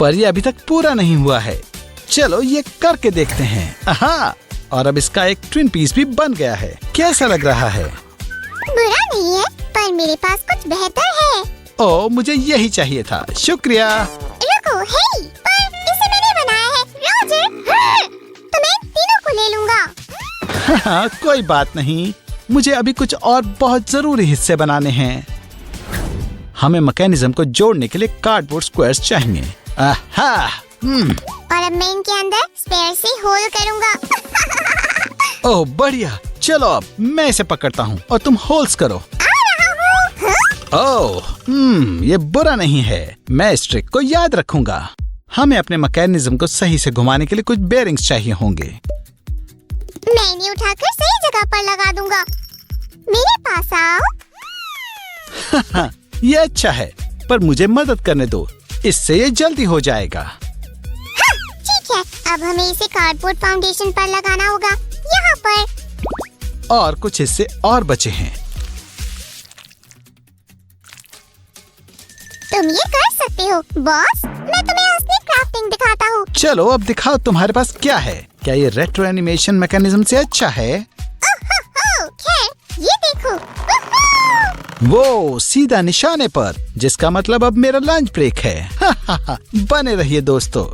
पर ये अभी तक पूरा नहीं हुआ है। चलो ये करके देखते हैं। आहा, और अब इसका एक ट्विन पीस भी बन गया है। कैसा लग रहा है? बुरा नहीं है, पर मेरे पास कुछ बेहतर है। ओह, मुझे यही चाहिए था। शुक्रिया। रुको, हे, पर इसे मैंने बनाया है। रॉजर, तो मैं तीनों को ले लूंगा। हाँ, कोई बात नहीं, मुझे अभी कुछ और बहुत जरूरी हिस्से बनाने हैं। हमें मैकेनिज्म को जोड़ने के लिए कार्डबोर्ड स्क्वायर्स चाहिए। आहा, और अब मैं इनके अंदर स्पेयर से होल करूंगा। ओह बढ़िया, चलो अब मैं इसे पकड़ता हूँ और तुम होल्स करो। आ रहा हूँ। हाँ? ओह, ये बुरा नहीं है, मैं इस ट्रिक को याद रखूंगा। हमें अपने मैकेनिज्म को सही से घुमाने के लिए कुछ बेरिंग्स चाहिए होंगे। मैं इन्हें उठाकर सही जगह पर लगा दूंगा। मेरे पास आओ। ये अच्छा है, पर मुझे मदद करने दो, इससे ये जल्दी हो जाएगा। हाँ, ठीक है, अब हमें इसे कार्डबोर्ड फाउंडेशन पर लगाना होगा, यहाँ पर। और कुछ हिस्से और बचे हैं। तुम ये कर सकते हो बॉस। मैं तुम्हें असली क्राफ्टिंग दिखाता हूँ। चलो अब दिखाओ तुम्हारे पास क्या है। क्या ये रेट्रो एनिमेशन मैकेनिज्म से अच्छा है? खैर, ये देखो। वो सीधा निशाने पर, जिसका मतलब अब मेरा लंच ब्रेक है। बने रहिए दोस्तों।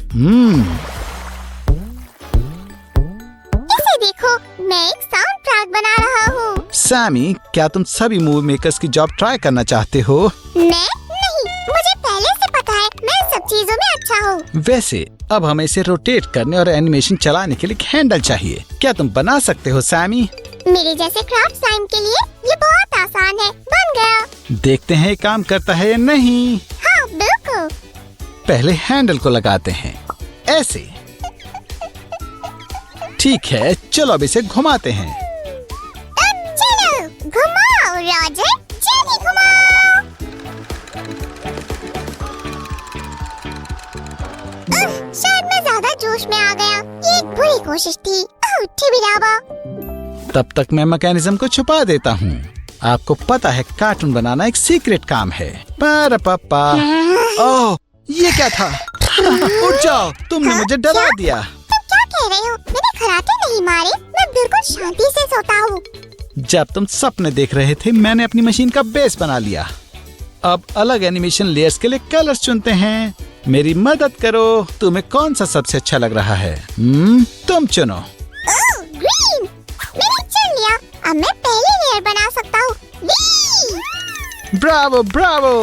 इसे देखो, मैं एक साउंड ट्रैक बना रहा हूँ। सैमी, क्या तुम सभी मूवी मेकर्स की जॉब ट्राई करना चाहते हो? मैं नहीं, मुझे पहले से पता है मैं सब चीजों में अच्छा हूँ। वैसे अब हमें इसे रोटेट करने और एनिमेशन चलाने के लिए एक हैंडल चाहिए। क्या तुम बना सकते हो सैमी? मेरे जैसे क्राफ्ट स्लाइम के लिए ये बहुत आसान है। बन गया। देखते हैं ये काम करता है या नहीं। हाँ बिल्कुल। पहले हैंडल को लगाते हैं, ऐसे। ठीक है, चलो अब इसे घुमाते हैं। अब चलो घुमाओ रॉजर, जल्दी घुमाओ। शायद मैं ज्यादा जोश में आ गया। ये एक बुरी कोशिश थी। ठिबिराबा। तब तक मैं मैकेनिज्म को छुपा देता हूँ। आपको पता है कार्टून बनाना एक सीक्रेट काम है। पर पापा, ओह ये क्या था? उठ जाओ, तुमने मुझे डरा दिया। तुम क्या कह रहे हो? मैंने खराटे नहीं मारे, मैं बिल्कुल शांति से सोता हूँ। जब तुम सपने देख रहे थे, मैंने अपनी मशीन का बेस बना लिया। अब अलग एनिमेशन लेयर्स के लिए कलर्स चुनते हैं। मेरी मदद करो। तुम्हें कौन सा सबसे अच्छा लग रहा है? तुम चुनो। ओह, ग्रीन। मैंने चुन लिया। अब मैं पहली लेयर बना सकता हूँ। Bravo bravo.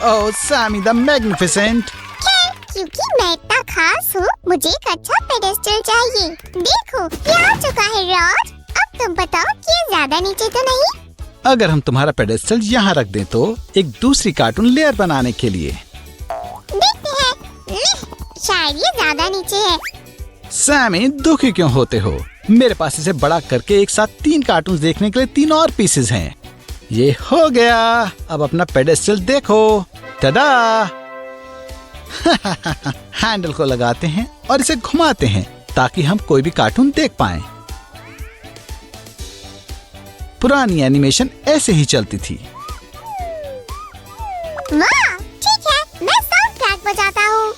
Oh Sammy the magnificent. खैर, क्योंकि मैं इतना खास हूँ, मुझे एक अच्छा पेडेस्टल चाहिए। देखो, ये आ चुका है रॉज। अब तुम बताओ कि ये ज्यादा नीचे तो नहीं? अगर हम तुम्हारा पेडेस्टल यहाँ रख दें तो एक दूसरी कार्टून लेयर बनाने के लिए। देखते हैं। शायद ये ज्यादा नीचे है। सैमी, दुखी क्यों होते हो? मेरे पास इसे बड़ा करके एक साथ 3 कार्टून देखने के लिए 3 और पीसेस हैं। ये हो गया। अब अपना पेडेस्टल देखो। टडा। हैंडल को लगाते हैं और इसे घुमाते हैं ताकि हम कोई भी कार्टून देख पाएं। पुरानी एनिमेशन ऐसे ही चलती थी। वाह, ठीक है, मैं साउंड ट्रैक बजाता हूँ।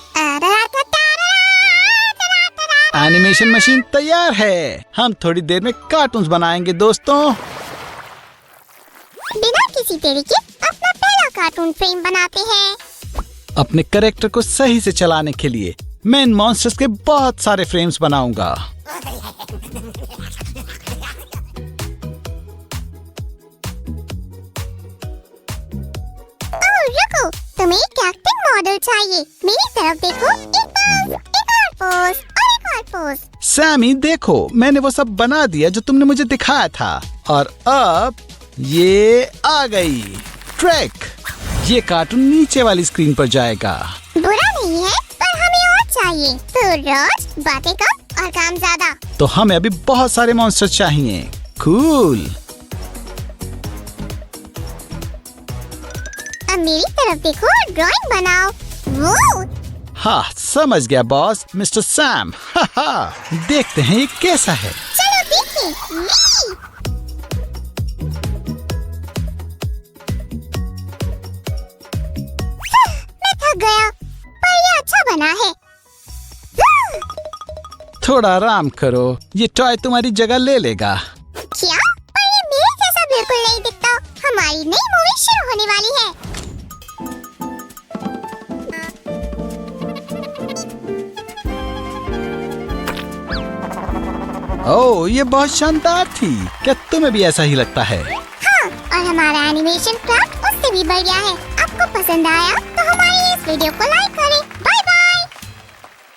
एनिमेशन मशीन तैयार है। हम थोड़ी देर में कार्टून्स बनाएंगे दोस्तों। बिना किसी देरी के अपना पहला कार्टून फ्रेम बनाते हैं। अपने कैरेक्टर को सही से चलाने के लिए मैं इन मॉन्स्टर्स के बहुत सारे फ्रेम्स बनाऊंगा। रुको, तुम्हें एक एक्टिंग मॉडल चाहिए। मेरी तरफ देखो। एक और पोज। सैमी देखो, मैंने वो सब बना दिया जो तुमने मुझे दिखाया था। और अब ये आ गई ट्रैक। ये कार्टून नीचे वाली स्क्रीन पर जाएगा। बुरा नहीं है, पर हमें और चाहिए। तो रोज बातें कम और काम ज्यादा। तो हमें अभी बहुत सारे मॉन्स्टर चाहिए। कूल। अब मेरी तरफ देखो और ड्राइंग बनाओ। वो हाँ, समझ गया बॉस। Mister Sam. देखते हैं ये कैसा है। चलो देखें। मैं थक गया, पर ये अच्छा बना है। थोड़ा आराम करो, ये टॉय तुम्हारी जगह ले लेगा। क्या? पर ये मेरे जैसा बिल्कुल नहीं दिखता। हमारी नई मूवी शुरू होने वाली है। ओह, ये बहुत शानदार थी। क्या तुम्हें भी ऐसा ही लगता है? हाँ, और हमारा एनिमेशन क्राफ्ट उससे भी बढ़िया है। आपको पसंद आया तो हमारी इस वीडियो को लाइक करें।